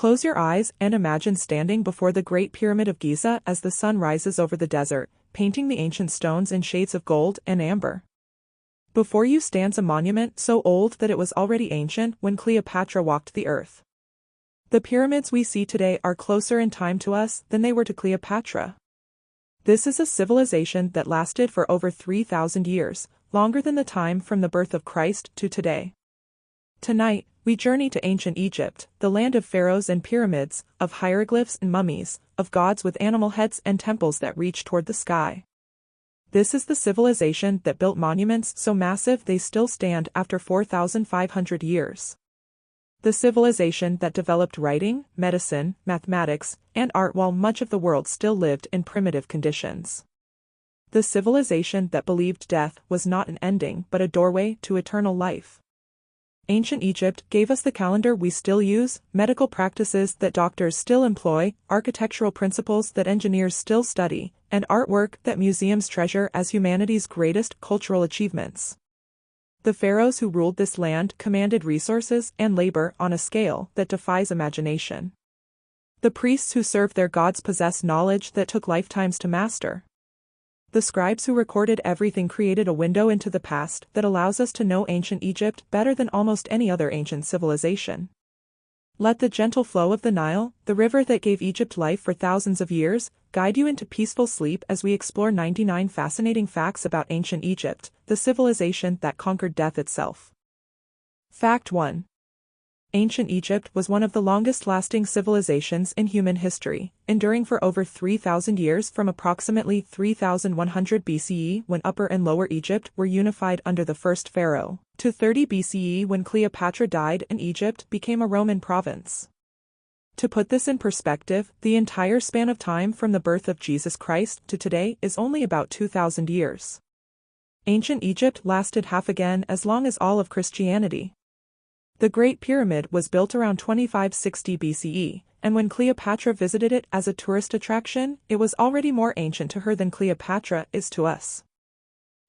Close your eyes and imagine standing before the Great Pyramid of Giza as the sun rises over the desert, painting the ancient stones in shades of gold and amber. Before you stands a monument so old that it was already ancient when Cleopatra walked the earth. The pyramids we see today are closer in time to us than they were to Cleopatra. This is a civilization that lasted for over 3,000 years, longer than the time from the birth of Christ to today. Tonight, we journey to ancient Egypt, the land of pharaohs and pyramids, of hieroglyphs and mummies, of gods with animal heads and temples that reach toward the sky. This is the civilization that built monuments so massive they still stand after 4,500 years. The civilization that developed writing, medicine, mathematics, and art while much of the world still lived in primitive conditions. The civilization that believed death was not an ending but a doorway to eternal life. Ancient Egypt gave us the calendar we still use, medical practices that doctors still employ, architectural principles that engineers still study, and artwork that museums treasure as humanity's greatest cultural achievements. The pharaohs who ruled this land commanded resources and labor on a scale that defies imagination. The priests who served their gods possessed knowledge that took lifetimes to master. The scribes who recorded everything created a window into the past that allows us to know ancient Egypt better than almost any other ancient civilization. Let the gentle flow of the Nile, the river that gave Egypt life for thousands of years, guide you into peaceful sleep as we explore 99 fascinating facts about ancient Egypt, the civilization that conquered death itself. Fact 1. Ancient Egypt was one of the longest-lasting civilizations in human history, enduring for over 3,000 years from approximately 3,100 BCE when Upper and Lower Egypt were unified under the first pharaoh, to 30 BCE when Cleopatra died and Egypt became a Roman province. To put this in perspective, the entire span of time from the birth of Jesus Christ to today is only about 2,000 years. Ancient Egypt lasted half again as long as all of Christianity. The Great Pyramid was built around 2560 BCE, and when Cleopatra visited it as a tourist attraction, it was already more ancient to her than Cleopatra is to us.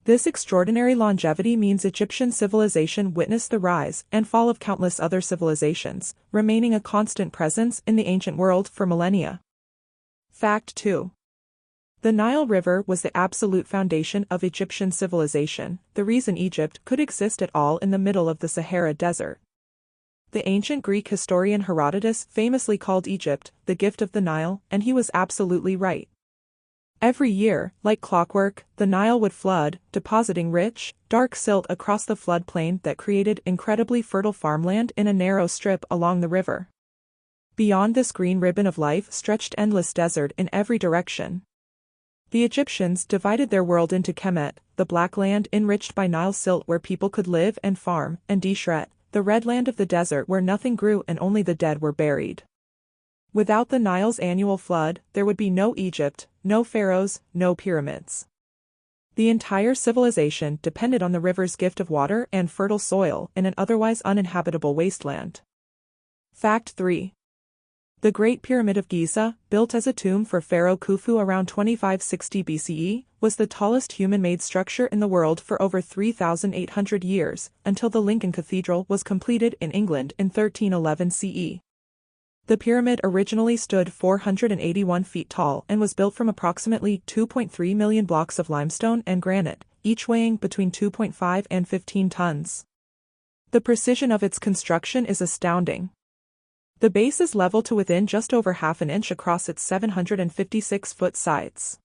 This extraordinary longevity means Egyptian civilization witnessed the rise and fall of countless other civilizations, remaining a constant presence in the ancient world for millennia. Fact 2. The Nile River was the absolute foundation of Egyptian civilization, the reason Egypt could exist at all in the middle of the Sahara Desert. The ancient Greek historian Herodotus famously called Egypt the gift of the Nile, and he was absolutely right. Every year, like clockwork, the Nile would flood, depositing rich, dark silt across the floodplain that created incredibly fertile farmland in a narrow strip along the river. Beyond this green ribbon of life stretched endless desert in every direction. The Egyptians divided their world into Kemet, the black land enriched by Nile silt where people could live and farm, and Dishret, the red land of the desert where nothing grew and only the dead were buried. Without the Nile's annual flood, there would be no Egypt, no pharaohs, no pyramids. The entire civilization depended on the river's gift of water and fertile soil in an otherwise uninhabitable wasteland. Fact 3. The Great Pyramid of Giza, built as a tomb for Pharaoh Khufu around 2560 BCE, was the tallest human-made structure in the world for over 3,800 years, until the Lincoln Cathedral was completed in England in 1311 CE. The pyramid originally stood 481 feet tall and was built from approximately 2.3 million blocks of limestone and granite, each weighing between 2.5 and 15 tons. The precision of its construction is astounding. The base is level to within just over half an inch across its 756-foot sides.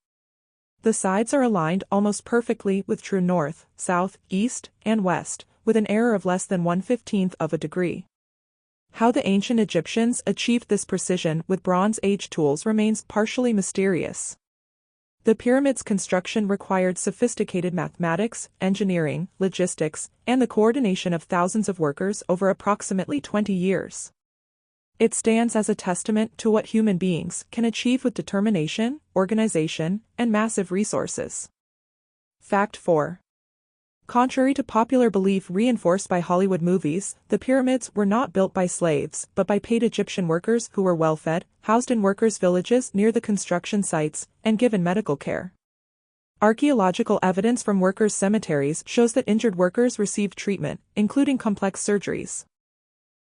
The sides are aligned almost perfectly with true north, south, east, and west, with an error of less than 1/15 of a degree. How the ancient Egyptians achieved this precision with Bronze Age tools remains partially mysterious. The pyramid's construction required sophisticated mathematics, engineering, logistics, and the coordination of thousands of workers over approximately 20 years. It stands as a testament to what human beings can achieve with determination, organization, and massive resources. Fact 4. Contrary to popular belief reinforced by Hollywood movies, the pyramids were not built by slaves but by paid Egyptian workers who were well-fed, housed in workers' villages near the construction sites, and given medical care. Archaeological evidence from workers' cemeteries shows that injured workers received treatment, including complex surgeries.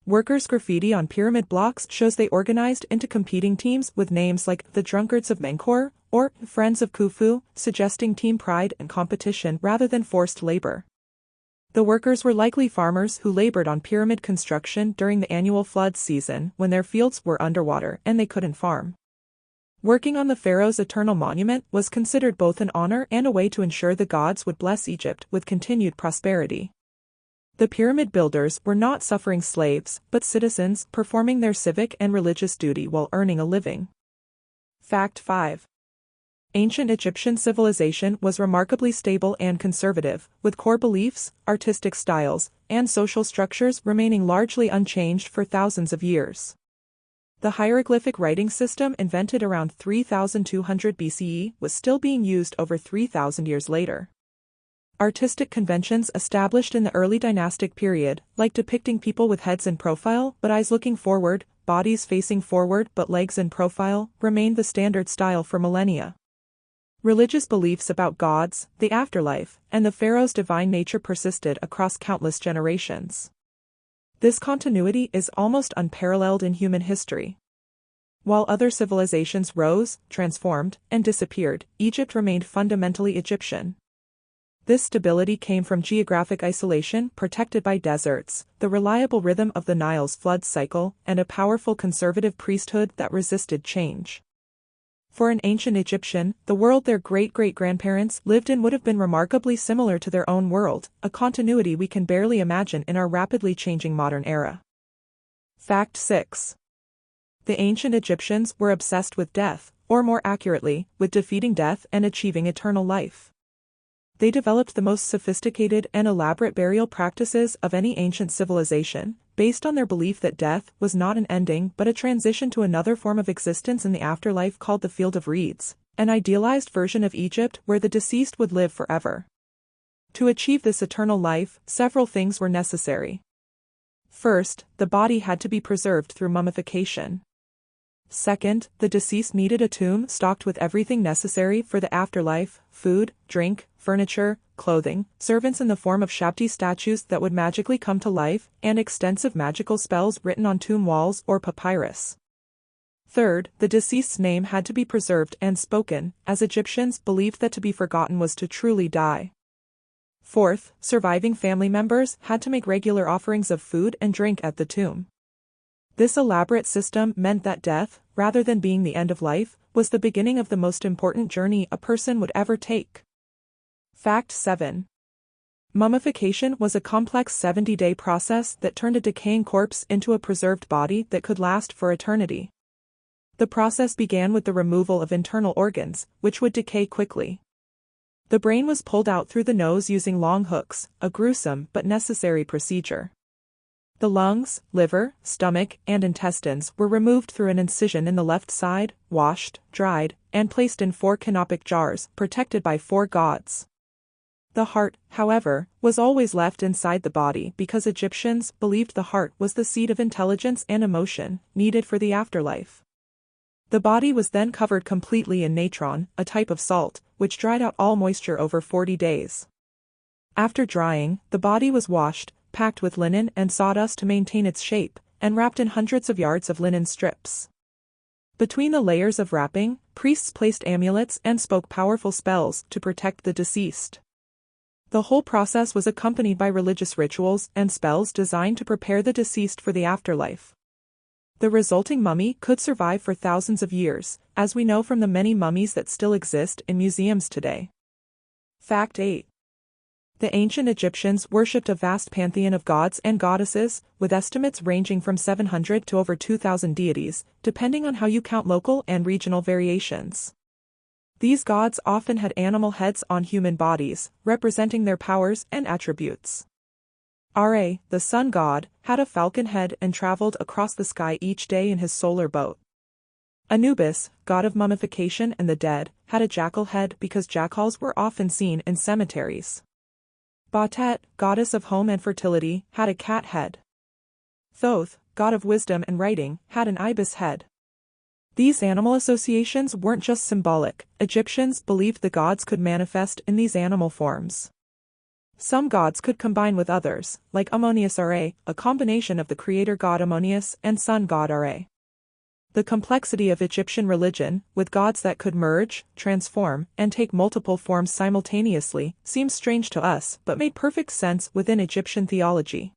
Workers' graffiti on pyramid blocks shows they organized into competing teams with names like the Drunkards of Menkor or Friends of Khufu, suggesting team pride and competition rather than forced labor. The workers were likely farmers who labored on pyramid construction during the annual flood season when their fields were underwater and they couldn't farm. Working on the Pharaohs' eternal monument was considered both an honor and a way to ensure the gods would bless Egypt with continued prosperity. The pyramid builders were not suffering slaves, but citizens performing their civic and religious duty while earning a living. Fact 5. Ancient Egyptian civilization was remarkably stable and conservative, with core beliefs, artistic styles, and social structures remaining largely unchanged for thousands of years. The hieroglyphic writing system invented around 3200 BCE was still being used over 3,000 years later. Artistic conventions established in the early dynastic period, like depicting people with heads in profile but eyes looking forward, bodies facing forward but legs in profile, remained the standard style for millennia. Religious beliefs about gods, the afterlife, and the pharaoh's divine nature persisted across countless generations. This continuity is almost unparalleled in human history. While other civilizations rose, transformed, and disappeared, Egypt remained fundamentally Egyptian. This stability came from geographic isolation protected by deserts, the reliable rhythm of the Nile's flood cycle, and a powerful conservative priesthood that resisted change. For an ancient Egyptian, the world their great-great-grandparents lived in would have been remarkably similar to their own world, a continuity we can barely imagine in our rapidly changing modern era. Fact 6. The ancient Egyptians were obsessed with death, or more accurately, with defeating death and achieving eternal life. They developed the most sophisticated and elaborate burial practices of any ancient civilization, based on their belief that death was not an ending but a transition to another form of existence in the afterlife called the Field of Reeds, an idealized version of Egypt where the deceased would live forever. To achieve this eternal life, several things were necessary. First, the body had to be preserved through mummification. Second, the deceased needed a tomb stocked with everything necessary for the afterlife: food, drink, furniture, clothing, servants in the form of Shabti statues that would magically come to life, and extensive magical spells written on tomb walls or papyrus. Third, the deceased's name had to be preserved and spoken, as Egyptians believed that to be forgotten was to truly die. Fourth, surviving family members had to make regular offerings of food and drink at the tomb. This elaborate system meant that death, rather than being the end of life, was the beginning of the most important journey a person would ever take. Fact 7. Mummification was a complex 70-day process that turned a decaying corpse into a preserved body that could last for eternity. The process began with the removal of internal organs, which would decay quickly. The brain was pulled out through the nose using long hooks, a gruesome but necessary procedure. The lungs, liver, stomach, and intestines were removed through an incision in the left side, washed, dried, and placed in 4 canopic jars, protected by 4 gods. The heart, however, was always left inside the body because Egyptians believed the heart was the seat of intelligence and emotion, needed for the afterlife. The body was then covered completely in natron, a type of salt, which dried out all moisture over 40 days. After drying, the body was washed, packed with linen and sawdust to maintain its shape, and wrapped in hundreds of yards of linen strips. Between the layers of wrapping, priests placed amulets and spoke powerful spells to protect the deceased. The whole process was accompanied by religious rituals and spells designed to prepare the deceased for the afterlife. The resulting mummy could survive for thousands of years, as we know from the many mummies that still exist in museums today. Fact 8. The ancient Egyptians worshipped a vast pantheon of gods and goddesses, with estimates ranging from 700 to over 2,000 deities, depending on how you count local and regional variations. These gods often had animal heads on human bodies, representing their powers and attributes. Ra, the sun god, had a falcon head and traveled across the sky each day in his solar boat. Anubis, god of mummification and the dead, had a jackal head because jackals were often seen in cemeteries. Batet, goddess of home and fertility, had a cat head. Thoth, god of wisdom and writing, had an ibis head. These animal associations weren't just symbolic. Egyptians believed the gods could manifest in these animal forms. Some gods could combine with others, like Ammonius Ra, a combination of the creator god Ammonius and sun god Ra. The complexity of Egyptian religion, with gods that could merge, transform, and take multiple forms simultaneously, seems strange to us but made perfect sense within Egyptian theology.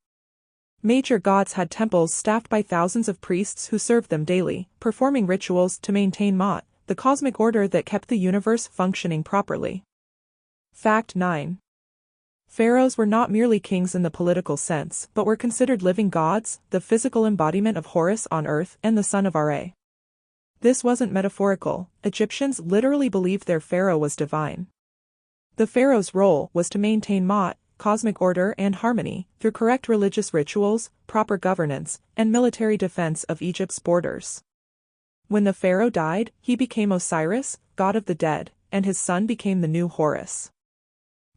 Major gods had temples staffed by thousands of priests who served them daily, performing rituals to maintain Ma'at, the cosmic order that kept the universe functioning properly. Fact 9. Pharaohs were not merely kings in the political sense but were considered living gods, the physical embodiment of Horus on earth and the son of Ra. This wasn't metaphorical. Egyptians literally believed their pharaoh was divine. The pharaoh's role was to maintain Ma'at, cosmic order and harmony, through correct religious rituals, proper governance, and military defense of Egypt's borders. When the pharaoh died, he became Osiris, god of the dead, and his son became the new Horus.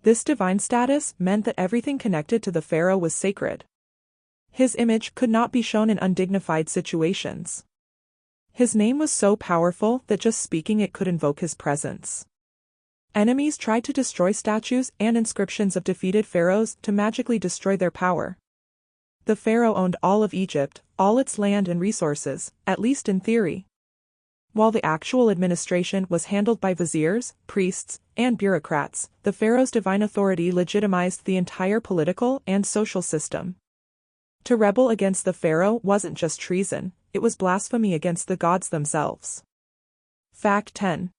This divine status meant that everything connected to the pharaoh was sacred. His image could not be shown in undignified situations. His name was so powerful that just speaking it could invoke his presence. Enemies tried to destroy statues and inscriptions of defeated pharaohs to magically destroy their power. The pharaoh owned all of Egypt, all its land and resources, at least in theory. While the actual administration was handled by viziers, priests, and bureaucrats, the pharaoh's divine authority legitimized the entire political and social system. To rebel against the pharaoh wasn't just treason, it was blasphemy against the gods themselves. Fact 10.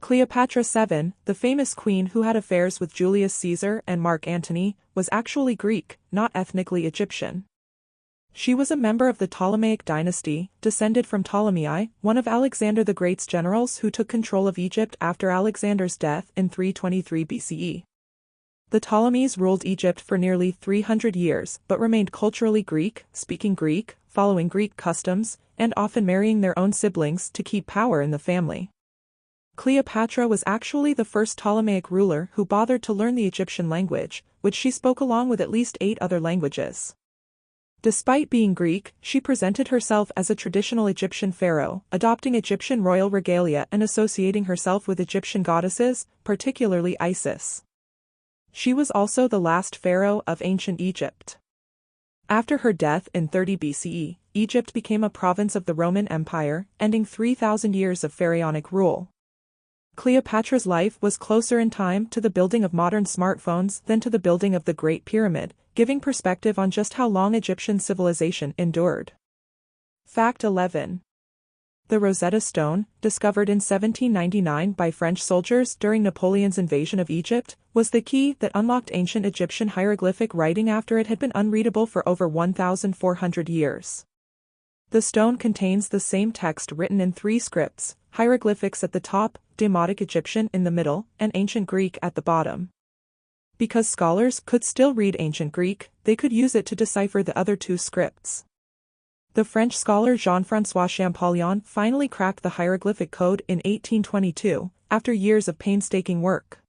Cleopatra VII, the famous queen who had affairs with Julius Caesar and Mark Antony, was actually Greek, not ethnically Egyptian. She was a member of the Ptolemaic dynasty, descended from Ptolemy, one of Alexander the Great's generals who took control of Egypt after Alexander's death in 323 BCE. The Ptolemies ruled Egypt for nearly 300 years but remained culturally Greek, speaking Greek, following Greek customs, and often marrying their own siblings to keep power in the family. Cleopatra was actually the first Ptolemaic ruler who bothered to learn the Egyptian language, which she spoke along with at least 8 other languages. Despite being Greek, she presented herself as a traditional Egyptian pharaoh, adopting Egyptian royal regalia and associating herself with Egyptian goddesses, particularly Isis. She was also the last pharaoh of ancient Egypt. After her death in 30 BCE, Egypt became a province of the Roman Empire, ending 3,000 years of pharaonic rule. Cleopatra's life was closer in time to the building of modern smartphones than to the building of the Great Pyramid, giving perspective on just how long Egyptian civilization endured. Fact 11. The Rosetta Stone, discovered in 1799 by French soldiers during Napoleon's invasion of Egypt, was the key that unlocked ancient Egyptian hieroglyphic writing after it had been unreadable for over 1,400 years. The stone contains the same text written in 3 scripts, hieroglyphics at the top, Demotic Egyptian in the middle, and Ancient Greek at the bottom. Because scholars could still read Ancient Greek, they could use it to decipher the other 2 scripts. The French scholar Jean-François Champollion finally cracked the hieroglyphic code in 1822, after years of painstaking work.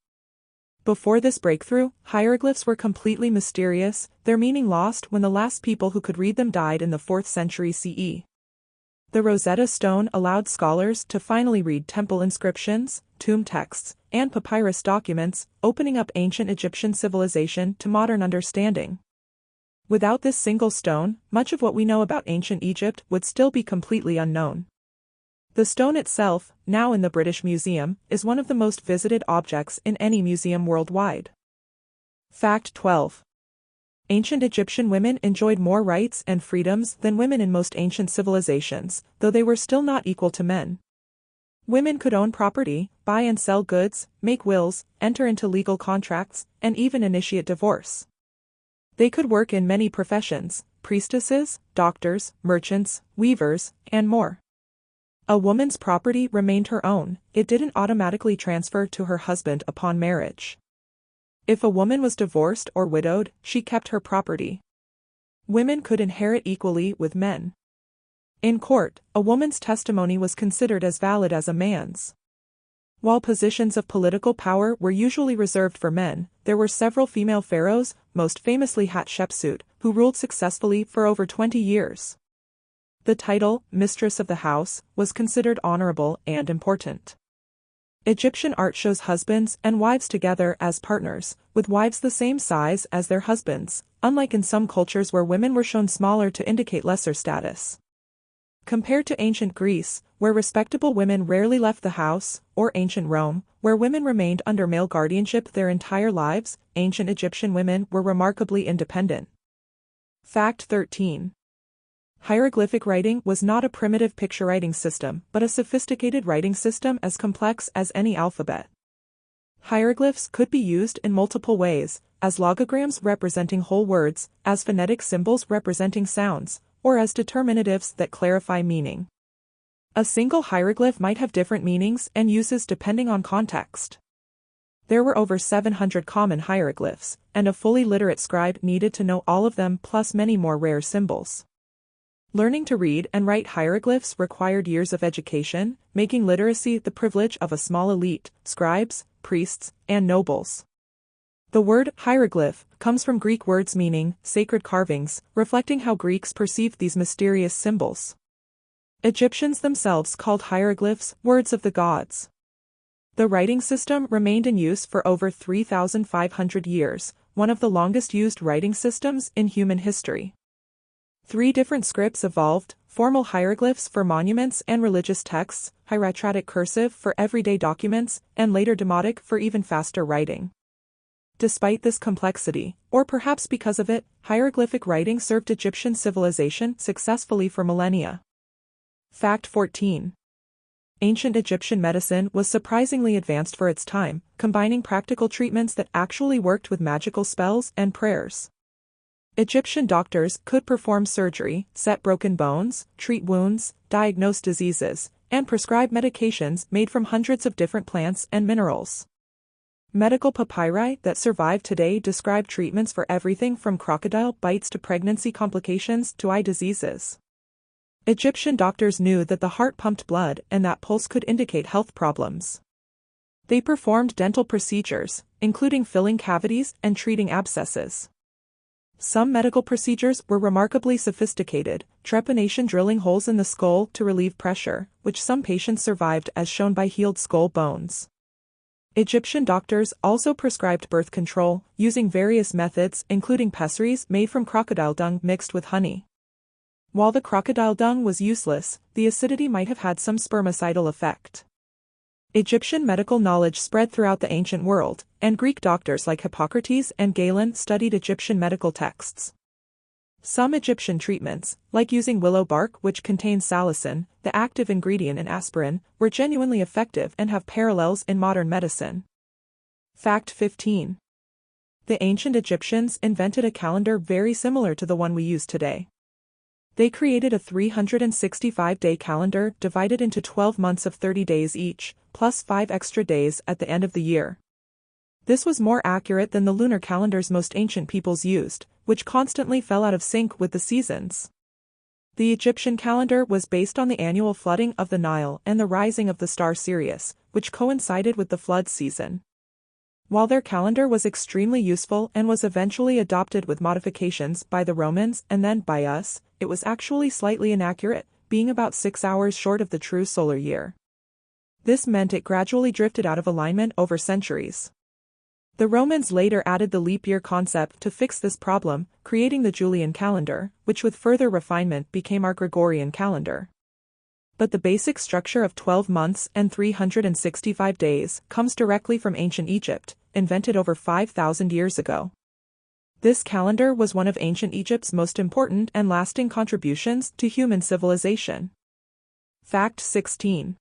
Before this breakthrough, hieroglyphs were completely mysterious, their meaning lost when the last people who could read them died in the 4th century CE. The Rosetta Stone allowed scholars to finally read temple inscriptions, tomb texts, and papyrus documents, opening up ancient Egyptian civilization to modern understanding. Without this single stone, much of what we know about ancient Egypt would still be completely unknown. The stone itself, now in the British Museum, is one of the most visited objects in any museum worldwide. Fact 12. Ancient Egyptian women enjoyed more rights and freedoms than women in most ancient civilizations, though they were still not equal to men. Women could own property, buy and sell goods, make wills, enter into legal contracts, and even initiate divorce. They could work in many professions: priestesses, doctors, merchants, weavers, and more. A woman's property remained her own, it didn't automatically transfer to her husband upon marriage. If a woman was divorced or widowed, she kept her property. Women could inherit equally with men. In court, a woman's testimony was considered as valid as a man's. While positions of political power were usually reserved for men, there were several female pharaohs, most famously Hatshepsut, who ruled successfully for over 20 years. The title, Mistress of the House, was considered honorable and important. Egyptian art shows husbands and wives together as partners, with wives the same size as their husbands, unlike in some cultures where women were shown smaller to indicate lesser status. Compared to ancient Greece, where respectable women rarely left the house, or ancient Rome, where women remained under male guardianship their entire lives, ancient Egyptian women were remarkably independent. Fact 13. Hieroglyphic writing was not a primitive picture writing system, but a sophisticated writing system as complex as any alphabet. Hieroglyphs could be used in multiple ways, as logograms representing whole words, as phonetic symbols representing sounds, or as determinatives that clarify meaning. A single hieroglyph might have different meanings and uses depending on context. There were over 700 common hieroglyphs, and a fully literate scribe needed to know all of them plus many more rare symbols. Learning to read and write hieroglyphs required years of education, making literacy the privilege of a small elite, scribes, priests, and nobles. The word hieroglyph comes from Greek words meaning sacred carvings, reflecting how Greeks perceived these mysterious symbols. Egyptians themselves called hieroglyphs words of the gods. The writing system remained in use for over 3,500 years, one of the longest used writing systems in human history. 3 different scripts evolved: formal hieroglyphs for monuments and religious texts, hieratic cursive for everyday documents, and later demotic for even faster writing. Despite this complexity, or perhaps because of it, hieroglyphic writing served Egyptian civilization successfully for millennia. Fact 14. Ancient Egyptian medicine was surprisingly advanced for its time, combining practical treatments that actually worked with magical spells and prayers. Egyptian doctors could perform surgery, set broken bones, treat wounds, diagnose diseases, and prescribe medications made from hundreds of different plants and minerals. Medical papyri that survive today describe treatments for everything from crocodile bites to pregnancy complications to eye diseases. Egyptian doctors knew that the heart pumped blood and that pulse could indicate health problems. They performed dental procedures, including filling cavities and treating abscesses. Some medical procedures were remarkably sophisticated, trepanation drilling holes in the skull to relieve pressure, which some patients survived as shown by healed skull bones. Egyptian doctors also prescribed birth control, using various methods including pessaries made from crocodile dung mixed with honey. While the crocodile dung was useless, the acidity might have had some spermicidal effect. Egyptian medical knowledge spread throughout the ancient world, and Greek doctors like Hippocrates and Galen studied Egyptian medical texts. Some Egyptian treatments, like using willow bark which contains salicin, the active ingredient in aspirin, were genuinely effective and have parallels in modern medicine. Fact 15. The ancient Egyptians invented a calendar very similar to the one we use today. They created a 365-day calendar divided into 12 months of 30 days each, plus 5 extra days at the end of the year. This was more accurate than the lunar calendars most ancient peoples used, which constantly fell out of sync with the seasons. The Egyptian calendar was based on the annual flooding of the Nile and the rising of the star Sirius, which coincided with the flood season. While their calendar was extremely useful and was eventually adopted with modifications by the Romans and then by us, it was actually slightly inaccurate, being about 6 hours short of the true solar year. This meant it gradually drifted out of alignment over centuries. The Romans later added the leap year concept to fix this problem, creating the Julian calendar, which with further refinement became our Gregorian calendar. But the basic structure of 12 months and 365 days comes directly from ancient Egypt, invented over 5,000 years ago. This calendar was one of ancient Egypt's most important and lasting contributions to human civilization. Fact 16.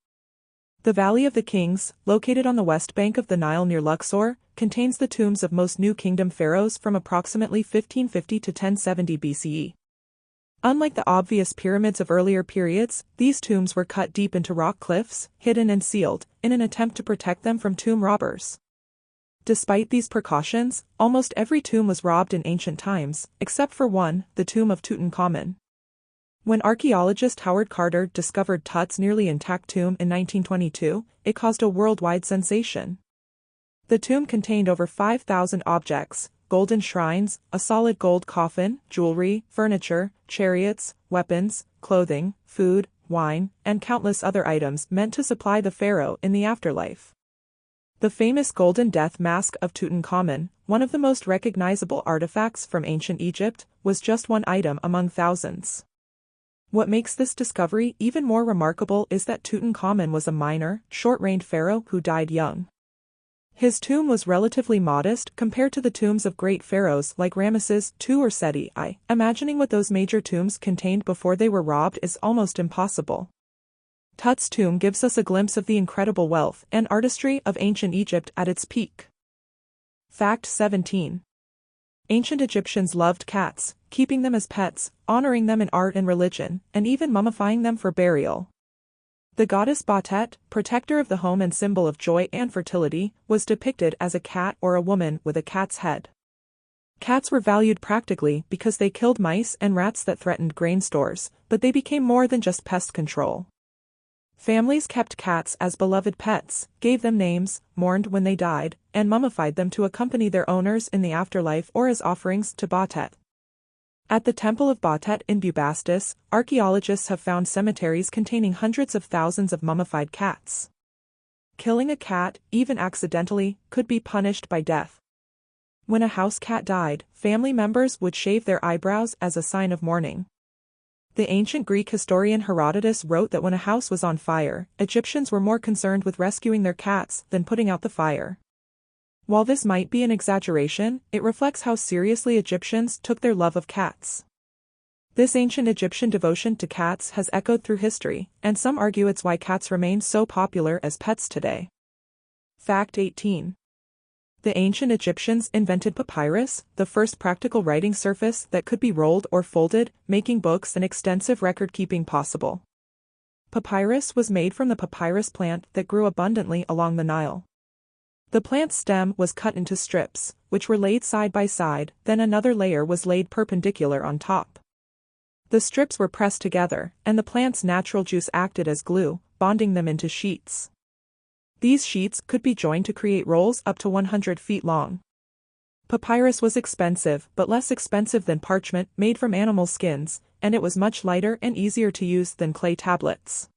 The Valley of the Kings, located on the west bank of the Nile near Luxor, contains the tombs of most New Kingdom pharaohs from approximately 1550 to 1070 BCE. Unlike the obvious pyramids of earlier periods, these tombs were cut deep into rock cliffs, hidden and sealed, in an attempt to protect them from tomb robbers. Despite these precautions, almost every tomb was robbed in ancient times, except for one, the tomb of Tutankhamun. When archaeologist Howard Carter discovered Tut's nearly intact tomb in 1922, it caused a worldwide sensation. The tomb contained over 5,000 objects: golden shrines, a solid gold coffin, jewelry, furniture, chariots, weapons, clothing, food, wine, and countless other items meant to supply the pharaoh in the afterlife. The famous Golden Death Mask of Tutankhamun, one of the most recognizable artifacts from ancient Egypt, was just one item among thousands. What makes this discovery even more remarkable is that Tutankhamun was a minor, short-reigned pharaoh who died young. His tomb was relatively modest compared to the tombs of great pharaohs like Ramesses II or Seti I. Imagining what those major tombs contained before they were robbed is almost impossible. Tut's tomb gives us a glimpse of the incredible wealth and artistry of ancient Egypt at its peak. Fact 17. Ancient Egyptians loved cats, keeping them as pets, honoring them in art and religion, and even mummifying them for burial. The goddess Batet, protector of the home and symbol of joy and fertility, was depicted as a cat or a woman with a cat's head. Cats were valued practically because they killed mice and rats that threatened grain stores, but they became more than just pest control. Families kept cats as beloved pets, gave them names, mourned when they died, and mummified them to accompany their owners in the afterlife or as offerings to Batet. At the Temple of Batet in Bubastis, archaeologists have found cemeteries containing hundreds of thousands of mummified cats. Killing a cat, even accidentally, could be punished by death. When a house cat died, family members would shave their eyebrows as a sign of mourning. The ancient Greek historian Herodotus wrote that when a house was on fire, Egyptians were more concerned with rescuing their cats than putting out the fire. While this might be an exaggeration, it reflects how seriously Egyptians took their love of cats. This ancient Egyptian devotion to cats has echoed through history, and some argue it's why cats remain so popular as pets today. Fact 18. The ancient Egyptians invented papyrus, the first practical writing surface that could be rolled or folded, making books and extensive record-keeping possible. Papyrus was made from the papyrus plant that grew abundantly along the Nile. The plant's stem was cut into strips, which were laid side by side, then another layer was laid perpendicular on top. The strips were pressed together, and the plant's natural juice acted as glue, bonding them into sheets. These sheets could be joined to create rolls up to 100 feet long. Papyrus was expensive but less expensive than parchment made from animal skins, and it was much lighter and easier to use than clay tablets.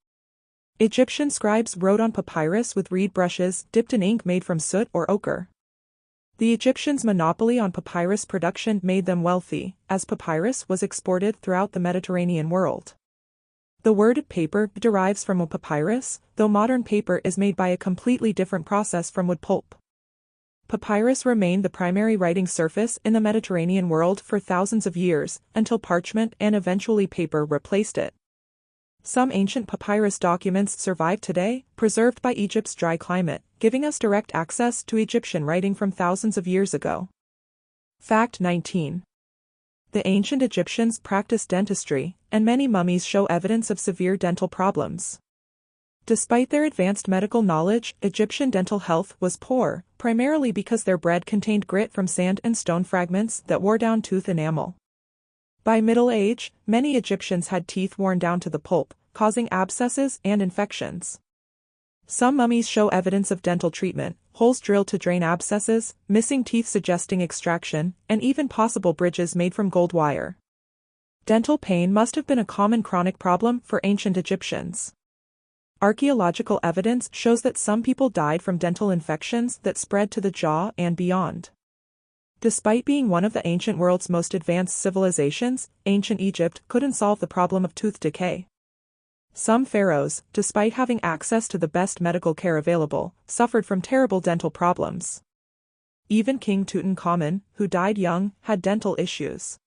Egyptian scribes wrote on papyrus with reed brushes dipped in ink made from soot or ochre. The Egyptians' monopoly on papyrus production made them wealthy, as papyrus was exported throughout the Mediterranean world. The word paper derives from a papyrus, though modern paper is made by a completely different process from wood pulp. Papyrus remained the primary writing surface in the Mediterranean world for thousands of years, until parchment and eventually paper replaced it. Some ancient papyrus documents survive today, preserved by Egypt's dry climate, giving us direct access to Egyptian writing from thousands of years ago. Fact 19. The ancient Egyptians practiced dentistry, and many mummies show evidence of severe dental problems. Despite their advanced medical knowledge, Egyptian dental health was poor, primarily because their bread contained grit from sand and stone fragments that wore down tooth enamel. By middle age, many Egyptians had teeth worn down to the pulp, causing abscesses and infections. Some mummies show evidence of dental treatment, holes drilled to drain abscesses, missing teeth suggesting extraction, and even possible bridges made from gold wire. Dental pain must have been a common chronic problem for ancient Egyptians. Archaeological evidence shows that some people died from dental infections that spread to the jaw and beyond. Despite being one of the ancient world's most advanced civilizations, ancient Egypt couldn't solve the problem of tooth decay. Some pharaohs, despite having access to the best medical care available, suffered from terrible dental problems. Even King Tutankhamun, who died young, had dental issues.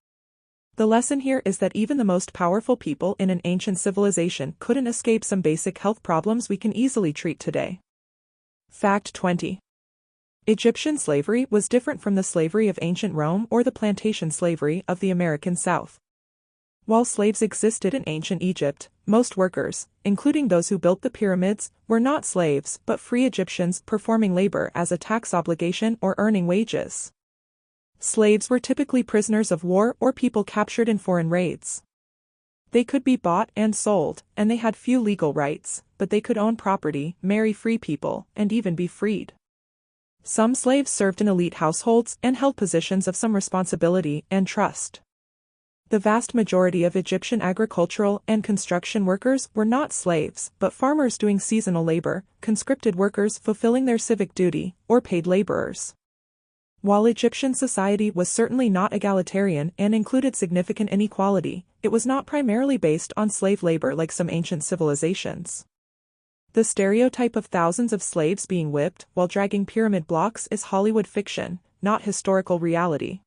The lesson here is that even the most powerful people in an ancient civilization couldn't escape some basic health problems we can easily treat today. Fact 20. Egyptian slavery was different from the slavery of ancient Rome or the plantation slavery of the American South. While slaves existed in ancient Egypt, most workers, including those who built the pyramids, were not slaves but free Egyptians performing labor as a tax obligation or earning wages. Slaves were typically prisoners of war or people captured in foreign raids. They could be bought and sold, and they had few legal rights, but they could own property, marry free people, and even be freed. Some slaves served in elite households and held positions of some responsibility and trust. The vast majority of Egyptian agricultural and construction workers were not slaves, but farmers doing seasonal labor, conscripted workers fulfilling their civic duty, or paid laborers. While Egyptian society was certainly not egalitarian and included significant inequality, it was not primarily based on slave labor like some ancient civilizations. The stereotype of thousands of slaves being whipped while dragging pyramid blocks is Hollywood fiction, not historical reality.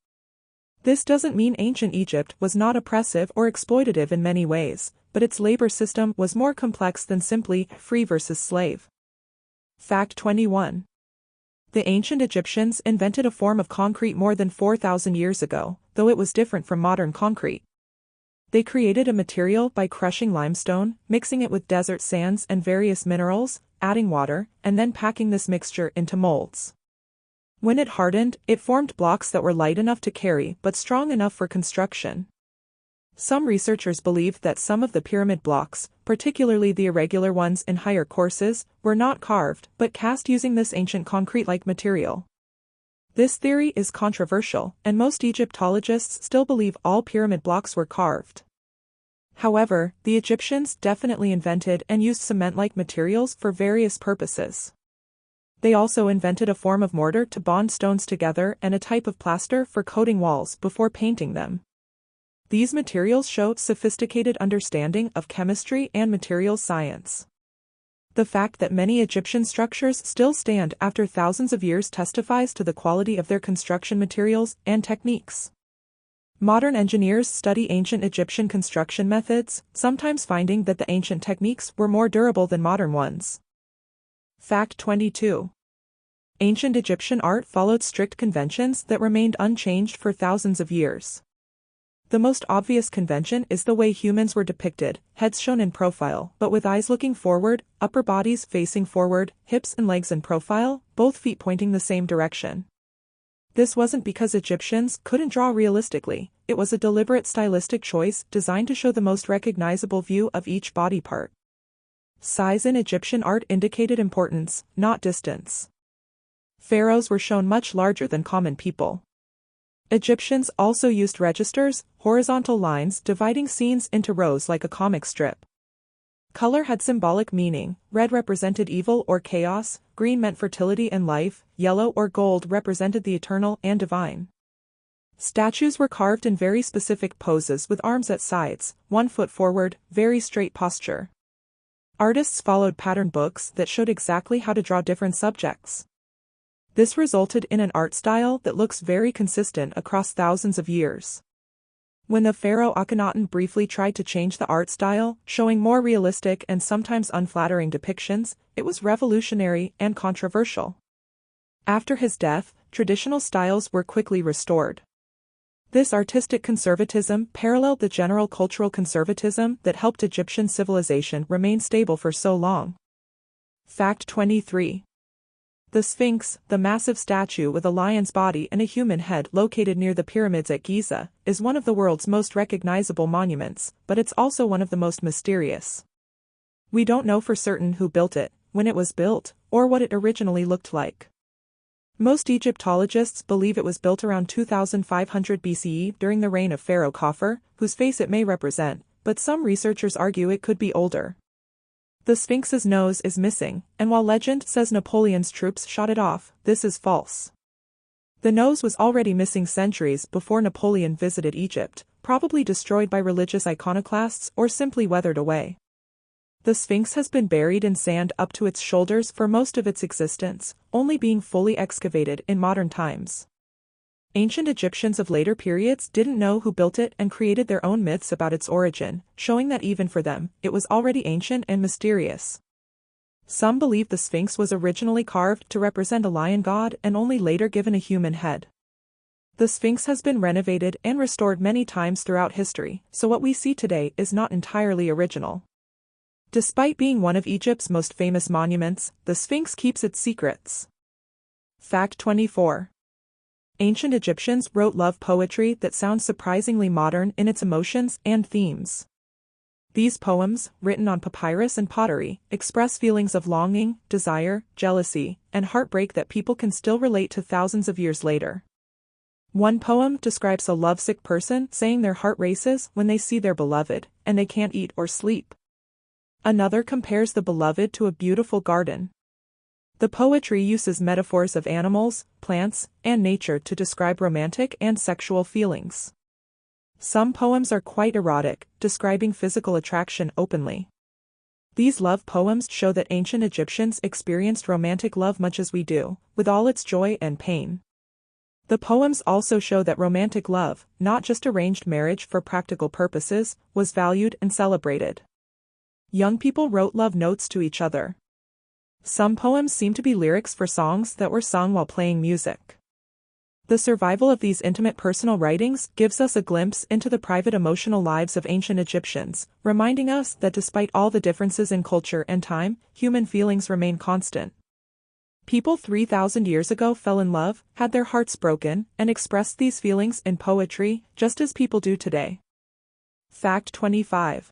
This doesn't mean ancient Egypt was not oppressive or exploitative in many ways, but its labor system was more complex than simply free versus slave. Fact 21. The ancient Egyptians invented a form of concrete more than 4,000 years ago, though it was different from modern concrete. They created a material by crushing limestone, mixing it with desert sands and various minerals, adding water, and then packing this mixture into molds. When it hardened, it formed blocks that were light enough to carry but strong enough for construction. Some researchers believe that some of the pyramid blocks, particularly the irregular ones in higher courses, were not carved but cast using this ancient concrete-like material. This theory is controversial, and most Egyptologists still believe all pyramid blocks were carved. However, the Egyptians definitely invented and used cement-like materials for various purposes. They also invented a form of mortar to bond stones together and a type of plaster for coating walls before painting them. These materials show sophisticated understanding of chemistry and materials science. The fact that many Egyptian structures still stand after thousands of years testifies to the quality of their construction materials and techniques. Modern engineers study ancient Egyptian construction methods, sometimes finding that the ancient techniques were more durable than modern ones. Fact 22. Ancient Egyptian art followed strict conventions that remained unchanged for thousands of years. The most obvious convention is the way humans were depicted, heads shown in profile, but with eyes looking forward, upper bodies facing forward, hips and legs in profile, both feet pointing the same direction. This wasn't because Egyptians couldn't draw realistically, it was a deliberate stylistic choice designed to show the most recognizable view of each body part. Size in Egyptian art indicated importance, not distance. Pharaohs were shown much larger than common people. Egyptians also used registers, horizontal lines dividing scenes into rows like a comic strip. Color had symbolic meaning, red represented evil or chaos, green meant fertility and life, yellow or gold represented the eternal and divine. Statues were carved in very specific poses with arms at sides, 1 foot forward, very straight posture. Artists followed pattern books that showed exactly how to draw different subjects. This resulted in an art style that looks very consistent across thousands of years. When the pharaoh Akhenaten briefly tried to change the art style, showing more realistic and sometimes unflattering depictions, it was revolutionary and controversial. After his death, traditional styles were quickly restored. This artistic conservatism paralleled the general cultural conservatism that helped Egyptian civilization remain stable for so long. Fact 23. The Sphinx, the massive statue with a lion's body and a human head located near the pyramids at Giza, is one of the world's most recognizable monuments, but it's also one of the most mysterious. We don't know for certain who built it, when it was built, or what it originally looked like. Most Egyptologists believe it was built around 2500 BCE during the reign of Pharaoh Khafre, whose face it may represent, but some researchers argue it could be older. The Sphinx's nose is missing, and while legend says Napoleon's troops shot it off, this is false. The nose was already missing centuries before Napoleon visited Egypt, probably destroyed by religious iconoclasts or simply weathered away. The Sphinx has been buried in sand up to its shoulders for most of its existence, only being fully excavated in modern times. Ancient Egyptians of later periods didn't know who built it and created their own myths about its origin, showing that even for them, it was already ancient and mysterious. Some believe the Sphinx was originally carved to represent a lion god and only later given a human head. The Sphinx has been renovated and restored many times throughout history, so what we see today is not entirely original. Despite being one of Egypt's most famous monuments, the Sphinx keeps its secrets. Fact 24. Ancient Egyptians wrote love poetry that sounds surprisingly modern in its emotions and themes. These poems, written on papyrus and pottery, express feelings of longing, desire, jealousy, and heartbreak that people can still relate to thousands of years later. One poem describes a lovesick person saying their heart races when they see their beloved, and they can't eat or sleep. Another compares the beloved to a beautiful garden. The poetry uses metaphors of animals, plants, and nature to describe romantic and sexual feelings. Some poems are quite erotic, describing physical attraction openly. These love poems show that ancient Egyptians experienced romantic love much as we do, with all its joy and pain. The poems also show that romantic love, not just arranged marriage for practical purposes, was valued and celebrated. Young people wrote love notes to each other. Some poems seem to be lyrics for songs that were sung while playing music. The survival of these intimate personal writings gives us a glimpse into the private emotional lives of ancient Egyptians, reminding us that despite all the differences in culture and time, human feelings remain constant. People 3,000 years ago fell in love, had their hearts broken, and expressed these feelings in poetry, just as people do today. Fact 25.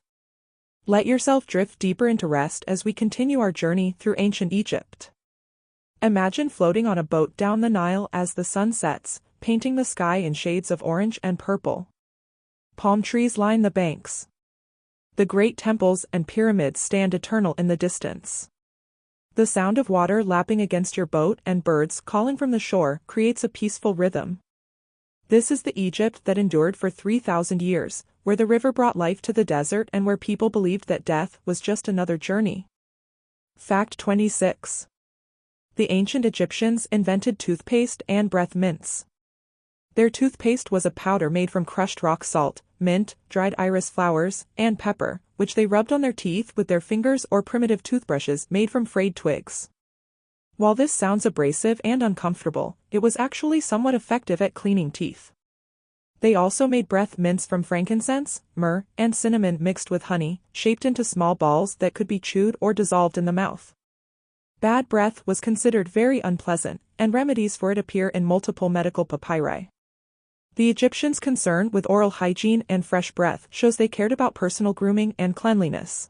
Let yourself drift deeper into rest as we continue our journey through ancient Egypt. Imagine floating on a boat down the Nile as the sun sets, painting the sky in shades of orange and purple. Palm trees line the banks. The great temples and pyramids stand eternal in the distance. The sound of water lapping against your boat and birds calling from the shore creates a peaceful rhythm. This is the Egypt that endured for 3,000 years, where the river brought life to the desert and where people believed that death was just another journey. Fact 26. The ancient Egyptians invented toothpaste and breath mints. Their toothpaste was a powder made from crushed rock salt, mint, dried iris flowers, and pepper, which they rubbed on their teeth with their fingers or primitive toothbrushes made from frayed twigs. While this sounds abrasive and uncomfortable, it was actually somewhat effective at cleaning teeth. They also made breath mints from frankincense, myrrh, and cinnamon mixed with honey, shaped into small balls that could be chewed or dissolved in the mouth. Bad breath was considered very unpleasant, and remedies for it appear in multiple medical papyri. The Egyptians' concern with oral hygiene and fresh breath shows they cared about personal grooming and cleanliness.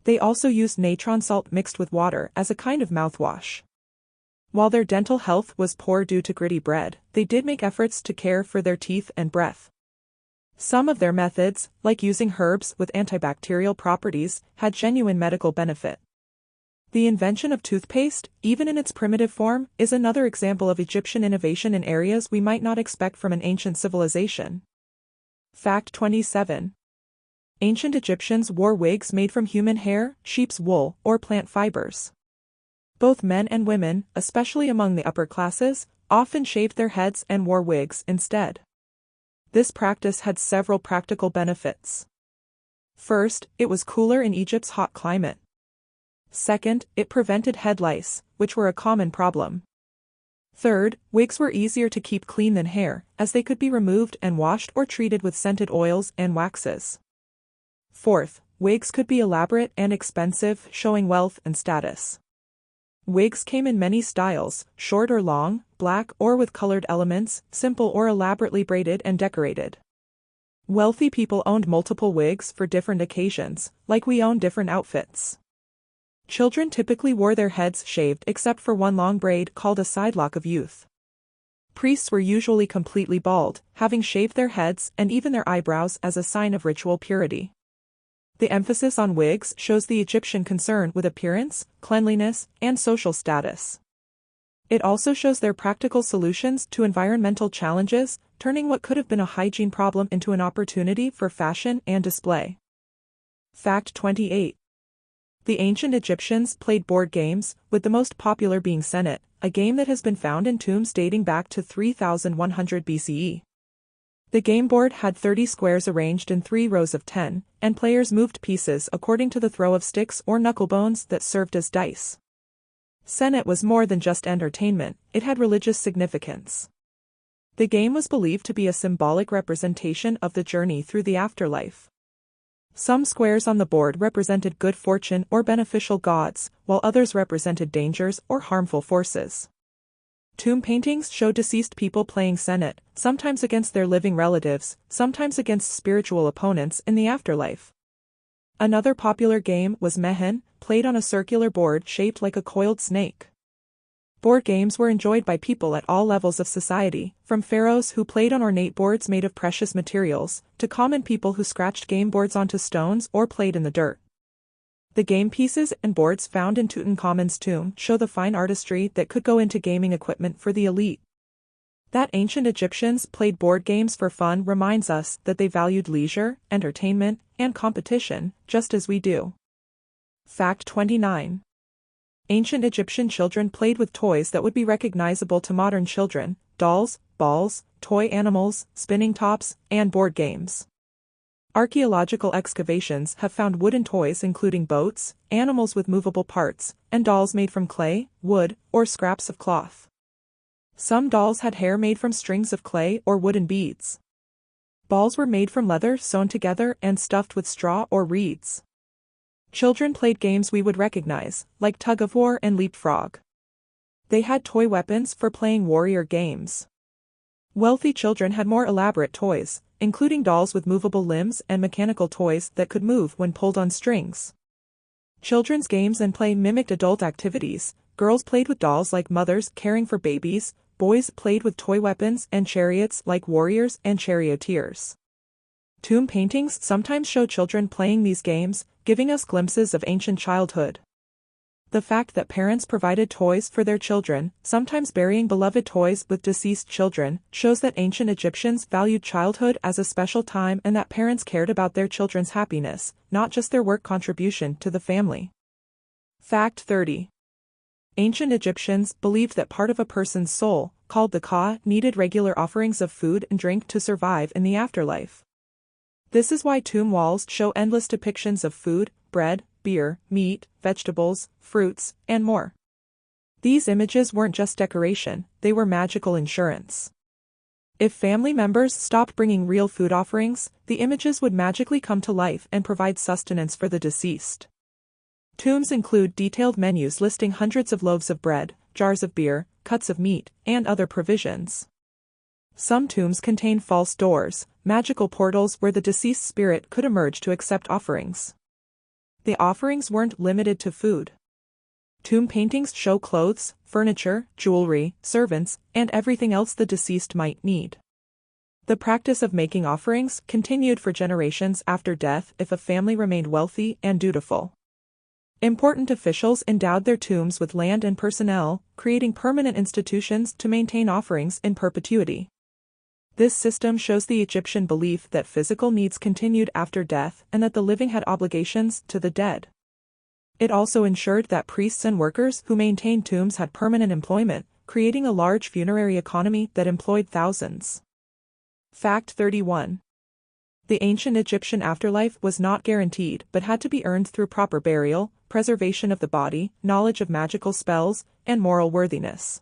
They also used natron salt mixed with water as a kind of mouthwash. While their dental health was poor due to gritty bread, they did make efforts to care for their teeth and breath. Some of their methods, like using herbs with antibacterial properties, had genuine medical benefit. The invention of toothpaste, even in its primitive form, is another example of Egyptian innovation in areas we might not expect from an ancient civilization. Fact 27. Ancient Egyptians wore wigs made from human hair, sheep's wool, or plant fibers. Both men and women, especially among the upper classes, often shaved their heads and wore wigs instead. This practice had several practical benefits. First, it was cooler in Egypt's hot climate. Second, it prevented head lice, which were a common problem. Third, wigs were easier to keep clean than hair, as they could be removed and washed or treated with scented oils and waxes. Fourth, wigs could be elaborate and expensive, showing wealth and status. Wigs came in many styles, short or long, black or with colored elements, simple or elaborately braided and decorated. Wealthy people owned multiple wigs for different occasions, like we own different outfits. Children typically wore their heads shaved except for one long braid called a sidelock of youth. Priests were usually completely bald, having shaved their heads and even their eyebrows as a sign of ritual purity. The emphasis on wigs shows the Egyptian concern with appearance, cleanliness, and social status. It also shows their practical solutions to environmental challenges, turning what could have been a hygiene problem into an opportunity for fashion and display. Fact 28. The ancient Egyptians played board games, with the most popular being Senet, a game that has been found in tombs dating back to 3100 BCE. The game board had 30 squares arranged in 3 rows of 10, and players moved pieces according to the throw of sticks or knucklebones that served as dice. Senet was more than just entertainment, it had religious significance. The game was believed to be a symbolic representation of the journey through the afterlife. Some squares on the board represented good fortune or beneficial gods, while others represented dangers or harmful forces. Tomb paintings show deceased people playing Senet, sometimes against their living relatives, sometimes against spiritual opponents in the afterlife. Another popular game was Mehen, played on a circular board shaped like a coiled snake. Board games were enjoyed by people at all levels of society, from pharaohs who played on ornate boards made of precious materials, to common people who scratched game boards onto stones or played in the dirt. The game pieces and boards found in Tutankhamun's tomb show the fine artistry that could go into gaming equipment for the elite. That ancient Egyptians played board games for fun reminds us that they valued leisure, entertainment, and competition, just as we do. Fact 29. Ancient Egyptian children played with toys that would be recognizable to modern children: dolls, balls, toy animals, spinning tops, and board games. Archaeological excavations have found wooden toys including boats, animals with movable parts, and dolls made from clay, wood, or scraps of cloth. Some dolls had hair made from strings of clay or wooden beads. Balls were made from leather sewn together and stuffed with straw or reeds. Children played games we would recognize, like tug-of-war and leapfrog. They had toy weapons for playing warrior games. Wealthy children had more elaborate toys, including dolls with movable limbs and mechanical toys that could move when pulled on strings. Children's games and play mimicked adult activities. Girls played with dolls like mothers caring for babies, boys played with toy weapons and chariots like warriors and charioteers. Tomb paintings sometimes show children playing these games, giving us glimpses of ancient childhood. The fact that parents provided toys for their children, sometimes burying beloved toys with deceased children, shows that ancient Egyptians valued childhood as a special time and that parents cared about their children's happiness, not just their work contribution to the family. Fact 30. Ancient Egyptians believed that part of a person's soul, called the ka, needed regular offerings of food and drink to survive in the afterlife. This is why tomb walls show endless depictions of food, bread, beer, meat, vegetables, fruits, and more. These images weren't just decoration, they were magical insurance. If family members stopped bringing real food offerings, the images would magically come to life and provide sustenance for the deceased. Tombs include detailed menus listing hundreds of loaves of bread, jars of beer, cuts of meat, and other provisions. Some tombs contain false doors, magical portals where the deceased spirit could emerge to accept offerings. The offerings weren't limited to food. Tomb paintings show clothes, furniture, jewelry, servants, and everything else the deceased might need. The practice of making offerings continued for generations after death if a family remained wealthy and dutiful. Important officials endowed their tombs with land and personnel, creating permanent institutions to maintain offerings in perpetuity. This system shows the Egyptian belief that physical needs continued after death and that the living had obligations to the dead. It also ensured that priests and workers who maintained tombs had permanent employment, creating a large funerary economy that employed thousands. Fact 31. The ancient Egyptian afterlife was not guaranteed but had to be earned through proper burial, preservation of the body, knowledge of magical spells, and moral worthiness.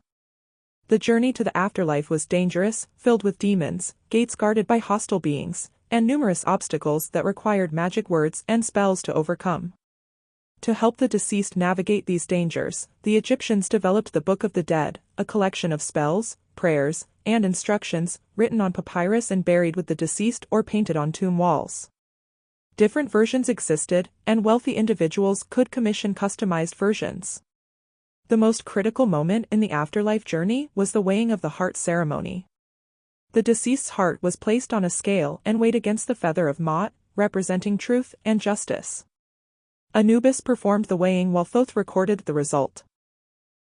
The journey to the afterlife was dangerous, filled with demons, gates guarded by hostile beings, and numerous obstacles that required magic words and spells to overcome. To help the deceased navigate these dangers, the Egyptians developed the Book of the Dead, a collection of spells, prayers, and instructions, written on papyrus and buried with the deceased or painted on tomb walls. Different versions existed, and wealthy individuals could commission customized versions. The most critical moment in the afterlife journey was the weighing of the heart ceremony. The deceased's heart was placed on a scale and weighed against the feather of Ma'at, representing truth and justice. Anubis performed the weighing while Thoth recorded the result.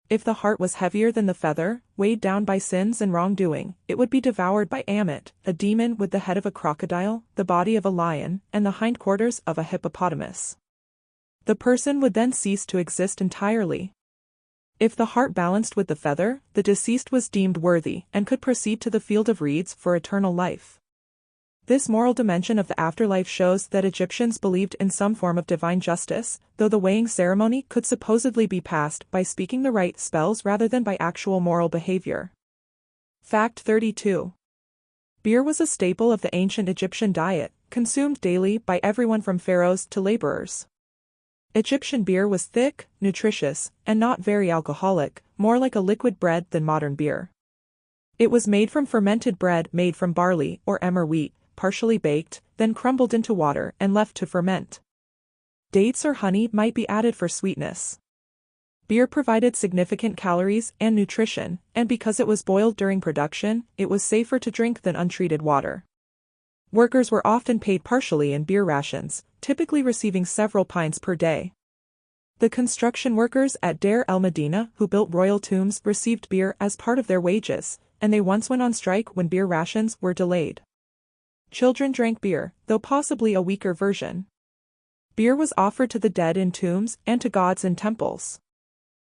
If the heart was heavier than the feather, weighed down by sins and wrongdoing, it would be devoured by Ammit, a demon with the head of a crocodile, the body of a lion, and the hindquarters of a hippopotamus. The person would then cease to exist entirely. If the heart balanced with the feather, the deceased was deemed worthy and could proceed to the field of reeds for eternal life. This moral dimension of the afterlife shows that Egyptians believed in some form of divine justice, though the weighing ceremony could supposedly be passed by speaking the right spells rather than by actual moral behavior. Fact 32. Beer was a staple of the ancient Egyptian diet, consumed daily by everyone from pharaohs to laborers. Egyptian beer was thick, nutritious, and not very alcoholic, more like a liquid bread than modern beer. It was made from fermented bread made from barley or emmer wheat, partially baked, then crumbled into water and left to ferment. Dates or honey might be added for sweetness. Beer provided significant calories and nutrition, and because it was boiled during production, it was safer to drink than untreated water. Workers were often paid partially in beer rations, typically receiving several pints per day. The construction workers at Deir el-Medina who built royal tombs received beer as part of their wages, and they once went on strike when beer rations were delayed. Children drank beer, though possibly a weaker version. Beer was offered to the dead in tombs and to gods in temples.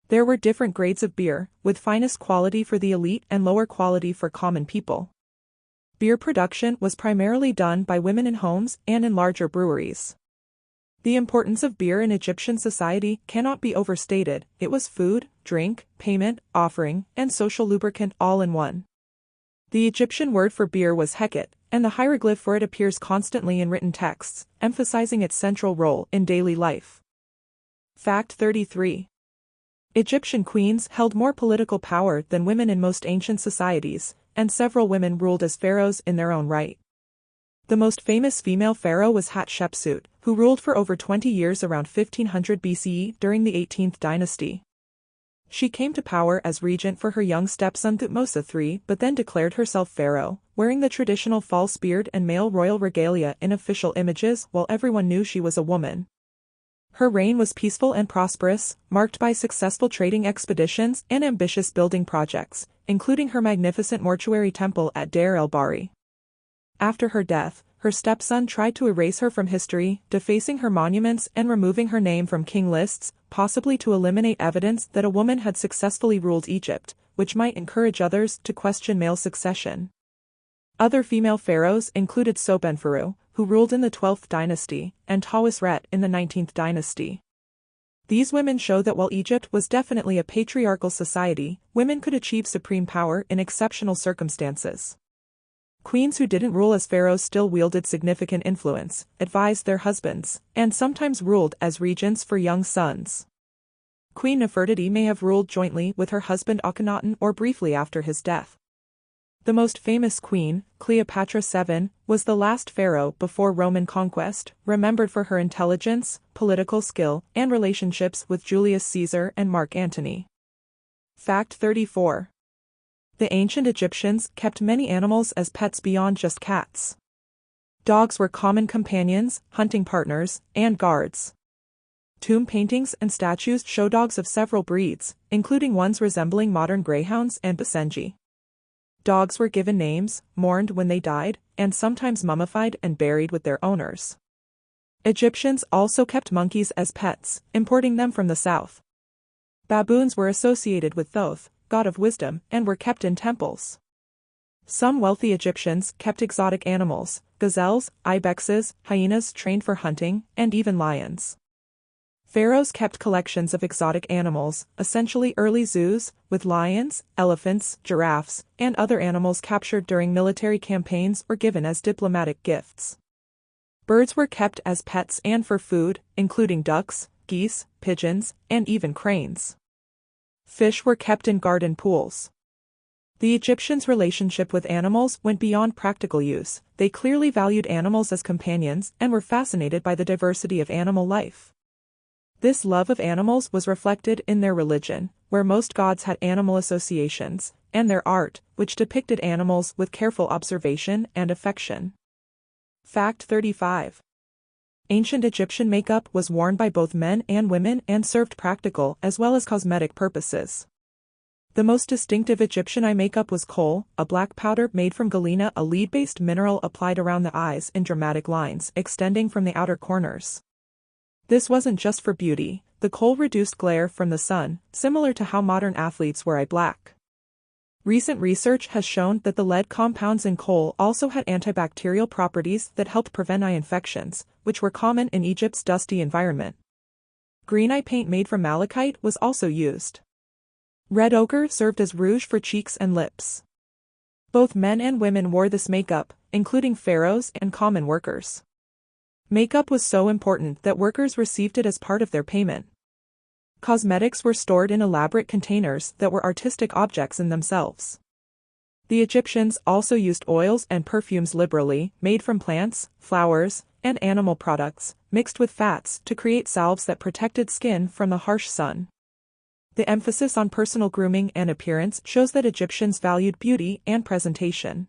There were different grades of beer, with finest quality for the elite and lower quality for common people. Beer production was primarily done by women in homes and in larger breweries. The importance of beer in Egyptian society cannot be overstated. It was food, drink, payment, offering, and social lubricant all in one. The Egyptian word for beer was heket, and the hieroglyph for it appears constantly in written texts, emphasizing its central role in daily life. Fact 33. Egyptian queens held more political power than women in most ancient societies, and several women ruled as pharaohs in their own right. The most famous female pharaoh was Hatshepsut, who ruled for over 20 years around 1500 BCE during the 18th dynasty. She came to power as regent for her young stepson Thutmose III but then declared herself pharaoh, wearing the traditional false beard and male royal regalia in official images while everyone knew she was a woman. Her reign was peaceful and prosperous, marked by successful trading expeditions and ambitious building projects, including her magnificent mortuary temple at Deir el-Bahri. After her death, her stepson tried to erase her from history, defacing her monuments and removing her name from king lists, possibly to eliminate evidence that a woman had successfully ruled Egypt, which might encourage others to question male succession. Other female pharaohs included Sobenferu, who ruled in the 12th dynasty, and Tawisret in the 19th dynasty. These women show that while Egypt was definitely a patriarchal society, women could achieve supreme power in exceptional circumstances. Queens who didn't rule as pharaohs still wielded significant influence, advised their husbands, and sometimes ruled as regents for young sons. Queen Nefertiti may have ruled jointly with her husband Akhenaten or briefly after his death. The most famous queen, Cleopatra VII, was the last pharaoh before Roman conquest, remembered for her intelligence, political skill, and relationships with Julius Caesar and Mark Antony. Fact 34. The ancient Egyptians kept many animals as pets beyond just cats. Dogs were common companions, hunting partners, and guards. Tomb paintings and statues show dogs of several breeds, including ones resembling modern greyhounds and basenji. Dogs were given names, mourned when they died, and sometimes mummified and buried with their owners. Egyptians also kept monkeys as pets, importing them from the south. Baboons were associated with Thoth, god of wisdom, and were kept in temples. Some wealthy Egyptians kept exotic animals, gazelles, ibexes, hyenas trained for hunting, and even lions. Pharaohs kept collections of exotic animals, essentially early zoos, with lions, elephants, giraffes, and other animals captured during military campaigns or given as diplomatic gifts. Birds were kept as pets and for food, including ducks, geese, pigeons, and even cranes. Fish were kept in garden pools. The Egyptians' relationship with animals went beyond practical use. They clearly valued animals as companions and were fascinated by the diversity of animal life. This love of animals was reflected in their religion, where most gods had animal associations, and their art, which depicted animals with careful observation and affection. Fact 35. Ancient Egyptian makeup was worn by both men and women and served practical as well as cosmetic purposes. The most distinctive Egyptian eye makeup was kohl, a black powder made from galena, a lead-based mineral applied around the eyes in dramatic lines extending from the outer corners. This wasn't just for beauty. The kohl reduced glare from the sun, similar to how modern athletes wear eye black. Recent research has shown that the lead compounds in kohl also had antibacterial properties that helped prevent eye infections, which were common in Egypt's dusty environment. Green eye paint made from malachite was also used. Red ochre served as rouge for cheeks and lips. Both men and women wore this makeup, including pharaohs and common workers. Makeup was so important that workers received it as part of their payment. Cosmetics were stored in elaborate containers that were artistic objects in themselves. The Egyptians also used oils and perfumes liberally, made from plants, flowers, and animal products, mixed with fats to create salves that protected skin from the harsh sun. The emphasis on personal grooming and appearance shows that Egyptians valued beauty and presentation.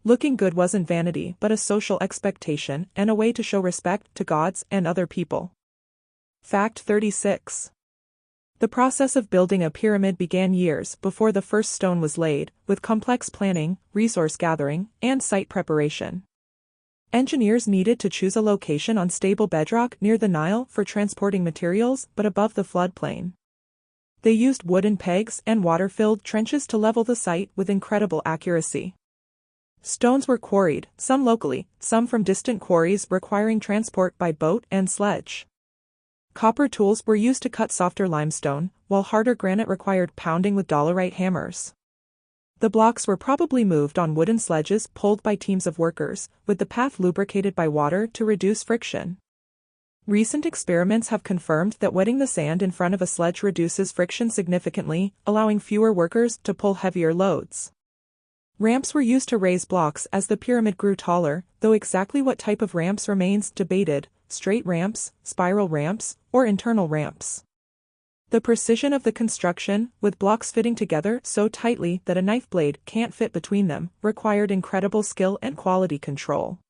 Looking good wasn't vanity but a social expectation and a way to show respect to gods and other people. Fact 36. The process of building a pyramid began years before the first stone was laid, with complex planning, resource gathering, and site preparation. Engineers needed to choose a location on stable bedrock near the Nile for transporting materials but above the floodplain. They used wooden pegs and water-filled trenches to level the site with incredible accuracy. Stones were quarried, some locally, some from distant quarries requiring transport by boat and sledge. Copper tools were used to cut softer limestone, while harder granite required pounding with dolerite hammers. The blocks were probably moved on wooden sledges pulled by teams of workers, with the path lubricated by water to reduce friction. Recent experiments have confirmed that wetting the sand in front of a sledge reduces friction significantly, allowing fewer workers to pull heavier loads. Ramps were used to raise blocks as the pyramid grew taller, though exactly what type of ramps remains debated: straight ramps, spiral ramps, or internal ramps. The precision of the construction, with blocks fitting together so tightly that a knife blade can't fit between them, required incredible skill and quality control.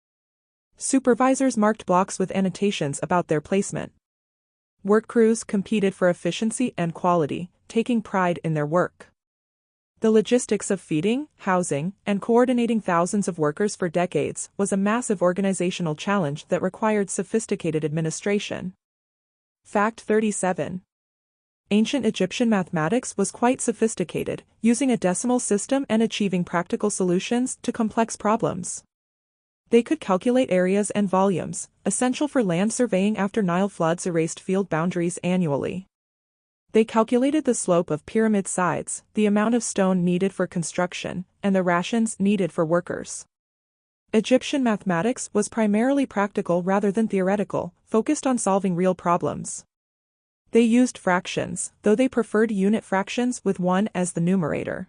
Supervisors marked blocks with annotations about their placement. Work crews competed for efficiency and quality, taking pride in their work. The logistics of feeding, housing, and coordinating thousands of workers for decades was a massive organizational challenge that required sophisticated administration. Fact 37. Ancient Egyptian mathematics was quite sophisticated, using a decimal system and achieving practical solutions to complex problems. They could calculate areas and volumes, essential for land surveying after Nile floods erased field boundaries annually. They calculated the slope of pyramid sides, the amount of stone needed for construction, and the rations needed for workers. Egyptian mathematics was primarily practical rather than theoretical, focused on solving real problems. They used fractions, though they preferred unit fractions with 1 as the numerator.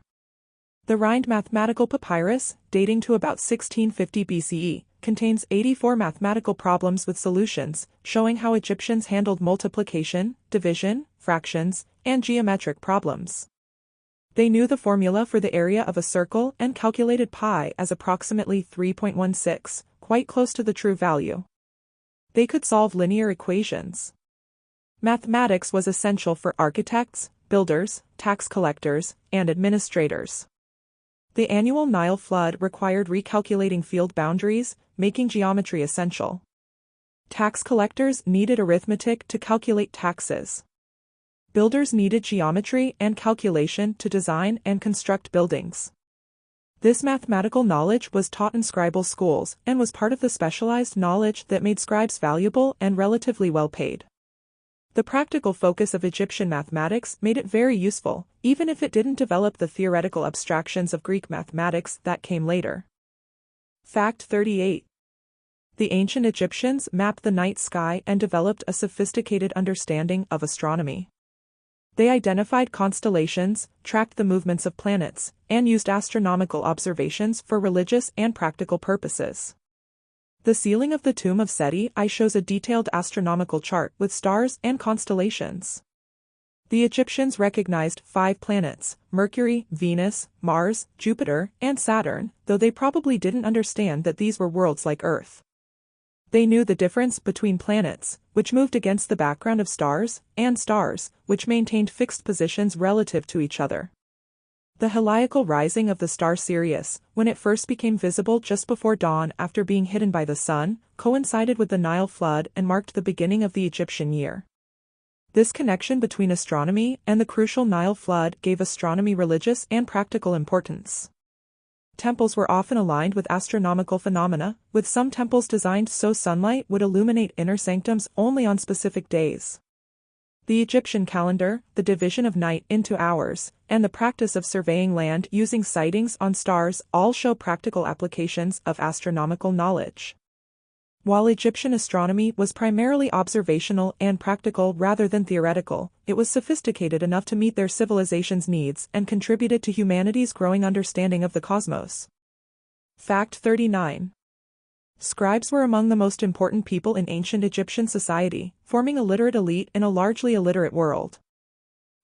The Rhind mathematical papyrus, dating to about 1650 BCE, contains 84 mathematical problems with solutions, showing how Egyptians handled multiplication, division, fractions, and geometric problems. They knew the formula for the area of a circle and calculated pi as approximately 3.16, quite close to the true value. They could solve linear equations. Mathematics was essential for architects, builders, tax collectors, and administrators. The annual Nile flood required recalculating field boundaries, making geometry essential. Tax collectors needed arithmetic to calculate taxes. Builders needed geometry and calculation to design and construct buildings. This mathematical knowledge was taught in scribal schools and was part of the specialized knowledge that made scribes valuable and relatively well paid. The practical focus of Egyptian mathematics made it very useful, even if it didn't develop the theoretical abstractions of Greek mathematics that came later. Fact 38. The ancient Egyptians mapped the night sky and developed a sophisticated understanding of astronomy. They identified constellations, tracked the movements of planets, and used astronomical observations for religious and practical purposes. The ceiling of the tomb of Seti I shows a detailed astronomical chart with stars and constellations. The Egyptians recognized 5 planets: Mercury, Venus, Mars, Jupiter, and Saturn, though they probably didn't understand that these were worlds like Earth. They knew the difference between planets, which moved against the background of stars, and stars, which maintained fixed positions relative to each other. The heliacal rising of the star Sirius, when it first became visible just before dawn after being hidden by the sun, coincided with the Nile flood and marked the beginning of the Egyptian year. This connection between astronomy and the crucial Nile flood gave astronomy religious and practical importance. Temples were often aligned with astronomical phenomena, with some temples designed so sunlight would illuminate inner sanctums only on specific days. The Egyptian calendar, the division of night into hours, and the practice of surveying land using sightings on stars all show practical applications of astronomical knowledge. While Egyptian astronomy was primarily observational and practical rather than theoretical, it was sophisticated enough to meet their civilization's needs and contributed to humanity's growing understanding of the cosmos. Fact 39. Scribes were among the most important people in ancient Egyptian society, forming a literate elite in a largely illiterate world.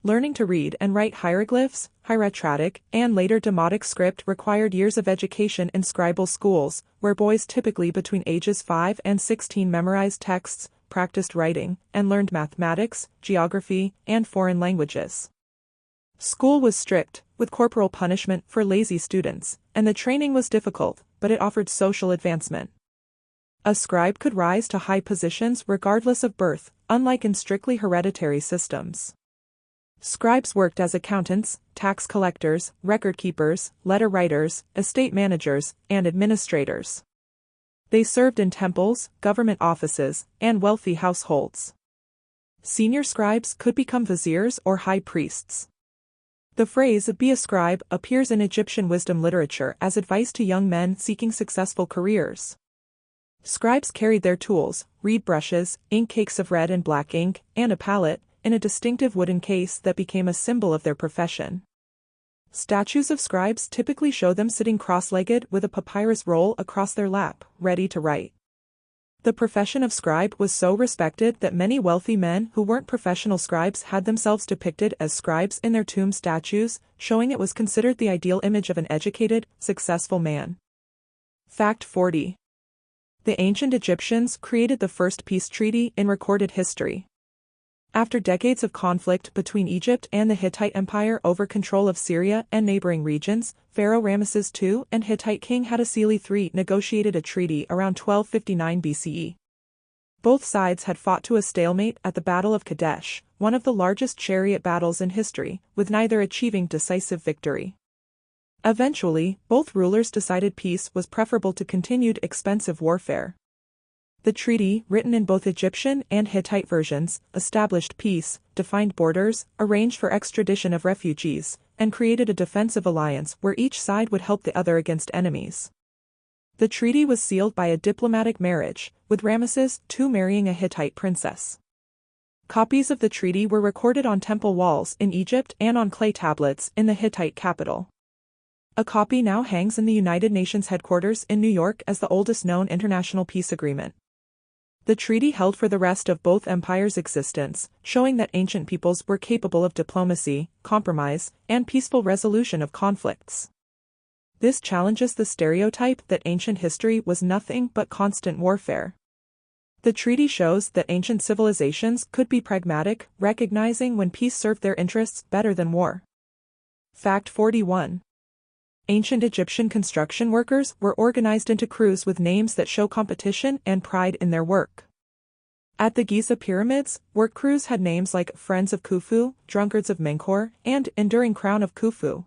Learning to read and write hieroglyphs, hieratic, and later Demotic script required years of education in scribal schools, where boys typically between ages 5 and 16 memorized texts, practiced writing, and learned mathematics, geography, and foreign languages. School was strict, with corporal punishment for lazy students, and the training was difficult, but it offered social advancement. A scribe could rise to high positions regardless of birth, unlike in strictly hereditary systems. Scribes worked as accountants, tax collectors, record keepers, letter writers, estate managers, and administrators. They served in temples, government offices, and wealthy households. Senior scribes could become viziers or high priests. The phrase "be a scribe" appears in Egyptian wisdom literature as advice to young men seeking successful careers. Scribes carried their tools, reed brushes, ink cakes of red and black ink, and a palette, in a distinctive wooden case that became a symbol of their profession. Statues of scribes typically show them sitting cross-legged with a papyrus roll across their lap, ready to write. The profession of scribe was so respected that many wealthy men who weren't professional scribes had themselves depicted as scribes in their tomb statues, showing it was considered the ideal image of an educated, successful man. Fact 40. The ancient Egyptians created the first peace treaty in recorded history. After decades of conflict between Egypt and the Hittite Empire over control of Syria and neighboring regions, Pharaoh Ramesses II and Hittite king Hattusili III negotiated a treaty around 1259 BCE. Both sides had fought to a stalemate at the Battle of Kadesh, one of the largest chariot battles in history, with neither achieving decisive victory. Eventually, both rulers decided peace was preferable to continued expensive warfare. The treaty, written in both Egyptian and Hittite versions, established peace, defined borders, arranged for extradition of refugees, and created a defensive alliance where each side would help the other against enemies. The treaty was sealed by a diplomatic marriage, with Ramesses II marrying a Hittite princess. Copies of the treaty were recorded on temple walls in Egypt and on clay tablets in the Hittite capital. A copy now hangs in the United Nations headquarters in New York as the oldest known international peace agreement. The treaty held for the rest of both empires' existence, showing that ancient peoples were capable of diplomacy, compromise, and peaceful resolution of conflicts. This challenges the stereotype that ancient history was nothing but constant warfare. The treaty shows that ancient civilizations could be pragmatic, recognizing when peace served their interests better than war. Fact 41. Ancient Egyptian construction workers were organized into crews with names that show competition and pride in their work. At the Giza pyramids, work crews had names like Friends of Khufu, Drunkards of Menkaure, and Enduring Crown of Khufu.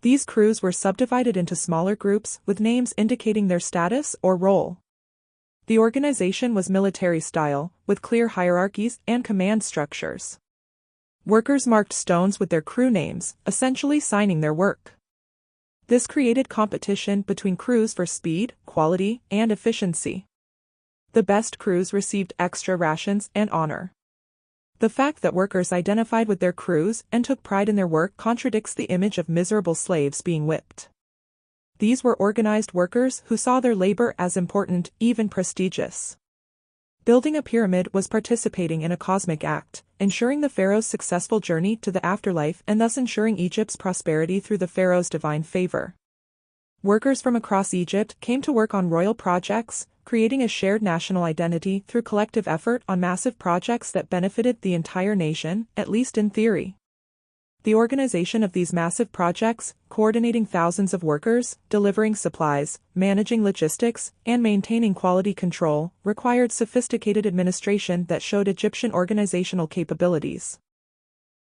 These crews were subdivided into smaller groups with names indicating their status or role. The organization was military style, with clear hierarchies and command structures. Workers marked stones with their crew names, essentially signing their work. This created competition between crews for speed, quality, and efficiency. The best crews received extra rations and honor. The fact that workers identified with their crews and took pride in their work contradicts the image of miserable slaves being whipped. These were organized workers who saw their labor as important, even prestigious. Building a pyramid was participating in a cosmic act, ensuring the pharaoh's successful journey to the afterlife and thus ensuring Egypt's prosperity through the pharaoh's divine favor. Workers from across Egypt came to work on royal projects, creating a shared national identity through collective effort on massive projects that benefited the entire nation, at least in theory. The organization of these massive projects, coordinating thousands of workers, delivering supplies, managing logistics, and maintaining quality control, required sophisticated administration that showed Egyptian organizational capabilities.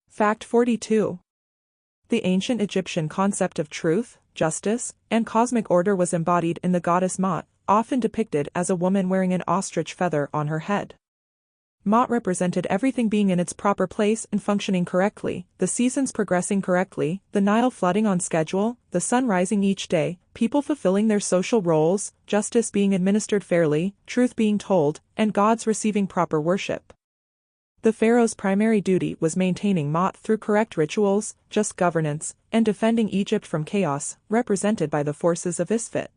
Fact 42. The ancient Egyptian concept of truth, justice, and cosmic order was embodied in the goddess Ma'at, often depicted as a woman wearing an ostrich feather on her head. Ma'at represented everything being in its proper place and functioning correctly, the seasons progressing correctly, the Nile flooding on schedule, the sun rising each day, people fulfilling their social roles, justice being administered fairly, truth being told, and gods receiving proper worship. The pharaoh's primary duty was maintaining Ma'at through correct rituals, just governance, and defending Egypt from chaos, represented by the forces of Isfet.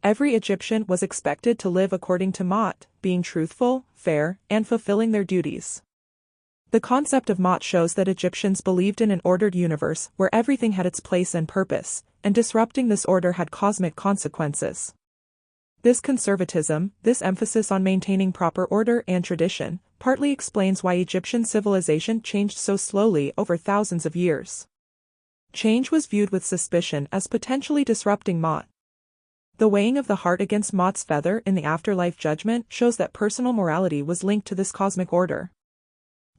Every Egyptian was expected to live according to Ma'at, being truthful, fair, and fulfilling their duties. The concept of Mot shows that Egyptians believed in an ordered universe where everything had its place and purpose, and disrupting this order had cosmic consequences. This conservatism, this emphasis on maintaining proper order and tradition, partly explains why Egyptian civilization changed so slowly over thousands of years. Change was viewed with suspicion as potentially disrupting Mot. The weighing of the heart against Mot's feather in the afterlife judgment shows that personal morality was linked to this cosmic order.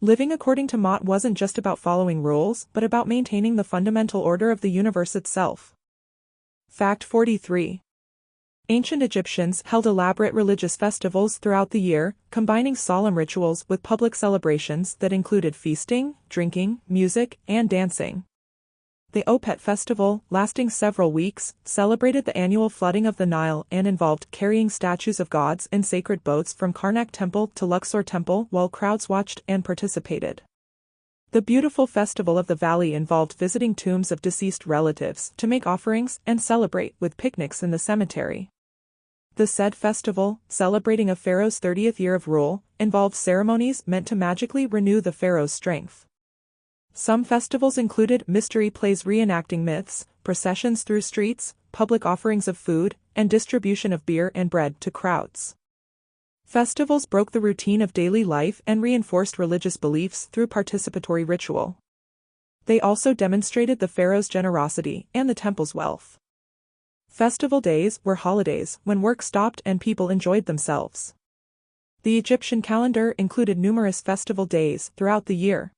Living according to Mot wasn't just about following rules, but about maintaining the fundamental order of the universe itself. Fact 43. Ancient Egyptians held elaborate religious festivals throughout the year, combining solemn rituals with public celebrations that included feasting, drinking, music, and dancing. The Opet festival, lasting several weeks, celebrated the annual flooding of the Nile and involved carrying statues of gods in sacred boats from Karnak Temple to Luxor Temple while crowds watched and participated. The beautiful festival of the valley involved visiting tombs of deceased relatives to make offerings and celebrate with picnics in the cemetery. The said festival, celebrating a pharaoh's 30th year of rule, involved ceremonies meant to magically renew the pharaoh's strength. Some festivals included mystery plays reenacting myths, processions through streets, public offerings of food, and distribution of beer and bread to crowds. Festivals broke the routine of daily life and reinforced religious beliefs through participatory ritual. They also demonstrated the pharaoh's generosity and the temple's wealth. Festival days were holidays when work stopped and people enjoyed themselves. The Egyptian calendar included numerous festival days throughout the year.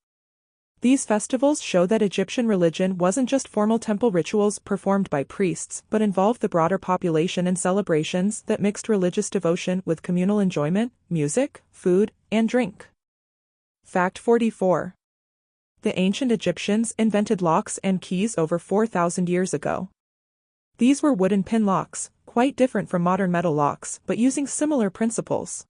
These festivals show that Egyptian religion wasn't just formal temple rituals performed by priests but involved the broader population in celebrations that mixed religious devotion with communal enjoyment, music, food, and drink. Fact 44. The ancient Egyptians invented locks and keys over 4,000 years ago. These were wooden pin locks, quite different from modern metal locks but using similar principles.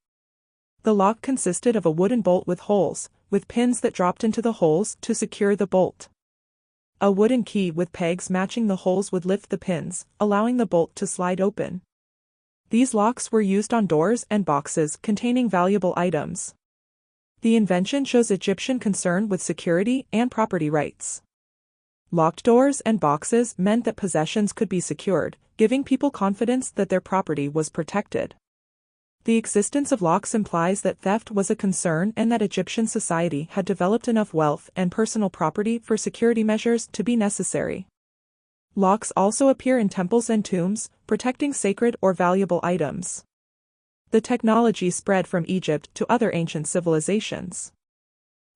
The lock consisted of a wooden bolt with holes, with pins that dropped into the holes to secure the bolt. A wooden key with pegs matching the holes would lift the pins, allowing the bolt to slide open. These locks were used on doors and boxes containing valuable items. The invention shows Egyptian concern with security and property rights. Locked doors and boxes meant that possessions could be secured, giving people confidence that their property was protected. The existence of locks implies that theft was a concern and that Egyptian society had developed enough wealth and personal property for security measures to be necessary. Locks also appear in temples and tombs, protecting sacred or valuable items. The technology spread from Egypt to other ancient civilizations.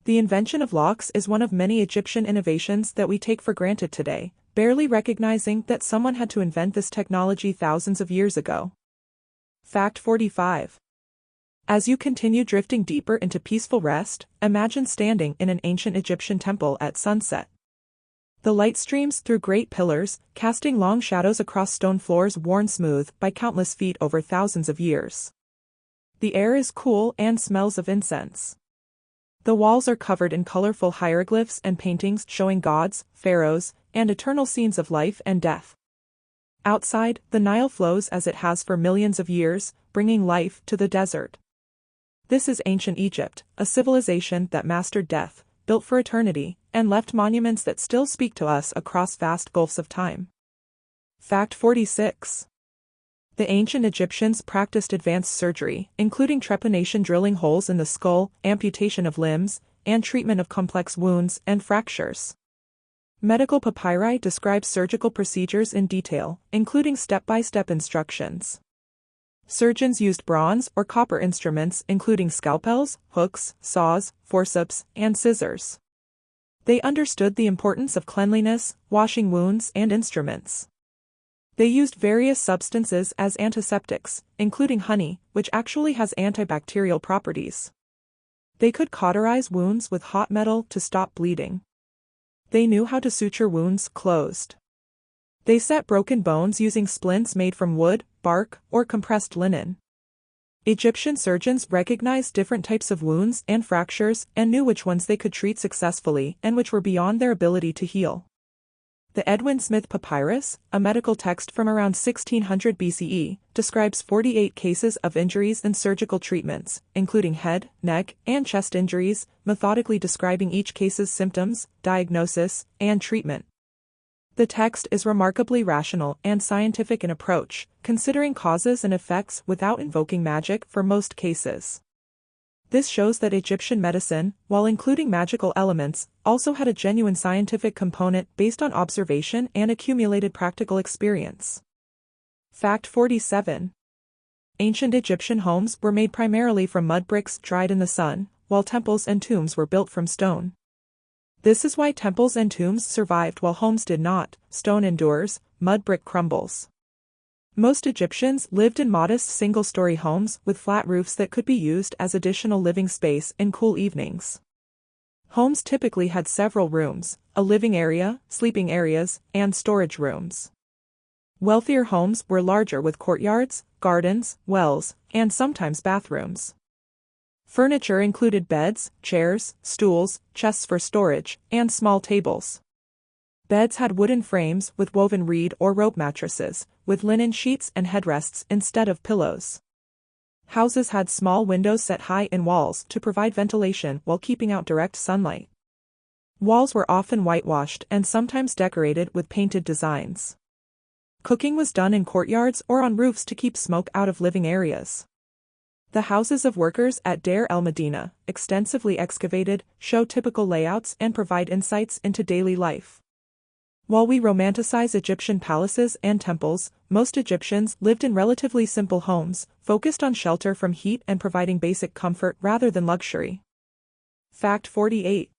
The invention of locks is one of many Egyptian innovations that we take for granted today, barely recognizing that someone had to invent this technology thousands of years ago. Fact 45. As you continue drifting deeper into peaceful rest, imagine standing in an ancient Egyptian temple at sunset. The light streams through great pillars, casting long shadows across stone floors worn smooth by countless feet over thousands of years. The air is cool and smells of incense. The walls are covered in colorful hieroglyphs and paintings showing gods, pharaohs, and eternal scenes of life and death. Outside, the Nile flows as it has for millions of years, bringing life to the desert. This is ancient Egypt, a civilization that mastered death, built for eternity, and left monuments that still speak to us across vast gulfs of time. Fact 46. The ancient Egyptians practiced advanced surgery, including trepanation, drilling holes in the skull, amputation of limbs, and treatment of complex wounds and fractures. Medical papyri describe surgical procedures in detail, including step-by-step instructions. Surgeons used bronze or copper instruments including scalpels, hooks, saws, forceps, and scissors. They understood the importance of cleanliness, washing wounds and instruments. They used various substances as antiseptics, including honey, which actually has antibacterial properties. They could cauterize wounds with hot metal to stop bleeding. They knew how to suture wounds closed. They set broken bones using splints made from wood, bark, or compressed linen. Egyptian surgeons recognized different types of wounds and fractures and knew which ones they could treat successfully and which were beyond their ability to heal. The Edwin Smith Papyrus, a medical text from around 1600 BCE, describes 48 cases of injuries and surgical treatments, including head, neck, and chest injuries, methodically describing each case's symptoms, diagnosis, and treatment. The text is remarkably rational and scientific in approach, considering causes and effects without invoking magic for most cases. This shows that Egyptian medicine, while including magical elements, also had a genuine scientific component based on observation and accumulated practical experience. Fact 47. Ancient Egyptian homes were made primarily from mud bricks dried in the sun, while temples and tombs were built from stone. This is why temples and tombs survived while homes did not. Stone endures, mud brick crumbles. Most Egyptians lived in modest single-story homes with flat roofs that could be used as additional living space in cool evenings. Homes typically had several rooms, a living area, sleeping areas, and storage rooms. Wealthier homes were larger with courtyards, gardens, wells, and sometimes bathrooms. Furniture included beds, chairs, stools, chests for storage, and small tables. Beds had wooden frames with woven reed or rope mattresses, with linen sheets and headrests instead of pillows. Houses had small windows set high in walls to provide ventilation while keeping out direct sunlight. Walls were often whitewashed and sometimes decorated with painted designs. Cooking was done in courtyards or on roofs to keep smoke out of living areas. The houses of workers at Deir el-Medina, extensively excavated, show typical layouts and provide insights into daily life. While we romanticize Egyptian palaces and temples, most Egyptians lived in relatively simple homes, focused on shelter from heat and providing basic comfort rather than luxury. Fact 48.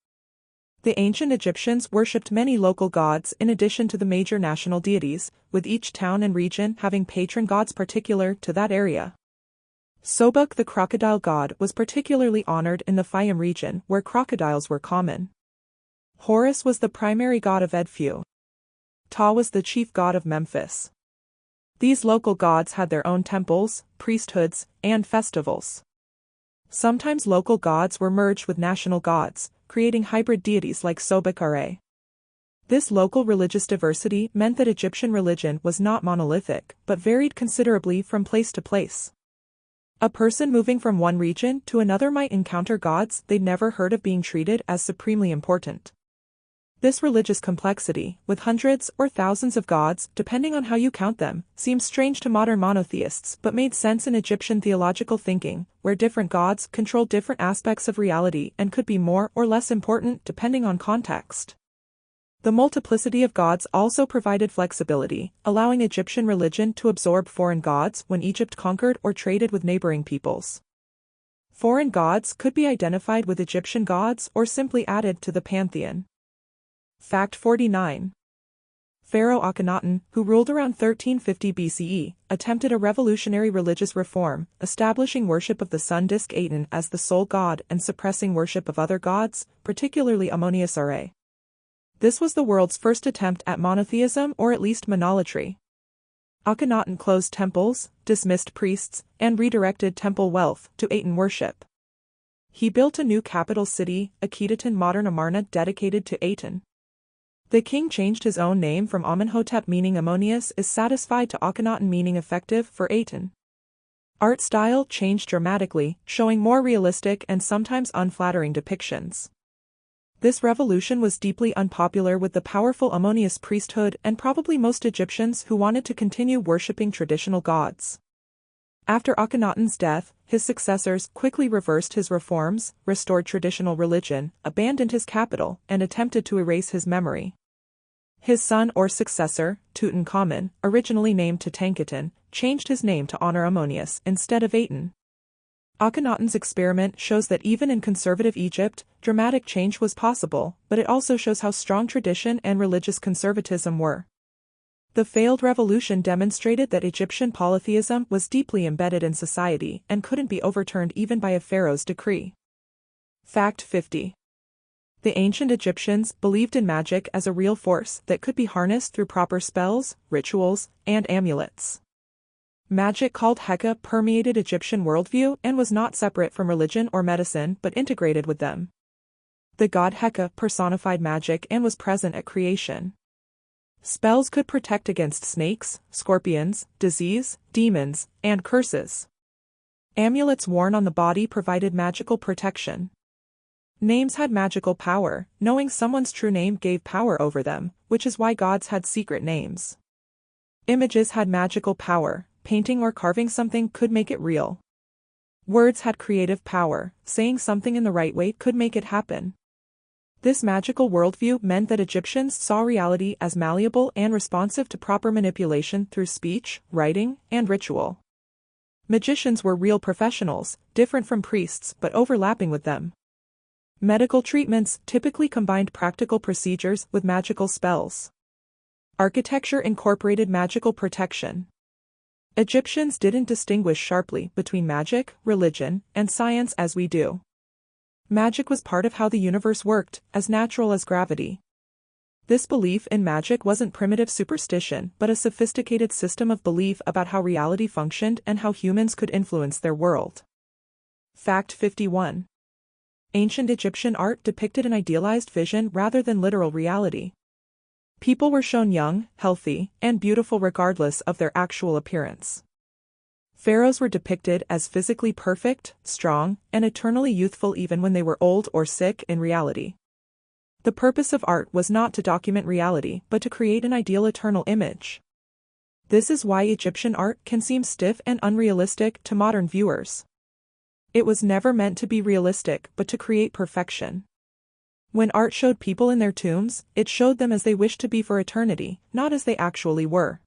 The ancient Egyptians worshipped many local gods in addition to the major national deities, with each town and region having patron gods particular to that area. Sobuk the crocodile god was particularly honored in the Fayum region where crocodiles were common. Horus was the primary god of Edfu. Ptah was the chief god of Memphis. These local gods had their own temples, priesthoods, and festivals. Sometimes local gods were merged with national gods, creating hybrid deities like Sobuk-Are. This local religious diversity meant that Egyptian religion was not monolithic, but varied considerably from place to place. A person moving from one region to another might encounter gods they'd never heard of being treated as supremely important. This religious complexity, with hundreds or thousands of gods, depending on how you count them, seems strange to modern monotheists but made sense in Egyptian theological thinking, where different gods controlled different aspects of reality and could be more or less important depending on context. The multiplicity of gods also provided flexibility, allowing Egyptian religion to absorb foreign gods when Egypt conquered or traded with neighboring peoples. Foreign gods could be identified with Egyptian gods or simply added to the pantheon. Fact 49. Pharaoh Akhenaten, who ruled around 1350 BCE, attempted a revolutionary religious reform, establishing worship of the sun disk Aten as the sole god and suppressing worship of other gods, particularly Ammonius-Are. This was the world's first attempt at monotheism or at least monolatry. Akhenaten closed temples, dismissed priests, and redirected temple wealth to Aten worship. He built a new capital city, Akhetaten modern Amarna dedicated to Aten. The king changed his own name from Amenhotep meaning Ammonius is satisfied to Akhenaten meaning effective for Aten. Art style changed dramatically, showing more realistic and sometimes unflattering depictions. This revolution was deeply unpopular with the powerful Ammonius priesthood and probably most Egyptians who wanted to continue worshipping traditional gods. After Akhenaten's death, his successors quickly reversed his reforms, restored traditional religion, abandoned his capital, and attempted to erase his memory. His son or successor, Tutankhamun, originally named Tutankhaten, changed his name to honor Ammonius instead of Aten. Akhenaten's experiment shows that even in conservative Egypt, dramatic change was possible, but it also shows how strong tradition and religious conservatism were. The failed revolution demonstrated that Egyptian polytheism was deeply embedded in society and couldn't be overturned even by a pharaoh's decree. Fact 50. The ancient Egyptians believed in magic as a real force that could be harnessed through proper spells, rituals, and amulets. Magic called Heka permeated Egyptian worldview and was not separate from religion or medicine but integrated with them. The god Heka personified magic and was present at creation. Spells could protect against snakes, scorpions, disease, demons, and curses. Amulets worn on the body provided magical protection. Names had magical power. Knowing someone's true name gave power over them, which is why gods had secret names. Images had magical power. Painting or carving something could make it real. Words had creative power. Saying something in the right way could make it happen. This magical worldview meant that Egyptians saw reality as malleable and responsive to proper manipulation through speech, writing, and ritual. Magicians were real professionals, different from priests but overlapping with them. Medical treatments typically combined practical procedures with magical spells. Architecture incorporated magical protection. Egyptians didn't distinguish sharply between magic, religion, and science as we do. Magic was part of how the universe worked, as natural as gravity. This belief in magic wasn't primitive superstition but a sophisticated system of belief about how reality functioned and how humans could influence their world. Fact 51. Ancient Egyptian art depicted an idealized vision rather than literal reality. People were shown young, healthy, and beautiful regardless of their actual appearance. Pharaohs were depicted as physically perfect, strong, and eternally youthful even when they were old or sick in reality. The purpose of art was not to document reality but to create an ideal eternal image. This is why Egyptian art can seem stiff and unrealistic to modern viewers. It was never meant to be realistic but to create perfection. When art showed people in their tombs, it showed them as they wished to be for eternity, not as they actually were.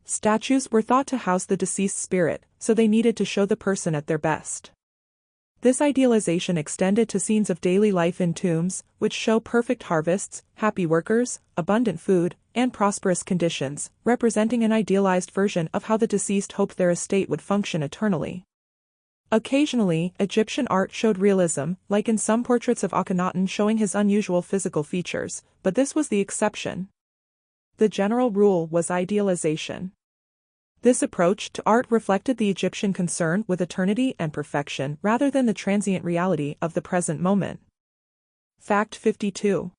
Statues were thought to house the deceased spirit, so they needed to show the person at their best. This idealization extended to scenes of daily life in tombs, which show perfect harvests, happy workers, abundant food, and prosperous conditions, representing an idealized version of how the deceased hoped their estate would function eternally. Occasionally, Egyptian art showed realism, like in some portraits of Akhenaten showing his unusual physical features, but this was the exception. The general rule was idealization. This approach to art reflected the Egyptian concern with eternity and perfection rather than the transient reality of the present moment. Fact 52.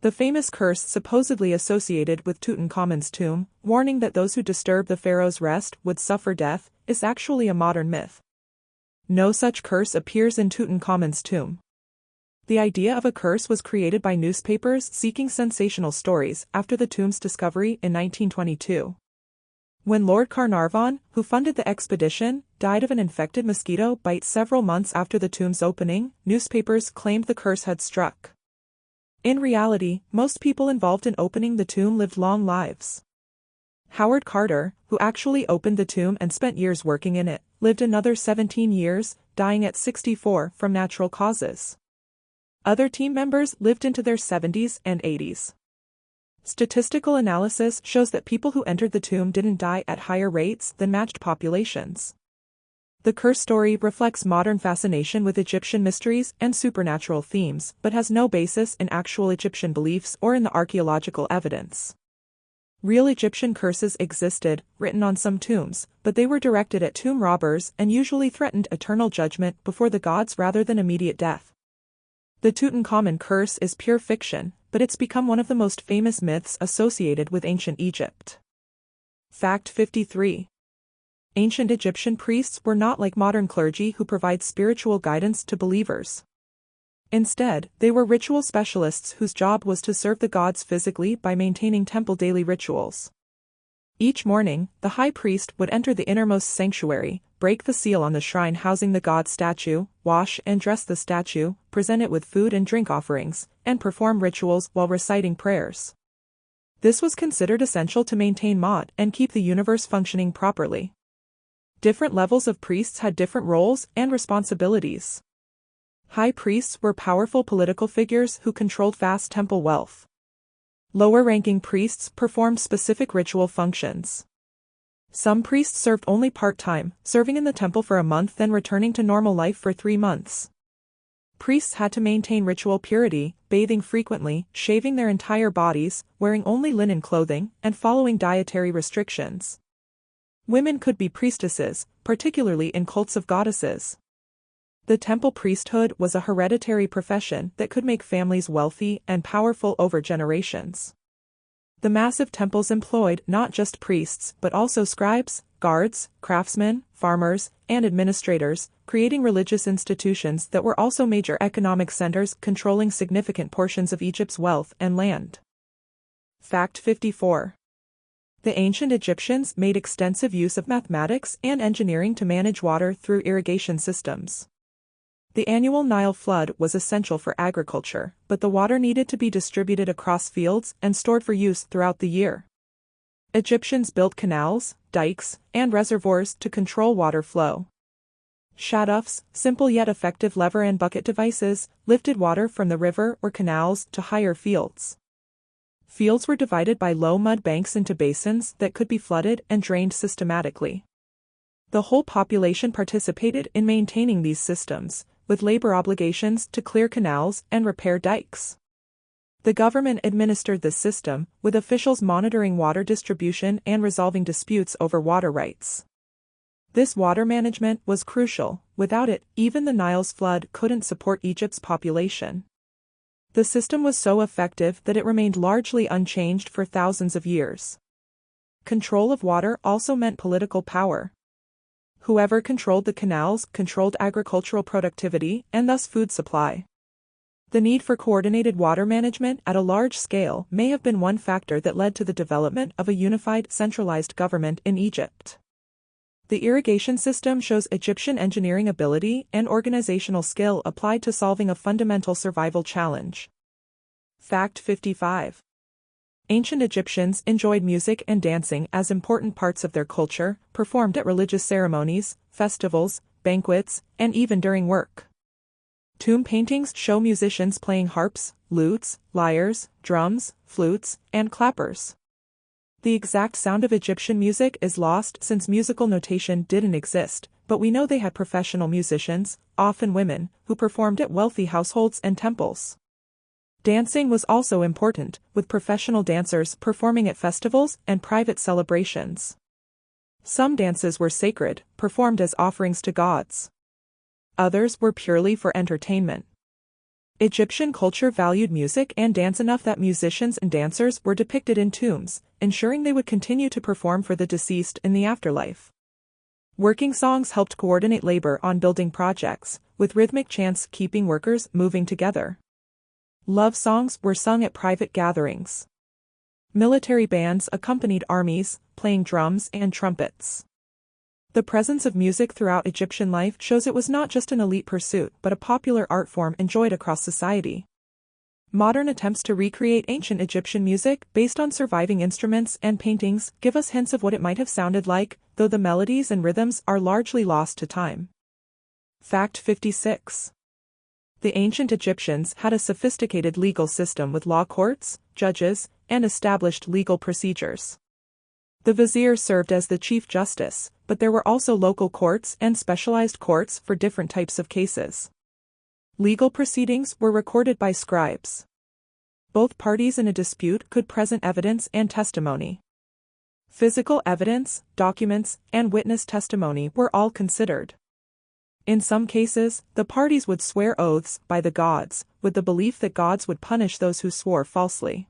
The famous curse supposedly associated with Tutankhamun's tomb, warning that those who disturb the pharaoh's rest would suffer death, is actually a modern myth. No such curse appears in Tutankhamun's tomb. The idea of a curse was created by newspapers seeking sensational stories after the tomb's discovery in 1922. When Lord Carnarvon, who funded the expedition, died of an infected mosquito bite several months after the tomb's opening, newspapers claimed the curse had struck. In reality, most people involved in opening the tomb lived long lives. Howard Carter, who actually opened the tomb and spent years working in it, lived another 17 years, dying at 64 from natural causes. Other team members lived into their 70s and 80s. Statistical analysis shows that people who entered the tomb didn't die at higher rates than matched populations. The curse story reflects modern fascination with Egyptian mysteries and supernatural themes, but has no basis in actual Egyptian beliefs or in the archaeological evidence. Real Egyptian curses existed, written on some tombs, but they were directed at tomb robbers and usually threatened eternal judgment before the gods rather than immediate death. The Tutankhamun curse is pure fiction, but it's become one of the most famous myths associated with ancient Egypt. Fact 53. Ancient Egyptian priests were not like modern clergy who provide spiritual guidance to believers. Instead, they were ritual specialists whose job was to serve the gods physically by maintaining temple daily rituals. Each morning, the high priest would enter the innermost sanctuary, break the seal on the shrine housing the god statue, wash and dress the statue, present it with food and drink offerings, and perform rituals while reciting prayers. This was considered essential to maintain Maat and keep the universe functioning properly. Different levels of priests had different roles and responsibilities. High priests were powerful political figures who controlled vast temple wealth. Lower-ranking priests performed specific ritual functions. Some priests served only part-time, serving in the temple for a month then returning to normal life for 3 months. Priests had to maintain ritual purity, bathing frequently, shaving their entire bodies, wearing only linen clothing, and following dietary restrictions. Women could be priestesses, particularly in cults of goddesses. The temple priesthood was a hereditary profession that could make families wealthy and powerful over generations. The massive temples employed not just priests but also scribes, guards, craftsmen, farmers, and administrators, creating religious institutions that were also major economic centers controlling significant portions of Egypt's wealth and land. Fact 54. The ancient Egyptians made extensive use of mathematics and engineering to manage water through irrigation systems. The annual Nile flood was essential for agriculture, but the water needed to be distributed across fields and stored for use throughout the year. Egyptians built canals, dikes, and reservoirs to control water flow. Shadufs, simple yet effective lever and bucket devices, lifted water from the river or canals to higher fields. Fields were divided by low mud banks into basins that could be flooded and drained systematically. The whole population participated in maintaining these systems, with labor obligations to clear canals and repair dikes. The government administered this system, with officials monitoring water distribution and resolving disputes over water rights. This water management was crucial. Without it, even the Nile's flood couldn't support Egypt's population. The system was so effective that it remained largely unchanged for thousands of years. Control of water also meant political power. Whoever controlled the canals controlled agricultural productivity and thus food supply. The need for coordinated water management at a large scale may have been one factor that led to the development of a unified, centralized government in Egypt. The irrigation system shows Egyptian engineering ability and organizational skill applied to solving a fundamental survival challenge. Fact 55. Ancient Egyptians enjoyed music and dancing as important parts of their culture, performed at religious ceremonies, festivals, banquets, and even during work. Tomb paintings show musicians playing harps, lutes, lyres, drums, flutes, and clappers. The exact sound of Egyptian music is lost since musical notation didn't exist, but we know they had professional musicians, often women, who performed at wealthy households and temples. Dancing was also important, with professional dancers performing at festivals and private celebrations. Some dances were sacred, performed as offerings to gods. Others were purely for entertainment. Egyptian culture valued music and dance enough that musicians and dancers were depicted in tombs, ensuring they would continue to perform for the deceased in the afterlife. Working songs helped coordinate labor on building projects, with rhythmic chants keeping workers moving together. Love songs were sung at private gatherings. Military bands accompanied armies, playing drums and trumpets. The presence of music throughout Egyptian life shows it was not just an elite pursuit but a popular art form enjoyed across society. Modern attempts to recreate ancient Egyptian music based on surviving instruments and paintings give us hints of what it might have sounded like, though the melodies and rhythms are largely lost to time. Fact 56. The ancient Egyptians had a sophisticated legal system with law courts, judges, and established legal procedures. The vizier served as the chief justice, but there were also local courts and specialized courts for different types of cases. Legal proceedings were recorded by scribes. Both parties in a dispute could present evidence and testimony. Physical evidence, documents, and witness testimony were all considered. In some cases, the parties would swear oaths by the gods, with the belief that gods would punish those who swore falsely.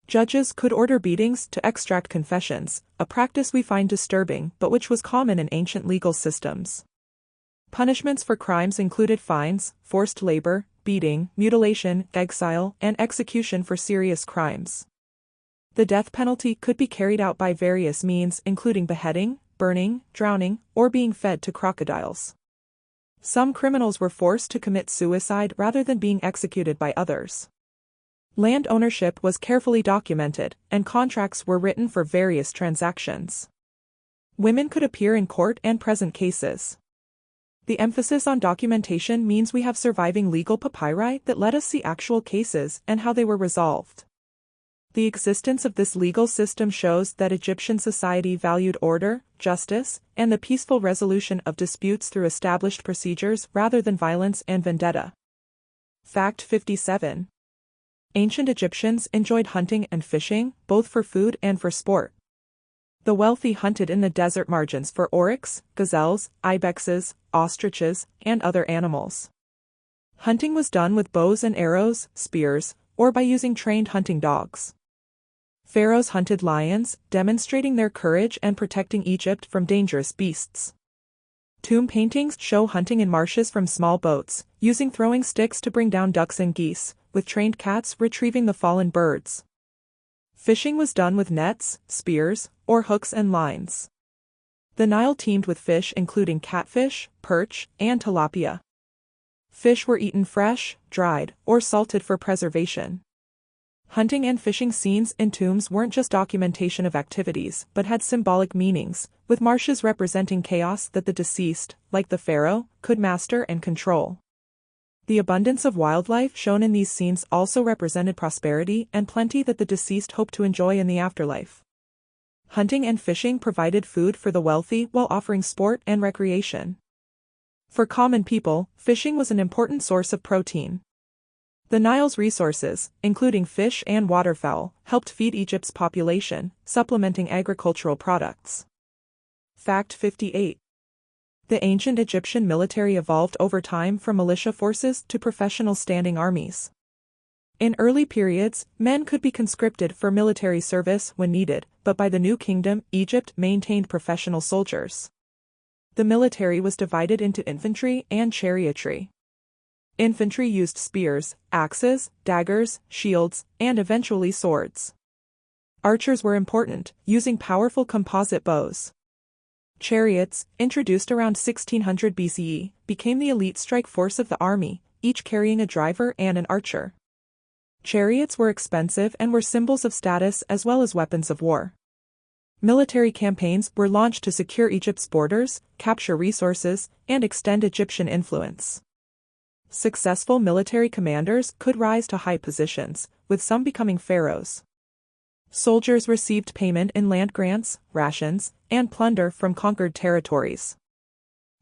Judges could order beatings to extract confessions, a practice we find disturbing but which was common in ancient legal systems. Punishments for crimes included fines, forced labor, beating, mutilation, exile, and execution for serious crimes. The death penalty could be carried out by various means including beheading, burning, drowning, or being fed to crocodiles. Some criminals were forced to commit suicide rather than being executed by others. Land ownership was carefully documented, and contracts were written for various transactions. Women could appear in court and present cases. The emphasis on documentation means we have surviving legal papyri that let us see actual cases and how they were resolved. The existence of this legal system shows that Egyptian society valued order, justice, and the peaceful resolution of disputes through established procedures rather than violence and vendetta. Fact 57. Ancient Egyptians enjoyed hunting and fishing, both for food and for sport. The wealthy hunted in the desert margins for oryx, gazelles, ibexes, ostriches, and other animals. Hunting was done with bows and arrows, spears, or by using trained hunting dogs. Pharaohs hunted lions, demonstrating their courage and protecting Egypt from dangerous beasts. Tomb paintings show hunting in marshes from small boats, using throwing sticks to bring down ducks and geese, with trained cats retrieving the fallen birds. Fishing was done with nets, spears, or hooks and lines. The Nile teemed with fish including catfish, perch, and tilapia. Fish were eaten fresh, dried, or salted for preservation. Hunting and fishing scenes in tombs weren't just documentation of activities but had symbolic meanings, with marshes representing chaos that the deceased, like the pharaoh, could master and control. The abundance of wildlife shown in these scenes also represented prosperity and plenty that the deceased hoped to enjoy in the afterlife. Hunting and fishing provided food for the wealthy while offering sport and recreation. For common people, fishing was an important source of protein. The Nile's resources, including fish and waterfowl, helped feed Egypt's population, supplementing agricultural products. Fact 58. The ancient Egyptian military evolved over time from militia forces to professional standing armies. In early periods, men could be conscripted for military service when needed, but by the New Kingdom, Egypt maintained professional soldiers. The military was divided into infantry and chariotry. Infantry used spears, axes, daggers, shields, and eventually swords. Archers were important, using powerful composite bows. Chariots, introduced around 1600 BCE, became the elite strike force of the army, each carrying a driver and an archer. Chariots were expensive and were symbols of status as well as weapons of war. Military campaigns were launched to secure Egypt's borders, capture resources, and extend Egyptian influence. Successful military commanders could rise to high positions, with some becoming pharaohs. Soldiers received payment in land grants, rations, and plunder from conquered territories.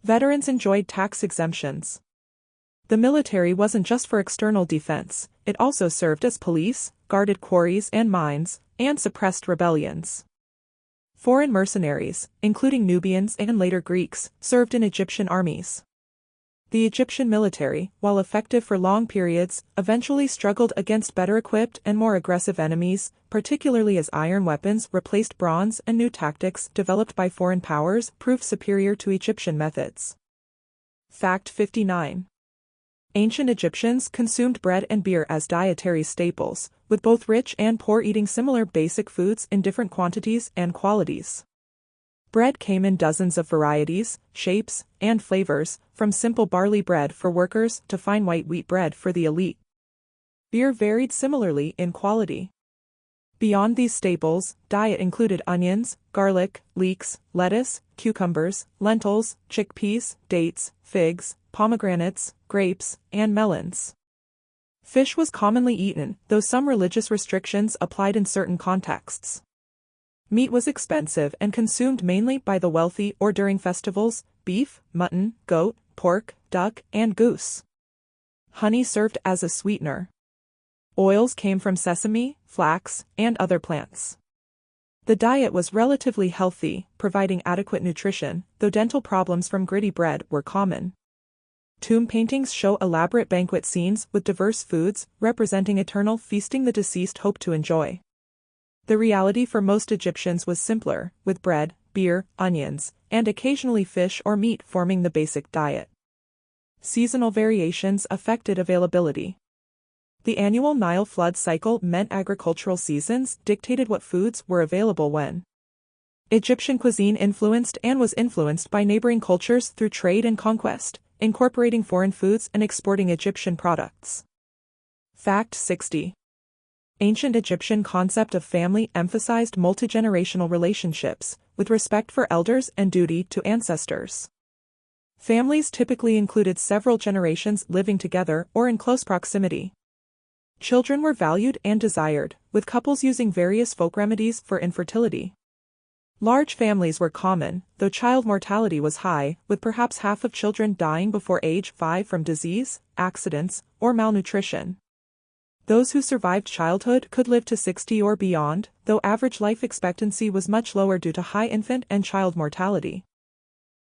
Veterans enjoyed tax exemptions. The military wasn't just for external defense, it also served as police, guarded quarries and mines, and suppressed rebellions. Foreign mercenaries, including Nubians and later Greeks, served in Egyptian armies. The Egyptian military, while effective for long periods, eventually struggled against better equipped and more aggressive enemies, particularly as iron weapons replaced bronze and new tactics developed by foreign powers proved superior to Egyptian methods. Fact 59. Ancient Egyptians consumed bread and beer as dietary staples, with both rich and poor eating similar basic foods in different quantities and qualities. Bread came in dozens of varieties, shapes, and flavors, from simple barley bread for workers to fine white wheat bread for the elite. Beer varied similarly in quality. Beyond these staples, diet included onions, garlic, leeks, lettuce, cucumbers, lentils, chickpeas, dates, figs, pomegranates, grapes, and melons. Fish was commonly eaten, though some religious restrictions applied in certain contexts. Meat was expensive and consumed mainly by the wealthy or during festivals: beef, mutton, goat, pork, duck, and goose. Honey served as a sweetener. Oils came from sesame, flax, and other plants. The diet was relatively healthy, providing adequate nutrition, though dental problems from gritty bread were common. Tomb paintings show elaborate banquet scenes with diverse foods, representing eternal feasting the deceased hoped to enjoy. The reality for most Egyptians was simpler, with bread, beer, onions, and occasionally fish or meat forming the basic diet. Seasonal variations affected availability. The annual Nile flood cycle meant agricultural seasons dictated what foods were available when. Egyptian cuisine influenced and was influenced by neighboring cultures through trade and conquest, incorporating foreign foods and exporting Egyptian products. Fact 60. Ancient Egyptian concept of family emphasized multigenerational relationships, with respect for elders and duty to ancestors. Families typically included several generations living together or in close proximity. Children were valued and desired, with couples using various folk remedies for infertility. Large families were common, though child mortality was high, with perhaps half of children dying before age 5 from disease, accidents, or malnutrition. Those who survived childhood could live to 60 or beyond, though average life expectancy was much lower due to high infant and child mortality.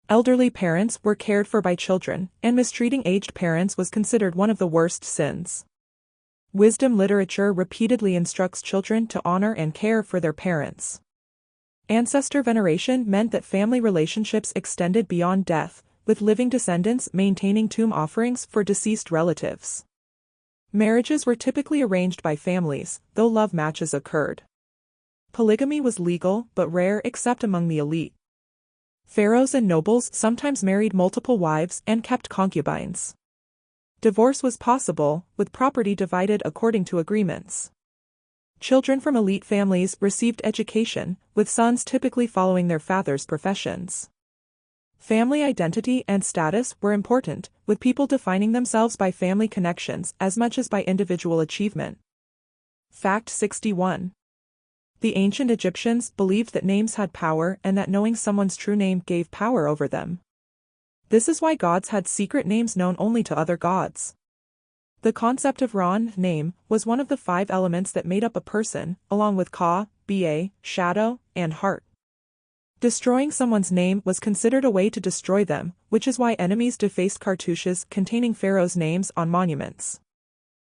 Elderly parents were cared for by children, and mistreating aged parents was considered one of the worst sins. Wisdom literature repeatedly instructs children to honor and care for their parents. Ancestor veneration meant that family relationships extended beyond death, with living descendants maintaining tomb offerings for deceased relatives. Marriages were typically arranged by families, though love matches occurred. Polygamy was legal but rare except among the elite. Pharaohs and nobles sometimes married multiple wives and kept concubines. Divorce was possible, with property divided according to agreements. Children from elite families received education, with sons typically following their fathers' professions. Family identity and status were important, with people defining themselves by family connections as much as by individual achievement. Fact 61. The ancient Egyptians believed that names had power and that knowing someone's true name gave power over them. This is why gods had secret names known only to other gods. The concept of Ra, name, was one of the 5 elements that made up a person, along with Ka, Ba, shadow, and heart. Destroying someone's name was considered a way to destroy them, which is why enemies defaced cartouches containing pharaohs' names on monuments.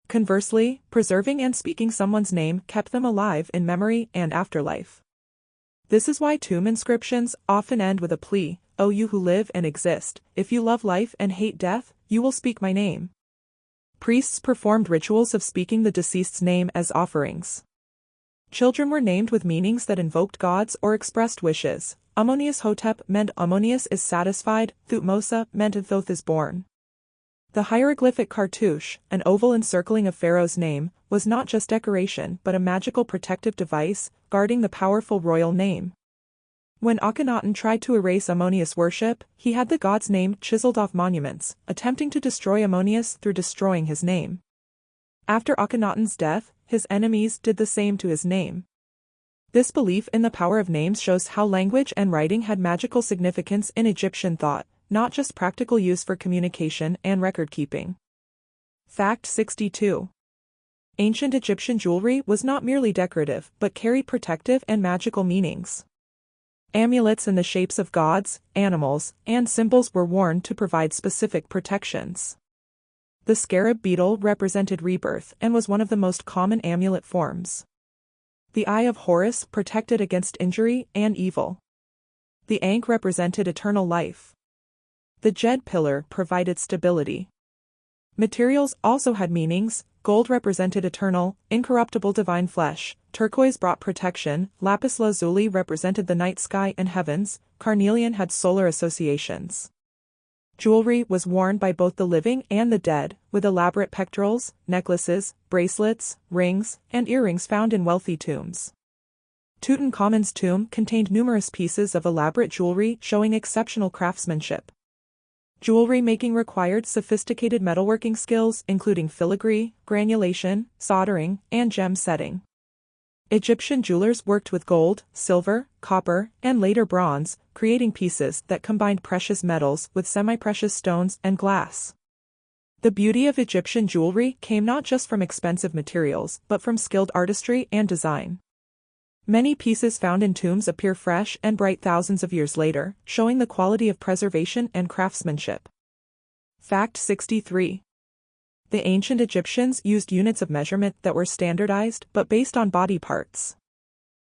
Conversely, preserving and speaking someone's name kept them alive in memory and afterlife. This is why tomb inscriptions often end with a plea, "O you who live and exist, if you love life and hate death, you will speak my name." Priests performed rituals of speaking the deceased's name as offerings. Children were named with meanings that invoked gods or expressed wishes. Ammonius Hotep meant Ammonius is satisfied, Thutmose meant Thoth is born. The hieroglyphic cartouche, an oval encircling a pharaoh's name, was not just decoration but a magical protective device, guarding the powerful royal name. When Akhenaten tried to erase Ammonius worship, he had the god's name chiseled off monuments, attempting to destroy Ammonius through destroying his name. After Akhenaten's death, his enemies did the same to his name. This belief in the power of names shows how language and writing had magical significance in Egyptian thought, not just practical use for communication and record-keeping. Fact 62. Ancient Egyptian jewelry was not merely decorative but carried protective and magical meanings. Amulets in the shapes of gods, animals, and symbols were worn to provide specific protections. The scarab beetle represented rebirth and was one of the most common amulet forms. The Eye of Horus protected against injury and evil. The Ankh represented eternal life. The Djed pillar provided stability. Materials also had meanings. Gold represented eternal, incorruptible divine flesh, turquoise brought protection, lapis lazuli represented the night sky and heavens, carnelian had solar associations. Jewelry was worn by both the living and the dead, with elaborate pectorals, necklaces, bracelets, rings, and earrings found in wealthy tombs. Tutankhamun's tomb contained numerous pieces of elaborate jewelry showing exceptional craftsmanship. Jewelry making required sophisticated metalworking skills including filigree, granulation, soldering, and gem setting. Egyptian jewelers worked with gold, silver, copper, and later bronze, creating pieces that combined precious metals with semi-precious stones and glass. The beauty of Egyptian jewelry came not just from expensive materials but from skilled artistry and design. Many pieces found in tombs appear fresh and bright thousands of years later, showing the quality of preservation and craftsmanship. Fact 63. The ancient Egyptians used units of measurement that were standardized but based on body parts.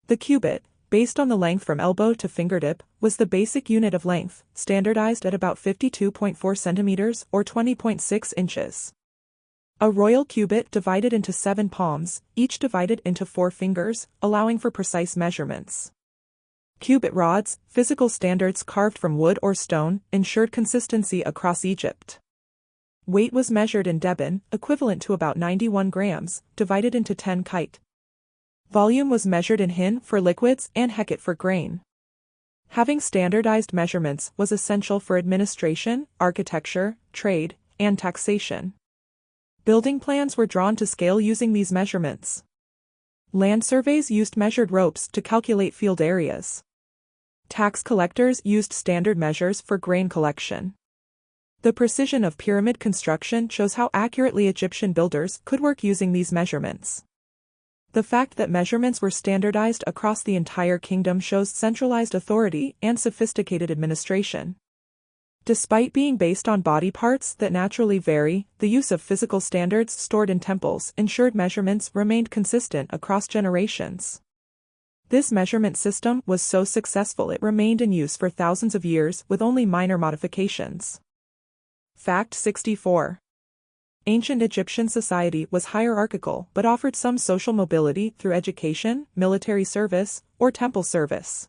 The cubit, based on the length from elbow to fingertip, was the basic unit of length, standardized at about 52.4 centimeters or 20.6 inches. A royal cubit divided into 7 palms, each divided into 4 fingers, allowing for precise measurements. Cubit rods, physical standards carved from wood or stone, ensured consistency across Egypt. Weight was measured in deben, equivalent to about 91 grams, divided into 10 kite. Volume was measured in hin for liquids and heket for grain. Having standardized measurements was essential for administration, architecture, trade, and taxation. Building plans were drawn to scale using these measurements. Land surveys used measured ropes to calculate field areas. Tax collectors used standard measures for grain collection. The precision of pyramid construction shows how accurately Egyptian builders could work using these measurements. The fact that measurements were standardized across the entire kingdom shows centralized authority and sophisticated administration. Despite being based on body parts that naturally vary, the use of physical standards stored in temples ensured measurements remained consistent across generations. This measurement system was so successful it remained in use for thousands of years with only minor modifications. Fact 64. Ancient Egyptian society was hierarchical but offered some social mobility through education, military service, or temple service.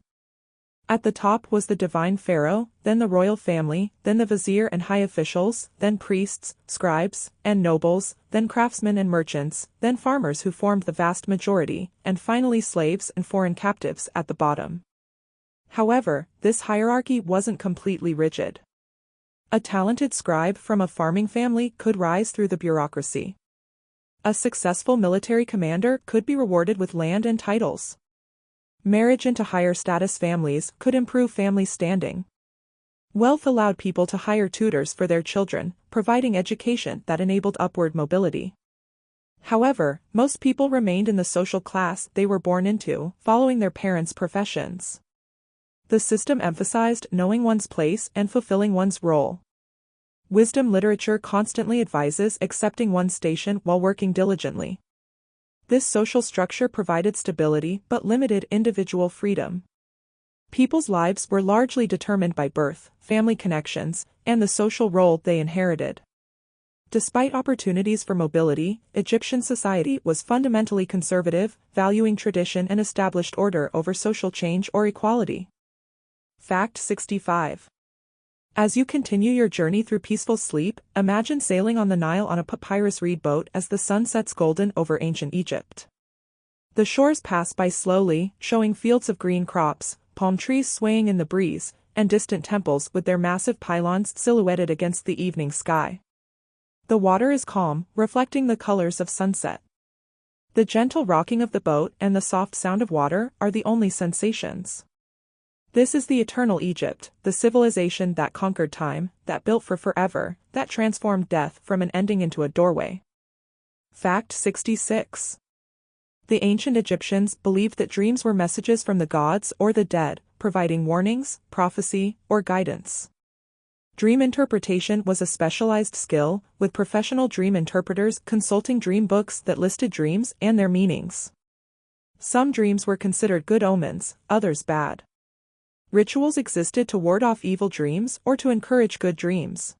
At the top was the divine pharaoh, then the royal family, then the vizier and high officials, then priests, scribes, and nobles, then craftsmen and merchants, then farmers who formed the vast majority, and finally slaves and foreign captives at the bottom. However, this hierarchy wasn't completely rigid. A talented scribe from a farming family could rise through the bureaucracy. A successful military commander could be rewarded with land and titles. Marriage into higher status families could improve family standing. Wealth allowed people to hire tutors for their children, providing education that enabled upward mobility. However, most people remained in the social class they were born into, following their parents' professions. The system emphasized knowing one's place and fulfilling one's role. Wisdom literature constantly advises accepting one's station while working diligently. This social structure provided stability but limited individual freedom. People's lives were largely determined by birth, family connections, and the social role they inherited. Despite opportunities for mobility, Egyptian society was fundamentally conservative, valuing tradition and established order over social change or equality. Fact 65. As you continue your journey through peaceful sleep, imagine sailing on the Nile on a papyrus reed boat as the sun sets golden over ancient Egypt. The shores pass by slowly, showing fields of green crops, palm trees swaying in the breeze, and distant temples with their massive pylons silhouetted against the evening sky. The water is calm, reflecting the colors of sunset. The gentle rocking of the boat and the soft sound of water are the only sensations. This is the eternal Egypt, the civilization that conquered time, that built for forever, that transformed death from an ending into a doorway. Fact 66. The ancient Egyptians believed that dreams were messages from the gods or the dead, providing warnings, prophecy, or guidance. Dream interpretation was a specialized skill, with professional dream interpreters consulting dream books that listed dreams and their meanings. Some dreams were considered good omens, others bad. Rituals existed to ward off evil dreams or to encourage good dreams.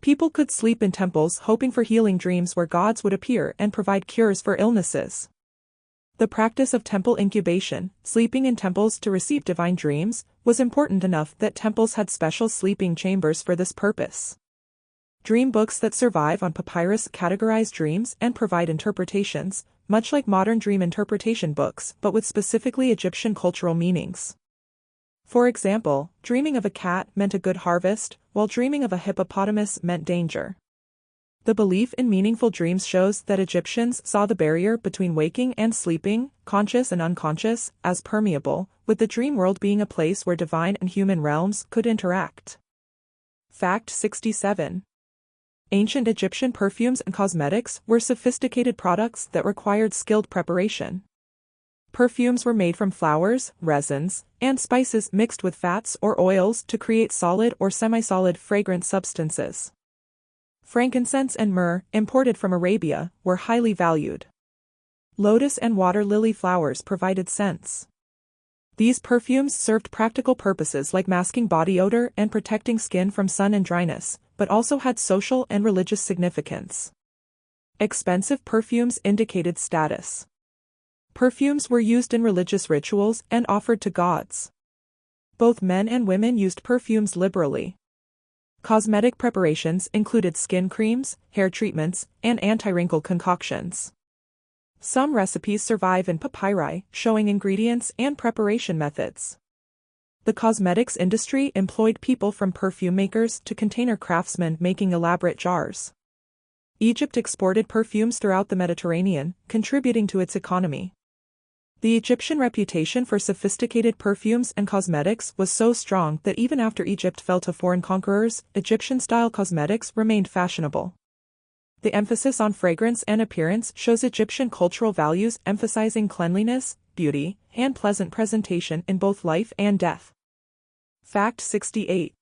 People could sleep in temples hoping for healing dreams where gods would appear and provide cures for illnesses. The practice of temple incubation, sleeping in temples to receive divine dreams, was important enough that temples had special sleeping chambers for this purpose. Dream books that survive on papyrus categorize dreams and provide interpretations, much like modern dream interpretation books, but with specifically Egyptian cultural meanings. For example, dreaming of a cat meant a good harvest, while dreaming of a hippopotamus meant danger. The belief in meaningful dreams shows that Egyptians saw the barrier between waking and sleeping, conscious and unconscious, as permeable, with the dream world being a place where divine and human realms could interact. Fact 67. Ancient Egyptian perfumes and cosmetics were sophisticated products that required skilled preparation. Perfumes were made from flowers, resins, and spices mixed with fats or oils to create solid or semi-solid fragrant substances. Frankincense and myrrh, imported from Arabia, were highly valued. Lotus and water lily flowers provided scents. These perfumes served practical purposes like masking body odor and protecting skin from sun and dryness, but also had social and religious significance. Expensive perfumes indicated status. Perfumes were used in religious rituals and offered to gods. Both men and women used perfumes liberally. Cosmetic preparations included skin creams, hair treatments, and anti-wrinkle concoctions. Some recipes survive in papyri, showing ingredients and preparation methods. The cosmetics industry employed people from perfume makers to container craftsmen making elaborate jars. Egypt exported perfumes throughout the Mediterranean, contributing to its economy. The Egyptian reputation for sophisticated perfumes and cosmetics was so strong that even after Egypt fell to foreign conquerors, Egyptian-style cosmetics remained fashionable. The emphasis on fragrance and appearance shows Egyptian cultural values emphasizing cleanliness, beauty, and pleasant presentation in both life and death. Fact 68.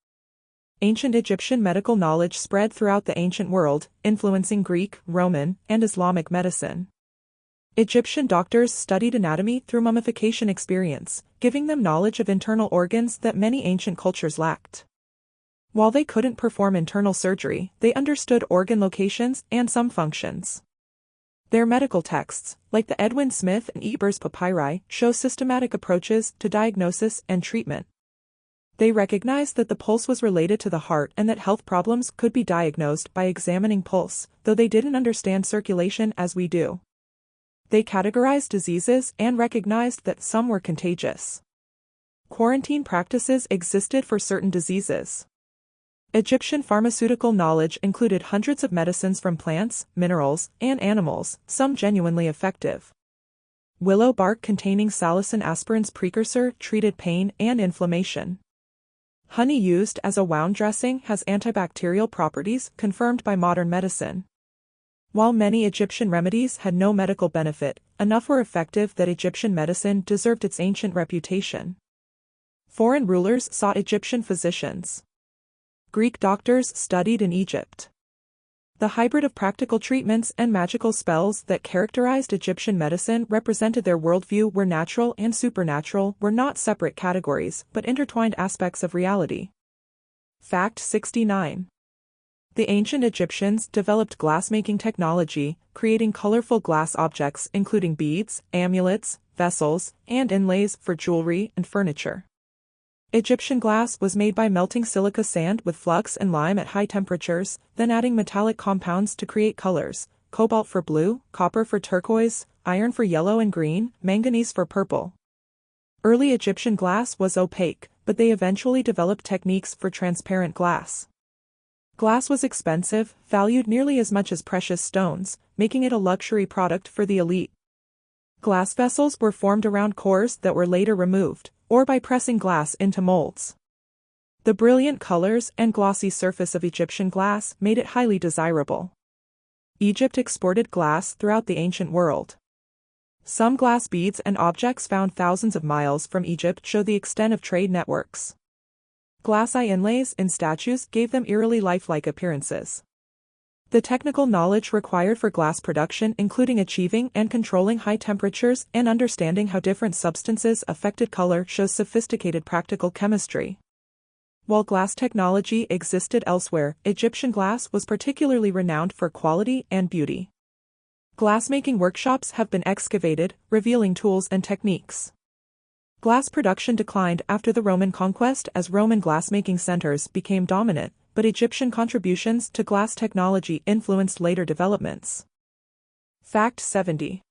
Ancient Egyptian medical knowledge spread throughout the ancient world, influencing Greek, Roman, and Islamic medicine. Egyptian doctors studied anatomy through mummification experience, giving them knowledge of internal organs that many ancient cultures lacked. While they couldn't perform internal surgery, they understood organ locations and some functions. Their medical texts, like the Edwin Smith and Ebers papyri, show systematic approaches to diagnosis and treatment. They recognized that the pulse was related to the heart and that health problems could be diagnosed by examining pulse, though they didn't understand circulation as we do. They categorized diseases and recognized that some were contagious. Quarantine practices existed for certain diseases. Egyptian pharmaceutical knowledge included hundreds of medicines from plants, minerals, and animals, some genuinely effective. Willow bark containing salicin aspirin's precursor treated pain and inflammation. Honey used as a wound dressing has antibacterial properties confirmed by modern medicine. While many Egyptian remedies had no medical benefit, enough were effective that Egyptian medicine deserved its ancient reputation. Foreign rulers sought Egyptian physicians. Greek doctors studied in Egypt. The hybrid of practical treatments and magical spells that characterized Egyptian medicine represented their worldview where natural and supernatural were not separate categories but intertwined aspects of reality. Fact 69. The ancient Egyptians developed glass-making technology, creating colorful glass objects including beads, amulets, vessels, and inlays for jewelry and furniture. Egyptian glass was made by melting silica sand with flux and lime at high temperatures, then adding metallic compounds to create colors: cobalt for blue, copper for turquoise, iron for yellow and green, manganese for purple. Early Egyptian glass was opaque, but they eventually developed techniques for transparent glass. Glass was expensive, valued nearly as much as precious stones, making it a luxury product for the elite. Glass vessels were formed around cores that were later removed, or by pressing glass into molds. The brilliant colors and glossy surface of Egyptian glass made it highly desirable. Egypt exported glass throughout the ancient world. Some glass beads and objects found thousands of miles from Egypt show the extent of trade networks. Glass eye inlays in statues gave them eerily lifelike appearances. The technical knowledge required for glass production, including achieving and controlling high temperatures and understanding how different substances affected color, shows sophisticated practical chemistry. While glass technology existed elsewhere, Egyptian glass was particularly renowned for quality and beauty. Glassmaking workshops have been excavated, revealing tools and techniques. Glass production declined after the Roman conquest as Roman glassmaking centers became dominant, but Egyptian contributions to glass technology influenced later developments. Fact 70.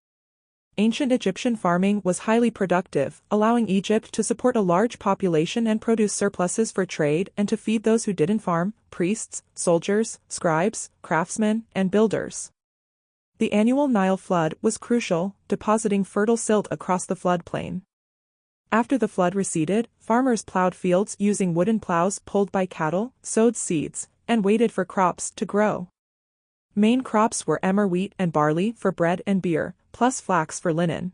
Ancient Egyptian farming was highly productive, allowing Egypt to support a large population and produce surpluses for trade and to feed those who didn't farm: priests, soldiers, scribes, craftsmen, and builders. The annual Nile flood was crucial, depositing fertile silt across the floodplain. After the flood receded, farmers plowed fields using wooden plows pulled by cattle, sowed seeds, and waited for crops to grow. Main crops were emmer wheat and barley for bread and beer, plus flax for linen.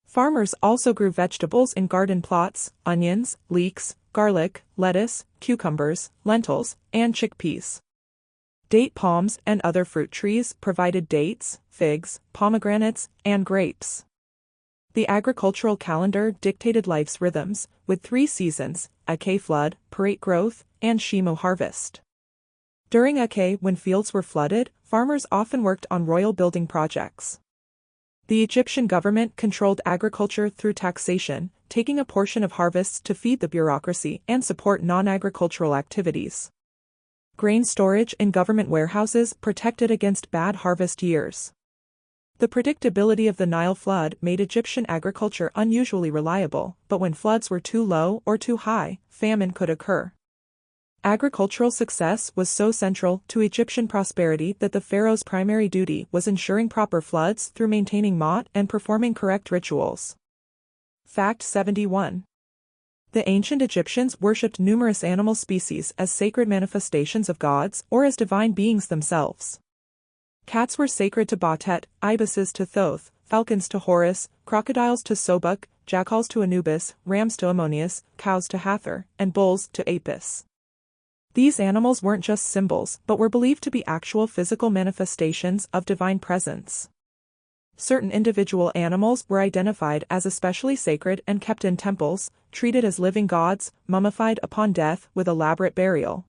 Farmers also grew vegetables in garden plots: onions, leeks, garlic, lettuce, cucumbers, lentils, and chickpeas. Date palms and other fruit trees provided dates, figs, pomegranates, and grapes. The agricultural calendar dictated life's rhythms, with 3 seasons: Ake flood, Parate growth, and Shimu harvest. During Ake, when fields were flooded, farmers often worked on royal building projects. The Egyptian government controlled agriculture through taxation, taking a portion of harvests to feed the bureaucracy and support non-agricultural activities. Grain storage in government warehouses protected against bad harvest years. The predictability of the Nile flood made Egyptian agriculture unusually reliable, but when floods were too low or too high, famine could occur. Agricultural success was so central to Egyptian prosperity that the pharaoh's primary duty was ensuring proper floods through maintaining Maat and performing correct rituals. Fact 71. The ancient Egyptians worshipped numerous animal species as sacred manifestations of gods or as divine beings themselves. Cats were sacred to Batet, ibises to Thoth, falcons to Horus, crocodiles to Sobuk, jackals to Anubis, rams to Ammonius, cows to Hathor, and bulls to Apis. These animals weren't just symbols but were believed to be actual physical manifestations of divine presence. Certain individual animals were identified as especially sacred and kept in temples, treated as living gods, mummified upon death with elaborate burial.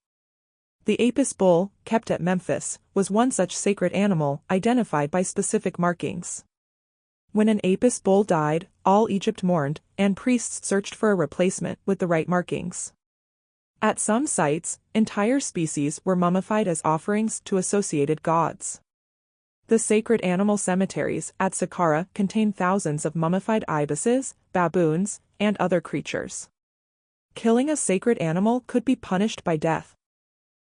The Apis bull, kept at Memphis, was one such sacred animal identified by specific markings. When an Apis bull died, all Egypt mourned, and priests searched for a replacement with the right markings. At some sites, entire species were mummified as offerings to associated gods. The sacred animal cemeteries at Saqqara contain thousands of mummified ibises, baboons, and other creatures. Killing a sacred animal could be punished by death.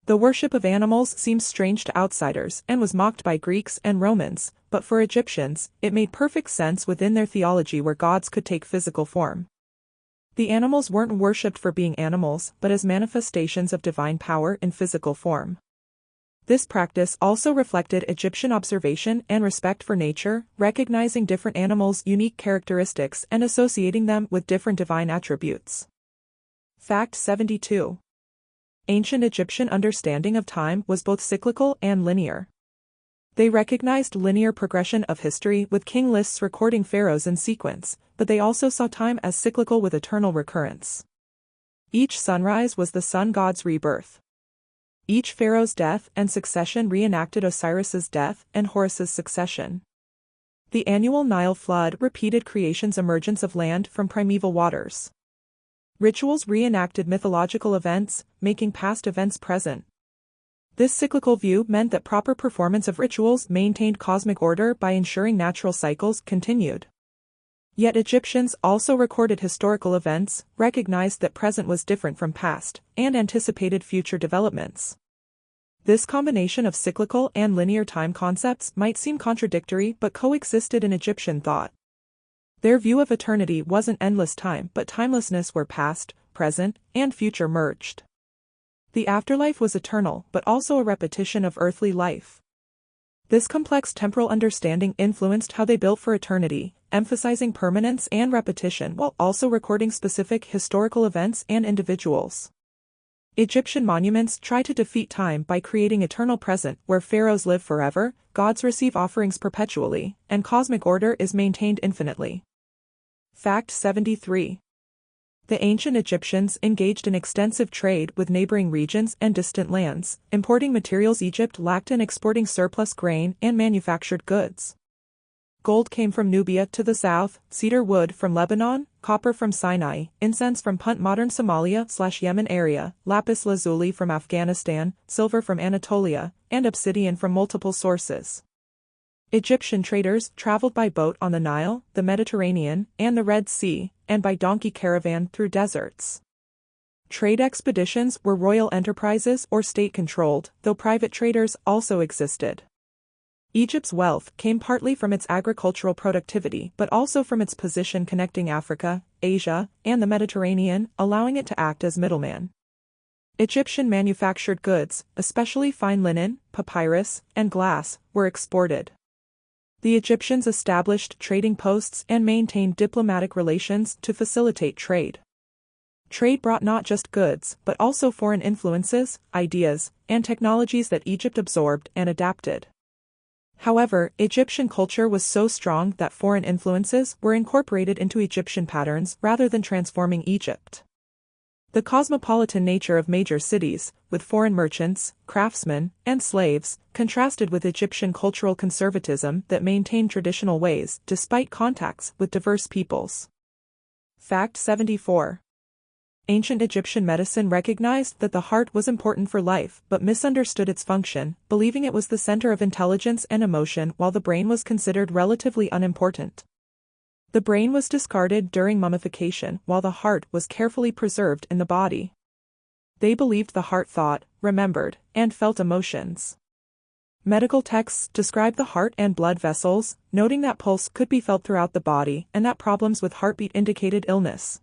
The worship of animals seems strange to outsiders and was mocked by Greeks and Romans, but for Egyptians, it made perfect sense within their theology where gods could take physical form. The animals weren't worshipped for being animals but as manifestations of divine power in physical form. This practice also reflected Egyptian observation and respect for nature, recognizing different animals' unique characteristics and associating them with different divine attributes. Fact 72. Ancient Egyptian understanding of time was both cyclical and linear. They recognized linear progression of history with king lists recording pharaohs in sequence, but they also saw time as cyclical with eternal recurrence. Each sunrise was the sun god's rebirth. Each pharaoh's death and succession reenacted Osiris's death and Horus's succession. The annual Nile flood repeated creation's emergence of land from primeval waters. Rituals reenacted mythological events, making past events present. This cyclical view meant that proper performance of rituals maintained cosmic order by ensuring natural cycles continued. Yet Egyptians also recorded historical events, recognized that present was different from past, and anticipated future developments. This combination of cyclical and linear time concepts might seem contradictory but coexisted in Egyptian thought. Their view of eternity wasn't endless time but timelessness where past, present, and future merged. The afterlife was eternal but also a repetition of earthly life. This complex temporal understanding influenced how they built for eternity, emphasizing permanence and repetition while also recording specific historical events and individuals. Egyptian monuments try to defeat time by creating eternal present where pharaohs live forever, gods receive offerings perpetually, and cosmic order is maintained infinitely. Fact 73. The ancient Egyptians engaged in extensive trade with neighboring regions and distant lands, importing materials Egypt lacked and exporting surplus grain and manufactured goods. Gold came from Nubia to the south, cedar wood from Lebanon, copper from Sinai, incense from Punt modern Somalia/Yemen area, lapis lazuli from Afghanistan, silver from Anatolia, and obsidian from multiple sources. Egyptian traders traveled by boat on the Nile, the Mediterranean, and the Red Sea, and by donkey caravan through deserts. Trade expeditions were royal enterprises or state-controlled, though private traders also existed. Egypt's wealth came partly from its agricultural productivity but also from its position connecting Africa, Asia, and the Mediterranean, allowing it to act as middleman. Egyptian manufactured goods, especially fine linen, papyrus, and glass, were exported. The Egyptians established trading posts and maintained diplomatic relations to facilitate trade. Trade brought not just goods but also foreign influences, ideas, and technologies that Egypt absorbed and adapted. However, Egyptian culture was so strong that foreign influences were incorporated into Egyptian patterns rather than transforming Egypt. The cosmopolitan nature of major cities, with foreign merchants, craftsmen, and slaves, contrasted with Egyptian cultural conservatism that maintained traditional ways despite contacts with diverse peoples. Fact 74. Ancient Egyptian medicine recognized that the heart was important for life but misunderstood its function, believing it was the center of intelligence and emotion while the brain was considered relatively unimportant. The brain was discarded during mummification while the heart was carefully preserved in the body. They believed the heart thought, remembered, and felt emotions. Medical texts describe the heart and blood vessels, noting that pulse could be felt throughout the body and that problems with heartbeat indicated illness.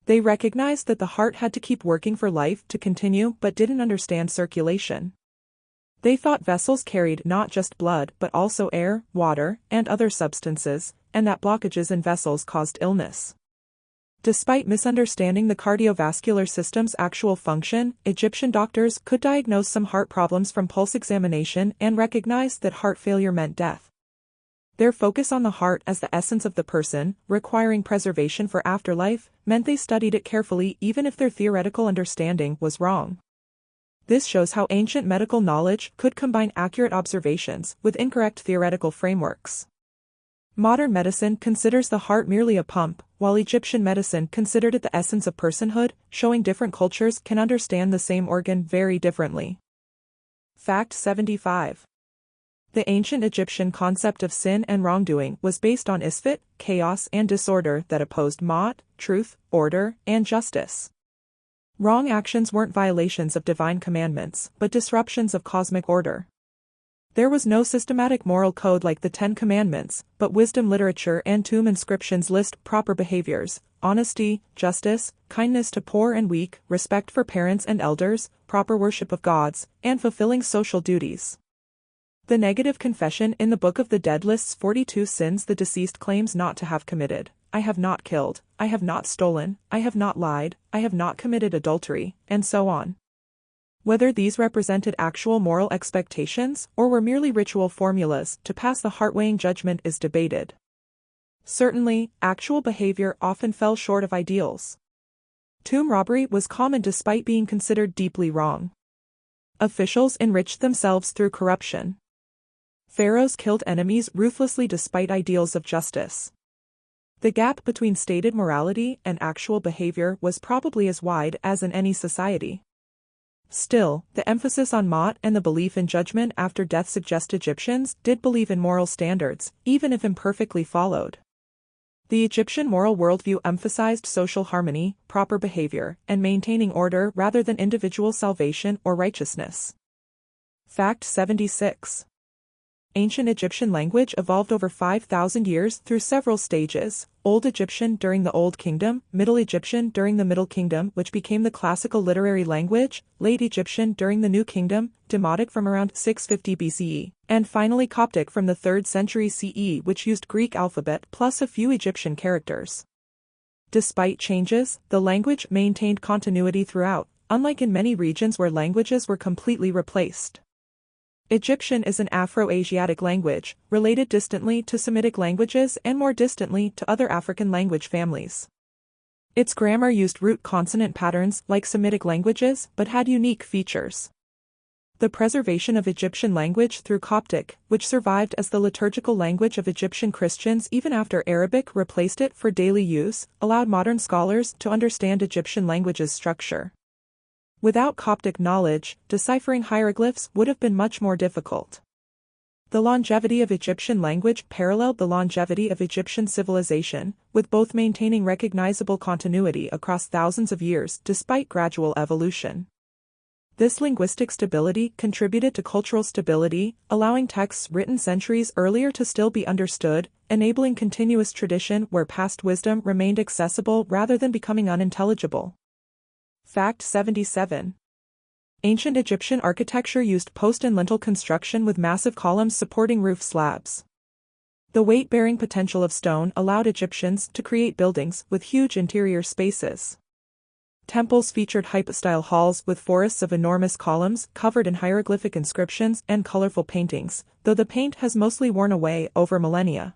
They recognized that the heart had to keep working for life to continue but didn't understand circulation. They thought vessels carried not just blood but also air, water, and other substances, and that blockages in vessels caused illness. Despite misunderstanding the cardiovascular system's actual function, Egyptian doctors could diagnose some heart problems from pulse examination and recognize that heart failure meant death. Their focus on the heart as the essence of the person, requiring preservation for afterlife, meant they studied it carefully even if their theoretical understanding was wrong. This shows how ancient medical knowledge could combine accurate observations with incorrect theoretical frameworks. Modern medicine considers the heart merely a pump, while Egyptian medicine considered it the essence of personhood, showing different cultures can understand the same organ very differently. Fact 75. The ancient Egyptian concept of sin and wrongdoing was based on isfet, chaos and disorder that opposed ma'at, truth, order, and justice. Wrong actions weren't violations of divine commandments, but disruptions of cosmic order. There was no systematic moral code like the Ten Commandments, but wisdom literature and tomb inscriptions list proper behaviors: honesty, justice, kindness to poor and weak, respect for parents and elders, proper worship of gods, and fulfilling social duties. The negative confession in the Book of the Dead lists 42 sins the deceased claims not to have committed. I have not killed, I have not stolen, I have not lied, I have not committed adultery, and so on. Whether these represented actual moral expectations or were merely ritual formulas to pass the heart-weighing judgment is debated. Certainly, actual behavior often fell short of ideals. Tomb robbery was common despite being considered deeply wrong. Officials enriched themselves through corruption. Pharaohs killed enemies ruthlessly despite ideals of justice. The gap between stated morality and actual behavior was probably as wide as in any society. Still, the emphasis on ma'at and the belief in judgment after death suggest Egyptians did believe in moral standards, even if imperfectly followed. The Egyptian moral worldview emphasized social harmony, proper behavior, and maintaining order rather than individual salvation or righteousness. Fact 76. Ancient Egyptian language evolved over 5,000 years through several stages: Old Egyptian during the Old Kingdom, Middle Egyptian during the Middle Kingdom, which became the classical literary language, Late Egyptian during the New Kingdom, Demotic from around 650 BCE, and finally Coptic from the 3rd century CE, which used Greek alphabet plus a few Egyptian characters. Despite changes, the language maintained continuity throughout, unlike in many regions where languages were completely replaced. Egyptian is an Afro-Asiatic language, related distantly to Semitic languages and more distantly to other African language families. Its grammar used root consonant patterns like Semitic languages but had unique features. The preservation of Egyptian language through Coptic, which survived as the liturgical language of Egyptian Christians even after Arabic replaced it for daily use, allowed modern scholars to understand Egyptian language's structure. Without Coptic knowledge, deciphering hieroglyphs would have been much more difficult. The longevity of Egyptian language paralleled the longevity of Egyptian civilization, with both maintaining recognizable continuity across thousands of years despite gradual evolution. This linguistic stability contributed to cultural stability, allowing texts written centuries earlier to still be understood, enabling continuous tradition where past wisdom remained accessible rather than becoming unintelligible. Fact 77. Ancient Egyptian architecture used post and lintel construction with massive columns supporting roof slabs. The weight-bearing potential of stone allowed Egyptians to create buildings with huge interior spaces. Temples featured hypostyle halls with forests of enormous columns covered in hieroglyphic inscriptions and colorful paintings, though the paint has mostly worn away over millennia.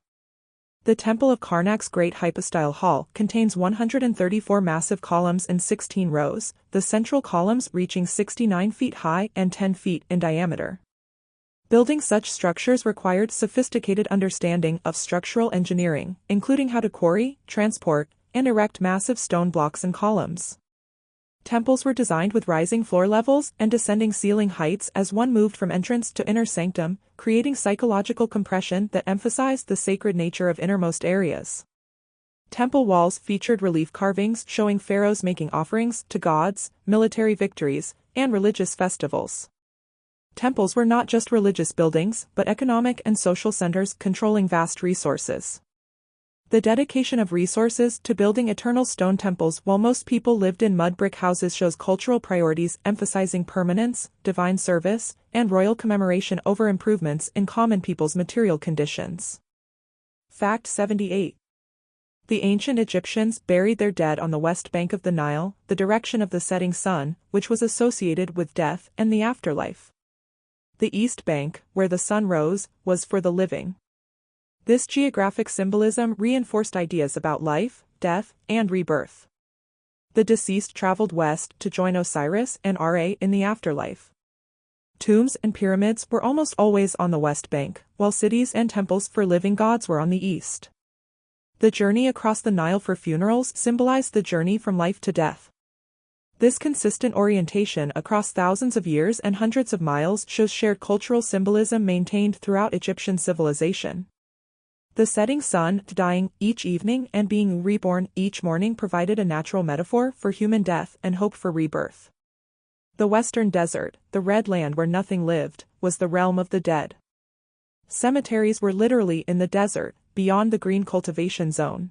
The Temple of Karnak's Great Hypostyle Hall contains 134 massive columns in 16 rows, the central columns reaching 69 feet high and 10 feet in diameter. Building such structures required sophisticated understanding of structural engineering, including how to quarry, transport, and erect massive stone blocks and columns. Temples were designed with rising floor levels and descending ceiling heights as one moved from entrance to inner sanctum, creating psychological compression that emphasized the sacred nature of innermost areas. Temple walls featured relief carvings showing pharaohs making offerings to gods, military victories, and religious festivals. Temples were not just religious buildings, but economic and social centers controlling vast resources. The dedication of resources to building eternal stone temples while most people lived in mud brick houses shows cultural priorities emphasizing permanence, divine service, and royal commemoration over improvements in common people's material conditions. Fact 78. The ancient Egyptians buried their dead on the west bank of the Nile, the direction of the setting sun, which was associated with death and the afterlife. The east bank, where the sun rose, was for the living. This geographic symbolism reinforced ideas about life, death, and rebirth. The deceased traveled west to join Osiris and Ra in the afterlife. Tombs and pyramids were almost always on the west bank, while cities and temples for living gods were on the east. The journey across the Nile for funerals symbolized the journey from life to death. This consistent orientation across thousands of years and hundreds of miles shows shared cultural symbolism maintained throughout Egyptian civilization. The setting sun, dying each evening and being reborn each morning provided a natural metaphor for human death and hope for rebirth. The western desert, the red land where nothing lived, was the realm of the dead. Cemeteries were literally in the desert, beyond the green cultivation zone.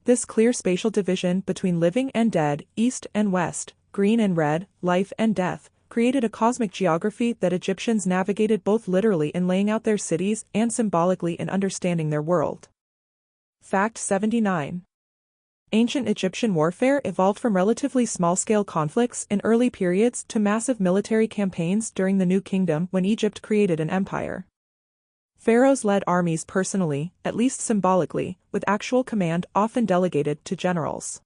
This clear spatial division between living and dead, east and west, green and red, life and death, created a cosmic geography that Egyptians navigated both literally in laying out their cities and symbolically in understanding their world. Fact 79. Ancient Egyptian warfare evolved from relatively small-scale conflicts in early periods to massive military campaigns during the New Kingdom when Egypt created an empire. Pharaohs led armies personally, at least symbolically, with actual command often delegated to generals.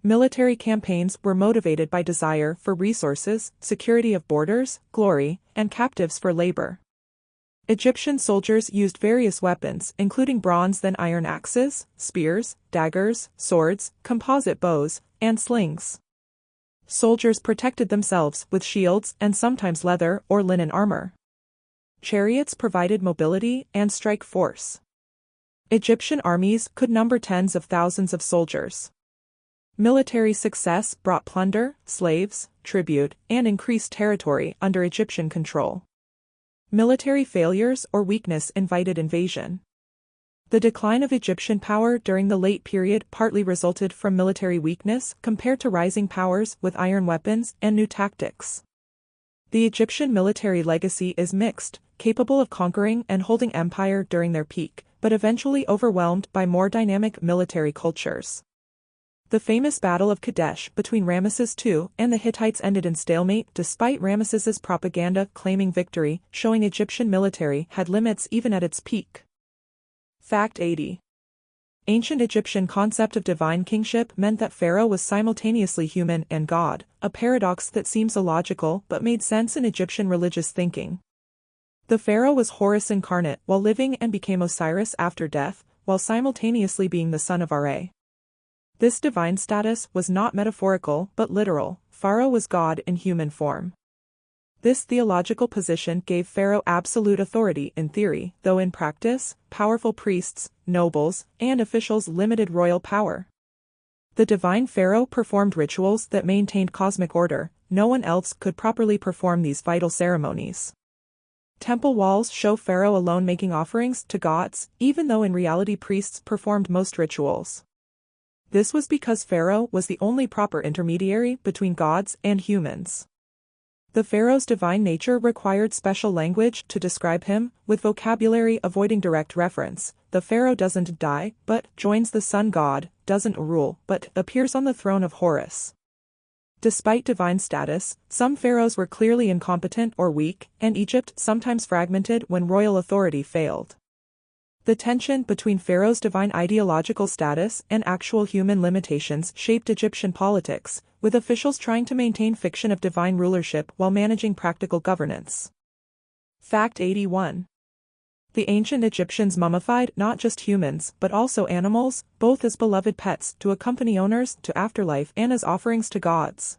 Military campaigns were motivated by desire for resources, security of borders, glory, and captives for labor. Egyptian soldiers used various weapons, including bronze then iron axes, spears, daggers, swords, composite bows, and slings. Soldiers protected themselves with shields and sometimes leather or linen armor. Chariots provided mobility and strike force. Egyptian armies could number tens of thousands of soldiers. Military success brought plunder, slaves, tribute, and increased territory under Egyptian control. Military failures or weakness invited invasion. The decline of Egyptian power during the late period partly resulted from military weakness compared to rising powers with iron weapons and new tactics. The Egyptian military legacy is mixed, capable of conquering and holding empire during their peak, but eventually overwhelmed by more dynamic military cultures. The famous Battle of Kadesh between Ramesses II and the Hittites ended in stalemate despite Ramesses's propaganda claiming victory, showing Egyptian military had limits even at its peak. Fact 80. Ancient Egyptian concept of divine kingship meant that Pharaoh was simultaneously human and god, a paradox that seems illogical but made sense in Egyptian religious thinking. The pharaoh was Horus incarnate while living and became Osiris after death, while simultaneously being the son of Ra. This divine status was not metaphorical but literal. Pharaoh was God in human form. This theological position gave Pharaoh absolute authority in theory, though in practice, powerful priests, nobles, and officials limited royal power. The divine pharaoh performed rituals that maintained cosmic order. No one else could properly perform these vital ceremonies. Temple walls show Pharaoh alone making offerings to gods, even though in reality priests performed most rituals. This was because Pharaoh was the only proper intermediary between gods and humans. The pharaoh's divine nature required special language to describe him, with vocabulary avoiding direct reference. The pharaoh doesn't die, but joins the sun god, doesn't rule, but appears on the throne of Horus. Despite divine status, some pharaohs were clearly incompetent or weak, and Egypt sometimes fragmented when royal authority failed. The tension between Pharaoh's divine ideological status and actual human limitations shaped Egyptian politics, with officials trying to maintain fiction of divine rulership while managing practical governance. Fact 81. The ancient Egyptians mummified not just humans but also animals, both as beloved pets to accompany owners to afterlife and as offerings to gods.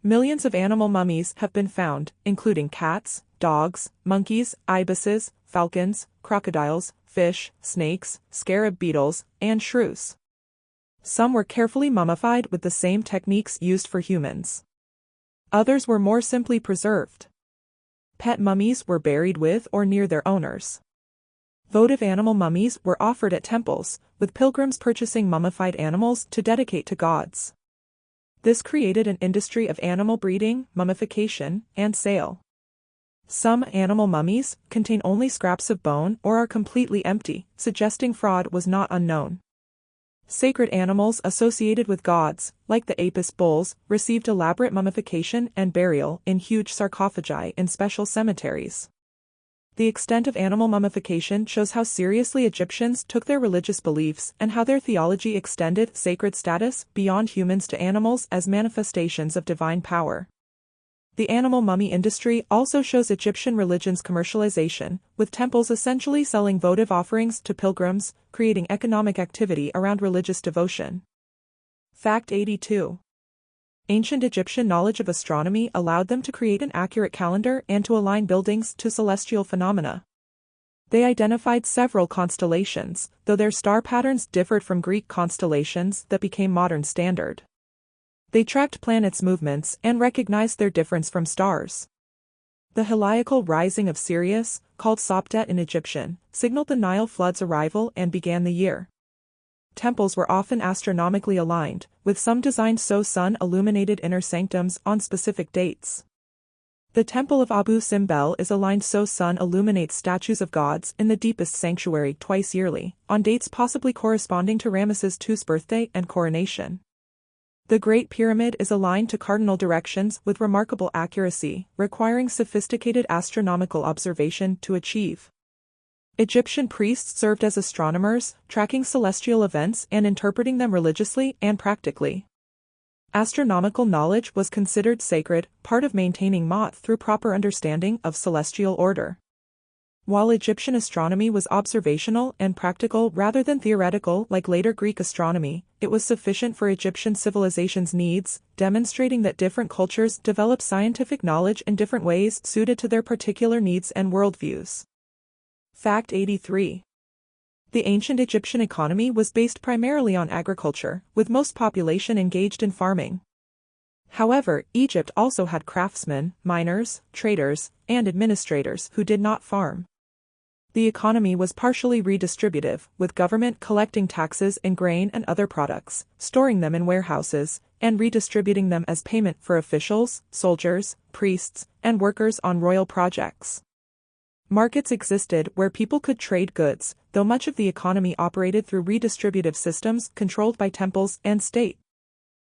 Millions of animal mummies have been found, including cats, dogs, monkeys, ibises, falcons, crocodiles, fish, snakes, scarab beetles, and shrews. Some were carefully mummified with the same techniques used for humans. Others were more simply preserved. Pet mummies were buried with or near their owners. Votive animal mummies were offered at temples, with pilgrims purchasing mummified animals to dedicate to gods. This created an industry of animal breeding, mummification, and sale. Some animal mummies contain only scraps of bone or are completely empty, suggesting fraud was not unknown. Sacred animals associated with gods, like the Apis bulls, received elaborate mummification and burial in huge sarcophagi in special cemeteries. The extent of animal mummification shows how seriously Egyptians took their religious beliefs and how their theology extended sacred status beyond humans to animals as manifestations of divine power. The animal mummy industry also shows Egyptian religion's commercialization, with temples essentially selling votive offerings to pilgrims, creating economic activity around religious devotion. Fact 82. Ancient Egyptian knowledge of astronomy allowed them to create an accurate calendar and to align buildings to celestial phenomena. They identified several constellations, though their star patterns differed from Greek constellations that became modern standard. They tracked planets' movements and recognized their difference from stars. The heliacal rising of Sirius, called Sopdet in Egyptian, signaled the Nile flood's arrival and began the year. Temples were often astronomically aligned, with some designed so sun-illuminated inner sanctums on specific dates. The Temple of Abu Simbel is aligned so sun illuminates statues of gods in the deepest sanctuary twice yearly, on dates possibly corresponding to Ramesses II's birthday and coronation. The Great Pyramid is aligned to cardinal directions with remarkable accuracy, requiring sophisticated astronomical observation to achieve. Egyptian priests served as astronomers, tracking celestial events and interpreting them religiously and practically. Astronomical knowledge was considered sacred, part of maintaining Ma'at through proper understanding of celestial order. While Egyptian astronomy was observational and practical rather than theoretical like later Greek astronomy, it was sufficient for Egyptian civilization's needs, demonstrating that different cultures developed scientific knowledge in different ways suited to their particular needs and worldviews. Fact 83. The ancient Egyptian economy was based primarily on agriculture, with most population engaged in farming. However, Egypt also had craftsmen, miners, traders, and administrators who did not farm. The economy was partially redistributive, with government collecting taxes in grain and other products, storing them in warehouses, and redistributing them as payment for officials, soldiers, priests, and workers on royal projects. Markets existed where people could trade goods, though much of the economy operated through redistributive systems controlled by temples and state.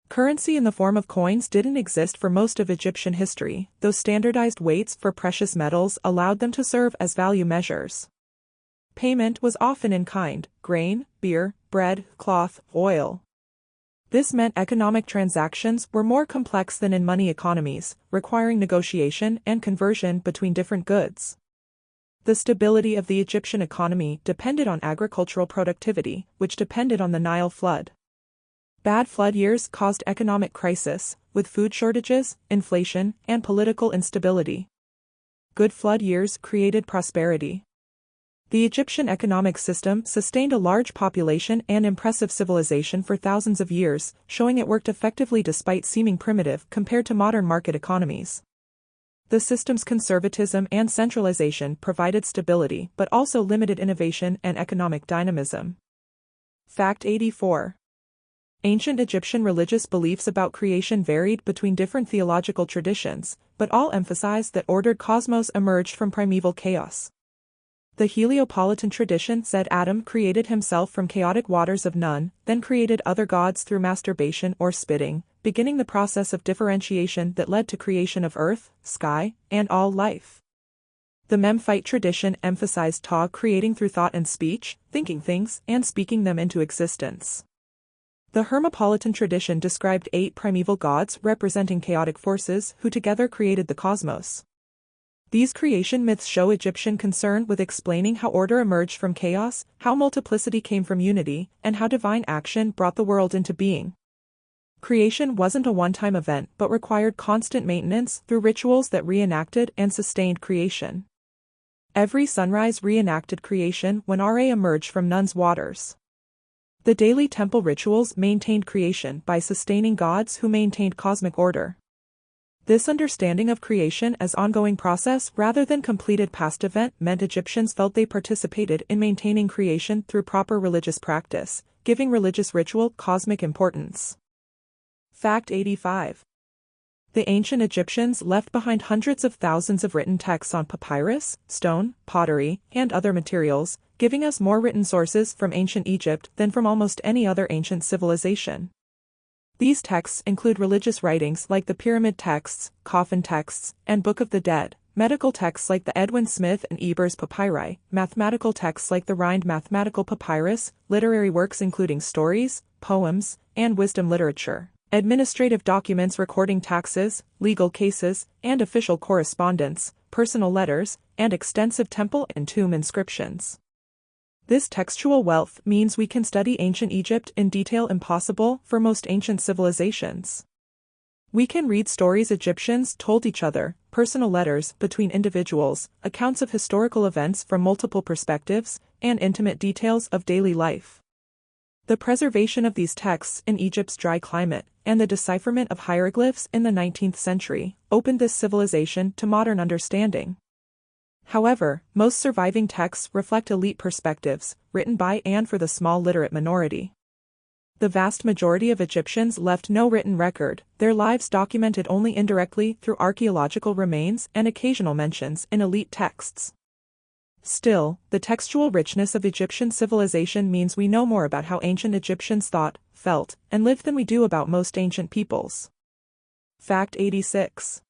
Currency in the form of coins didn't exist for most of Egyptian history, though standardized weights for precious metals allowed them to serve as value measures. Payment was often in kind: grain, beer, bread, cloth, oil. This meant economic transactions were more complex than in money economies, requiring negotiation and conversion between different goods. The stability of the Egyptian economy depended on agricultural productivity, which depended on the Nile flood. Bad flood years caused economic crisis, with food shortages, inflation, and political instability. Good flood years created prosperity. The Egyptian economic system sustained a large population and impressive civilization for thousands of years, showing it worked effectively despite seeming primitive compared to modern market economies. The system's conservatism and centralization provided stability but also limited innovation and economic dynamism. Fact 84. Ancient Egyptian religious beliefs about creation varied between different theological traditions, but all emphasized that ordered cosmos emerged from primeval chaos. The Heliopolitan tradition said Adam created himself from chaotic waters of Nun, then created other gods through masturbation or spitting, beginning the process of differentiation that led to creation of earth, sky, and all life. The Memphite tradition emphasized Ta creating through thought and speech, thinking things, and speaking them into existence. The Hermopolitan tradition described 8 primeval gods representing chaotic forces who together created the cosmos. These creation myths show Egyptian concern with explaining how order emerged from chaos, how multiplicity came from unity, and how divine action brought the world into being. Creation wasn't a one-time event but required constant maintenance through rituals that reenacted and sustained creation. Every sunrise reenacted creation when Ra emerged from Nun's waters. The daily temple rituals maintained creation by sustaining gods who maintained cosmic order. This understanding of creation as ongoing process rather than completed past event meant Egyptians felt they participated in maintaining creation through proper religious practice, giving religious ritual cosmic importance. Fact 85. The ancient Egyptians left behind hundreds of thousands of written texts on papyrus, stone, pottery, and other materials, giving us more written sources from ancient Egypt than from almost any other ancient civilization. These texts include religious writings like the Pyramid texts, Coffin texts, and Book of the Dead, medical texts like the Edwin Smith and Ebers papyri, mathematical texts like the Rhind mathematical papyrus, literary works including stories, poems, and wisdom literature, administrative documents recording taxes, legal cases, and official correspondence, personal letters, and extensive temple and tomb inscriptions. This textual wealth means we can study ancient Egypt in detail impossible for most ancient civilizations. We can read stories Egyptians told each other, personal letters between individuals, accounts of historical events from multiple perspectives, and intimate details of daily life. The preservation of these texts in Egypt's dry climate, and the decipherment of hieroglyphs in the 19th century, opened this civilization to modern understanding. However, most surviving texts reflect elite perspectives, written by and for the small literate minority. The vast majority of Egyptians left no written record, their lives documented only indirectly through archaeological remains and occasional mentions in elite texts. Still, the textual richness of Egyptian civilization means we know more about how ancient Egyptians thought, felt, and lived than we do about most ancient peoples. Fact 86.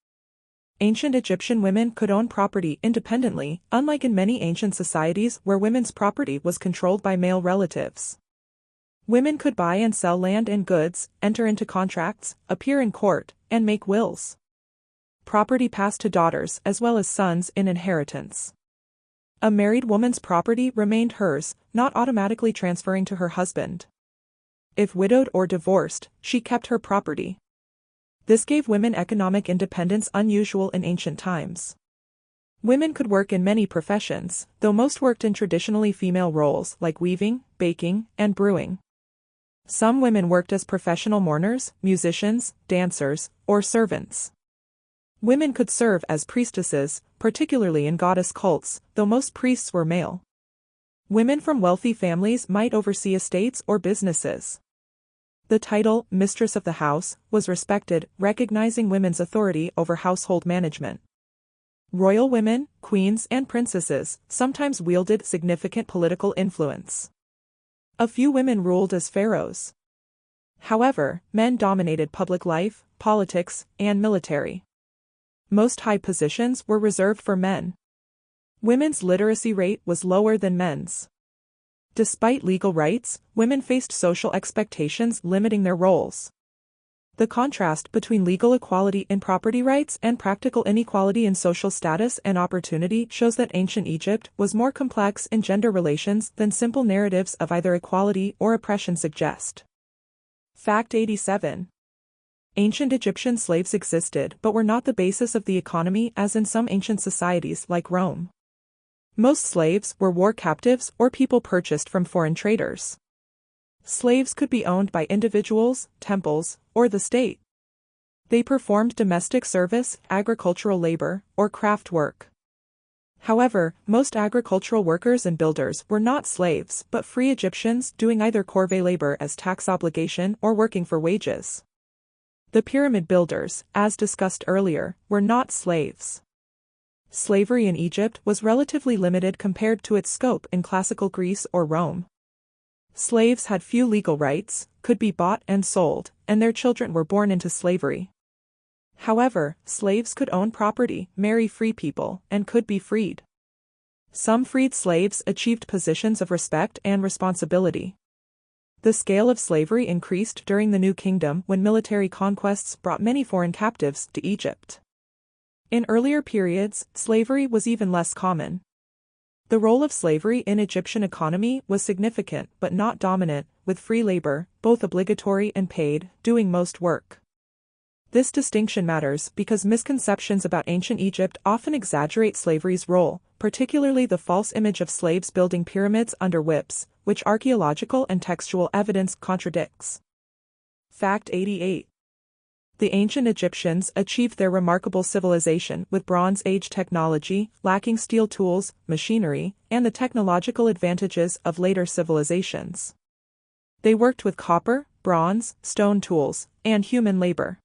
Ancient Egyptian women could own property independently, unlike in many ancient societies where women's property was controlled by male relatives. Women could buy and sell land and goods, enter into contracts, appear in court, and make wills. Property passed to daughters as well as sons in inheritance. A married woman's property remained hers, not automatically transferring to her husband. If widowed or divorced, she kept her property. This gave women economic independence unusual in ancient times. Women could work in many professions, though most worked in traditionally female roles like weaving, baking, and brewing. Some women worked as professional mourners, musicians, dancers, or servants. Women could serve as priestesses, particularly in goddess cults, though most priests were male. Women from wealthy families might oversee estates or businesses. The title, Mistress of the House, was respected, recognizing women's authority over household management. Royal women, queens, and princesses sometimes wielded significant political influence. A few women ruled as pharaohs. However, men dominated public life, politics, and military. Most high positions were reserved for men. Women's literacy rate was lower than men's. Despite legal rights, women faced social expectations limiting their roles. The contrast between legal equality in property rights and practical inequality in social status and opportunity shows that ancient Egypt was more complex in gender relations than simple narratives of either equality or oppression suggest. Fact 87. Ancient Egyptian slaves existed but were not the basis of the economy as in some ancient societies like Rome. Most slaves were war captives or people purchased from foreign traders. Slaves could be owned by individuals, temples, or the state. They performed domestic service, agricultural labor, or craft work. However, most agricultural workers and builders were not slaves but free Egyptians doing either corvée labor as tax obligation or working for wages. The pyramid builders, as discussed earlier, were not slaves. Slavery in Egypt was relatively limited compared to its scope in classical Greece or Rome. Slaves had few legal rights, could be bought and sold, and their children were born into slavery. However, slaves could own property, marry free people, and could be freed. Some freed slaves achieved positions of respect and responsibility. The scale of slavery increased during the New Kingdom when military conquests brought many foreign captives to Egypt. In earlier periods, slavery was even less common. The role of slavery in Egyptian economy was significant but not dominant, with free labor, both obligatory and paid, doing most work. This distinction matters because misconceptions about ancient Egypt often exaggerate slavery's role, particularly the false image of slaves building pyramids under whips, which archaeological and textual evidence contradicts. Fact 88. The ancient Egyptians achieved their remarkable civilization with Bronze Age technology, lacking steel tools, machinery, and the technological advantages of later civilizations. They worked with copper, bronze, stone tools, and human labor.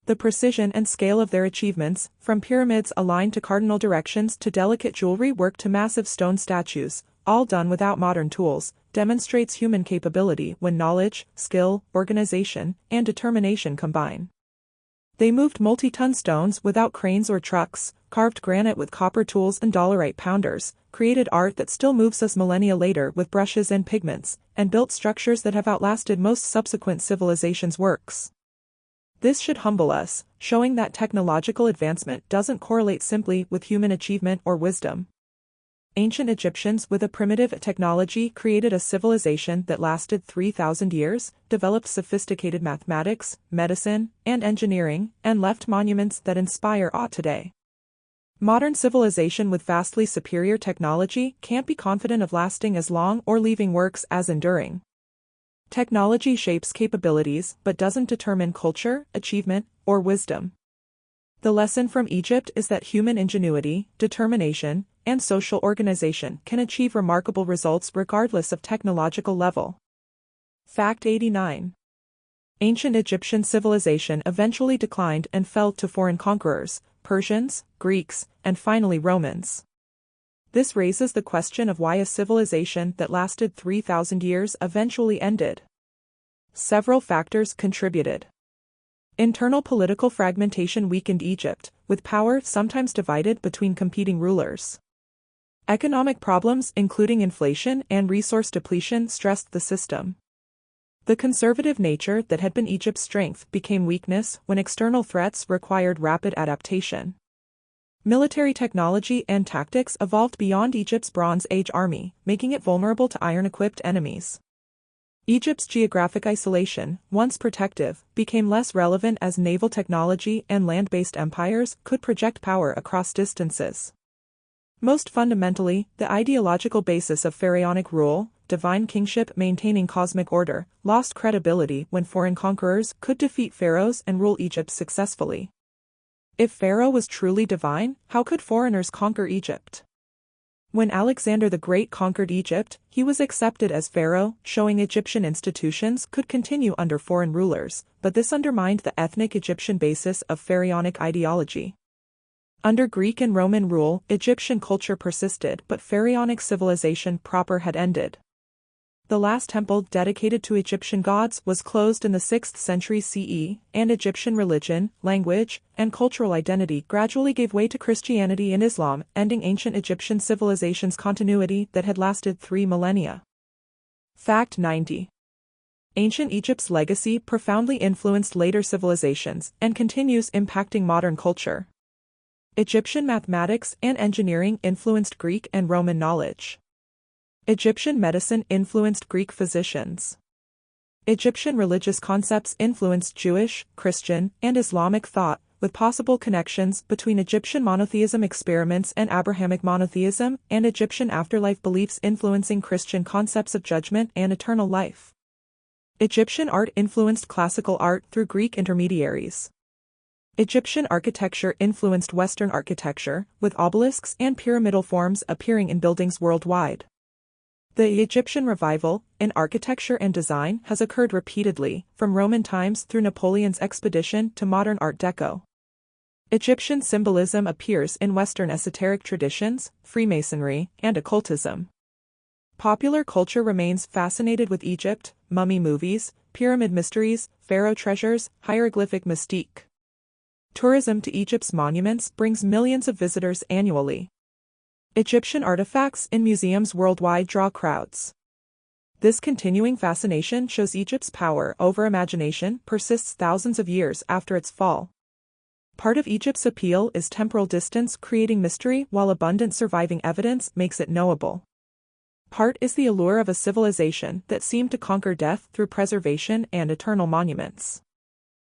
The precision and scale of their achievements, from pyramids aligned to cardinal directions to delicate jewelry work to massive stone statues, all done without modern tools, demonstrates human capability when knowledge, skill, organization, and determination combine. They moved multi-ton stones without cranes or trucks, carved granite with copper tools and dolerite pounders, created art that still moves us millennia later with brushes and pigments, and built structures that have outlasted most subsequent civilizations' works. This should humble us, showing that technological advancement doesn't correlate simply with human achievement or wisdom. Ancient Egyptians with a primitive technology created a civilization that lasted 3,000 years, developed sophisticated mathematics, medicine, and engineering, and left monuments that inspire awe today. Modern civilization with vastly superior technology can't be confident of lasting as long or leaving works as enduring. Technology shapes capabilities but doesn't determine culture, achievement, or wisdom. The lesson from Egypt is that human ingenuity, determination, and social organization can achieve remarkable results regardless of technological level. Fact 89. Ancient Egyptian civilization eventually declined and fell to foreign conquerors, Persians, Greeks, and finally Romans. This raises the question of why a civilization that lasted 3,000 years eventually ended. Several factors contributed. Internal political fragmentation weakened Egypt, with power sometimes divided between competing rulers. Economic problems including inflation and resource depletion stressed the system. The conservative nature that had been Egypt's strength became weakness when external threats required rapid adaptation. Military technology and tactics evolved beyond Egypt's Bronze Age army, making it vulnerable to iron-equipped enemies. Egypt's geographic isolation, once protective, became less relevant as naval technology and land-based empires could project power across distances. Most fundamentally, the ideological basis of pharaonic rule, divine kingship maintaining cosmic order, lost credibility when foreign conquerors could defeat pharaohs and rule Egypt successfully. If Pharaoh was truly divine, how could foreigners conquer Egypt? When Alexander the Great conquered Egypt, he was accepted as pharaoh, showing Egyptian institutions could continue under foreign rulers, but this undermined the ethnic Egyptian basis of pharaonic ideology. Under Greek and Roman rule, Egyptian culture persisted, but pharaonic civilization proper had ended. The last temple dedicated to Egyptian gods was closed in the 6th century CE, and Egyptian religion, language, and cultural identity gradually gave way to Christianity and Islam, ending ancient Egyptian civilization's continuity that had lasted 3 millennia. Fact 90. Ancient Egypt's legacy profoundly influenced later civilizations and continues impacting modern culture. Egyptian mathematics and engineering influenced Greek and Roman knowledge. Egyptian medicine influenced Greek physicians. Egyptian religious concepts influenced Jewish, Christian, and Islamic thought, with possible connections between Egyptian monotheism experiments and Abrahamic monotheism, and Egyptian afterlife beliefs influencing Christian concepts of judgment and eternal life. Egyptian art influenced classical art through Greek intermediaries. Egyptian architecture influenced Western architecture, with obelisks and pyramidal forms appearing in buildings worldwide. The Egyptian revival, in architecture and design, has occurred repeatedly, from Roman times through Napoleon's expedition to modern Art Deco. Egyptian symbolism appears in Western esoteric traditions, Freemasonry, and occultism. Popular culture remains fascinated with Egypt, mummy movies, pyramid mysteries, pharaoh treasures, hieroglyphic mystique. Tourism to Egypt's monuments brings millions of visitors annually. Egyptian artifacts in museums worldwide draw crowds. This continuing fascination shows Egypt's power over imagination persists thousands of years after its fall. Part of Egypt's appeal is temporal distance creating mystery while abundant surviving evidence makes it knowable. Part is the allure of a civilization that seemed to conquer death through preservation and eternal monuments.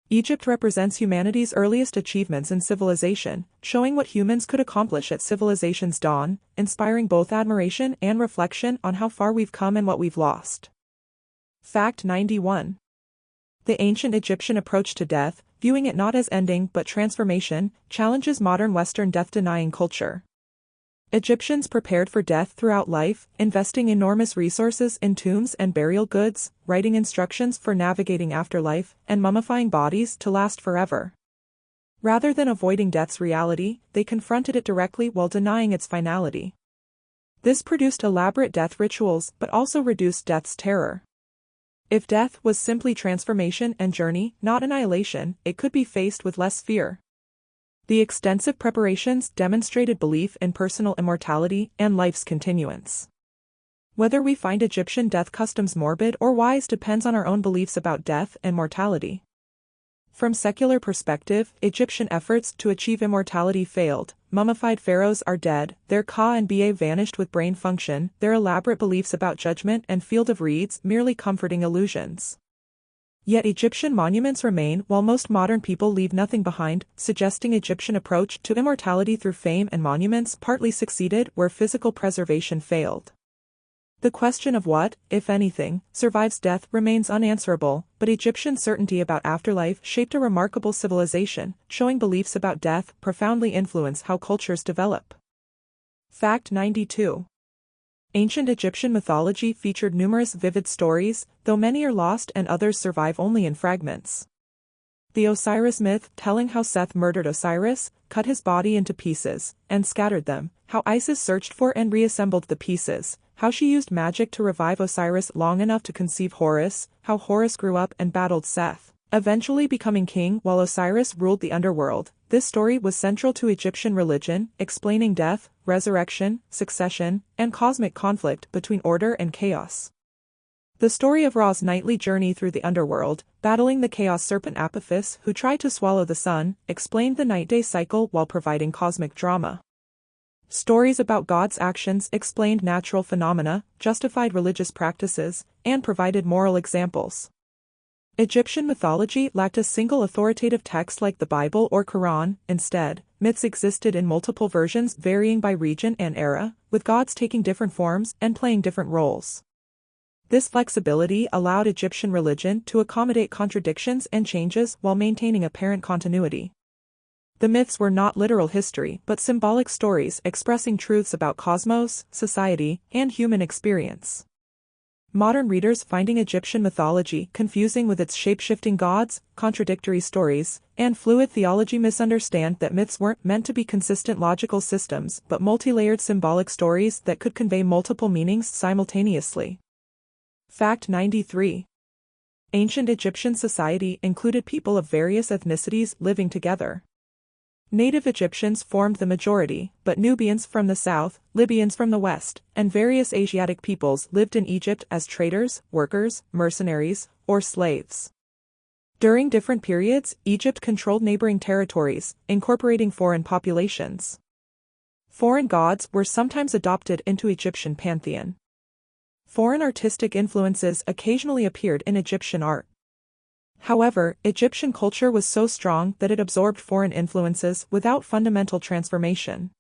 Egypt represents humanity's earliest achievements in civilization, showing what humans could accomplish at civilization's dawn, inspiring both admiration and reflection on how far we've come and what we've lost. Fact 91. The ancient Egyptian approach to death, viewing it not as ending but transformation, challenges modern Western death-denying culture. Egyptians prepared for death throughout life, investing enormous resources in tombs and burial goods, writing instructions for navigating afterlife, and mummifying bodies to last forever. Rather than avoiding death's reality, they confronted it directly while denying its finality. This produced elaborate death rituals but also reduced death's terror. If death was simply transformation and journey, not annihilation, it could be faced with less fear. The extensive preparations demonstrated belief in personal immortality and life's continuance. Whether we find Egyptian death customs morbid or wise depends on our own beliefs about death and mortality. From secular perspective, Egyptian efforts to achieve immortality failed. Mummified pharaohs are dead, their Ka and Ba vanished with brain function, their elaborate beliefs about judgment and field of reeds merely comforting illusions. Yet Egyptian monuments remain while most modern people leave nothing behind, suggesting Egyptian approach to immortality through fame and monuments partly succeeded where physical preservation failed. The question of what, if anything, survives death remains unanswerable, but Egyptian certainty about afterlife shaped a remarkable civilization, showing beliefs about death profoundly influence how cultures develop. Fact 92. Ancient Egyptian mythology featured numerous vivid stories, though many are lost and others survive only in fragments. The Osiris myth, telling how Seth murdered Osiris, cut his body into pieces, and scattered them, how Isis searched for and reassembled the pieces, how she used magic to revive Osiris long enough to conceive Horus, how Horus grew up and battled Seth, eventually becoming king while Osiris ruled the underworld. This story was central to Egyptian religion, explaining death, resurrection, succession, and cosmic conflict between order and chaos. The story of Ra's nightly journey through the underworld, battling the chaos serpent Apophis who tried to swallow the sun, explained the night-day cycle while providing cosmic drama. Stories about God's actions explained natural phenomena, justified religious practices, and provided moral examples. Egyptian mythology lacked a single authoritative text like the Bible or Quran. Instead, myths existed in multiple versions varying by region and era, with gods taking different forms and playing different roles. This flexibility allowed Egyptian religion to accommodate contradictions and changes while maintaining apparent continuity. The myths were not literal history but symbolic stories expressing truths about cosmos, society, and human experience. Modern readers finding Egyptian mythology confusing with its shape-shifting gods, contradictory stories, and fluid theology misunderstand that myths weren't meant to be consistent logical systems but multi-layered symbolic stories that could convey multiple meanings simultaneously. Fact 93. Ancient Egyptian society included people of various ethnicities living together. Native Egyptians formed the majority, but Nubians from the south, Libyans from the west, and various Asiatic peoples lived in Egypt as traders, workers, mercenaries, or slaves. During different periods, Egypt controlled neighboring territories, incorporating foreign populations. Foreign gods were sometimes adopted into Egyptian pantheon. Foreign artistic influences occasionally appeared in Egyptian art. However, Egyptian culture was so strong that it absorbed foreign influences without fundamental transformation.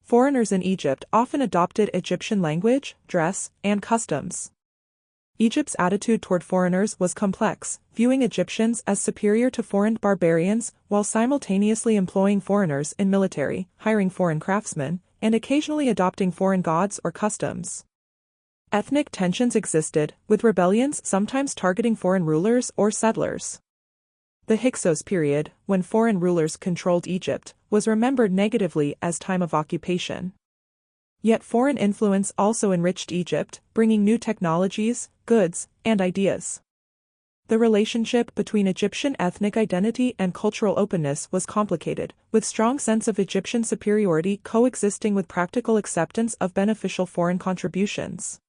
Foreigners in Egypt often adopted Egyptian language, dress, and customs. Egypt's attitude toward foreigners was complex, viewing Egyptians as superior to foreign barbarians while simultaneously employing foreigners in military, hiring foreign craftsmen, and occasionally adopting foreign gods or customs. Ethnic tensions existed, with rebellions sometimes targeting foreign rulers or settlers. The Hyksos period, when foreign rulers controlled Egypt, was remembered negatively as time of occupation. Yet foreign influence also enriched Egypt, bringing new technologies, goods, and ideas. The relationship between Egyptian ethnic identity and cultural openness was complicated, with strong sense of Egyptian superiority coexisting with practical acceptance of beneficial foreign contributions.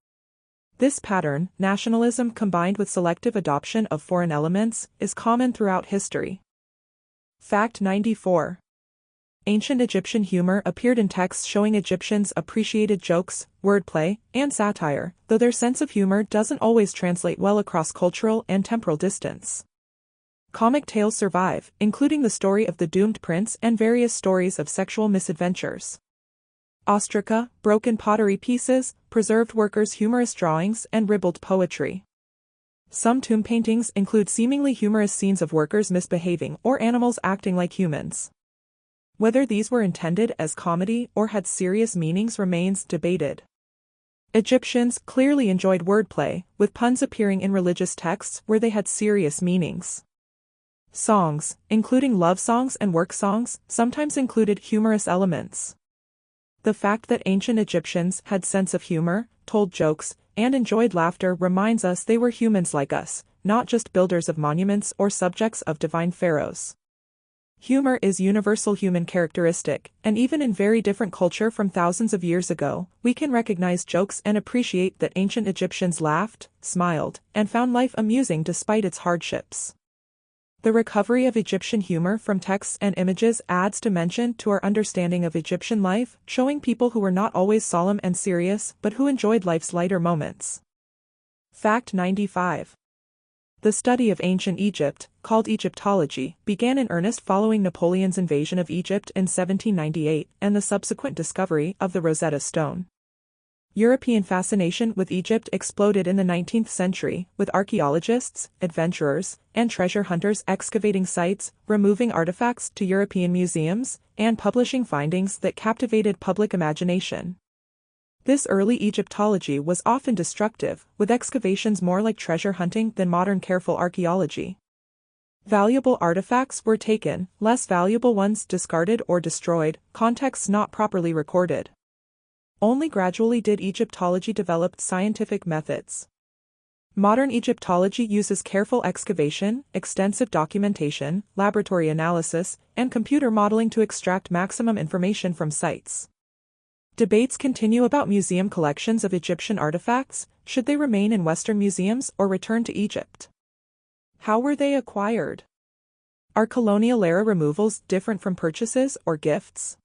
This pattern, nationalism combined with selective adoption of foreign elements, is common throughout history. Fact 94. Ancient Egyptian humor appeared in texts showing Egyptians appreciated jokes, wordplay, and satire, though their sense of humor doesn't always translate well across cultural and temporal distance. Comic tales survive, including the story of the doomed prince and various stories of sexual misadventures. Ostraca, broken pottery pieces, preserved workers' humorous drawings, and ribald poetry. Some tomb paintings include seemingly humorous scenes of workers misbehaving or animals acting like humans. Whether these were intended as comedy or had serious meanings remains debated. Egyptians clearly enjoyed wordplay, with puns appearing in religious texts where they had serious meanings. Songs, including love songs and work songs, sometimes included humorous elements. The fact that ancient Egyptians had sense of humor, told jokes, and enjoyed laughter reminds us they were humans like us, not just builders of monuments or subjects of divine pharaohs. Humor is universal human characteristic, and even in very different culture from thousands of years ago, we can recognize jokes and appreciate that ancient Egyptians laughed, smiled, and found life amusing despite its hardships. The recovery of Egyptian humor from texts and images adds dimension to our understanding of Egyptian life, showing people who were not always solemn and serious but who enjoyed life's lighter moments. Fact 95. The study of ancient Egypt, called Egyptology, began in earnest following Napoleon's invasion of Egypt in 1798 and the subsequent discovery of the Rosetta Stone. European fascination with Egypt exploded in the 19th century, with archaeologists, adventurers, and treasure hunters excavating sites, removing artifacts to European museums, and publishing findings that captivated public imagination. This early Egyptology was often destructive, with excavations more like treasure hunting than modern careful archaeology. Valuable artifacts were taken, less valuable ones discarded or destroyed, contexts not properly recorded. Only gradually did Egyptology develop scientific methods. Modern Egyptology uses careful excavation, extensive documentation, laboratory analysis, and computer modeling to extract maximum information from sites. Debates continue about museum collections of Egyptian artifacts. Should they remain in Western museums or return to Egypt? How were they acquired? Are colonial-era removals different from purchases or gifts?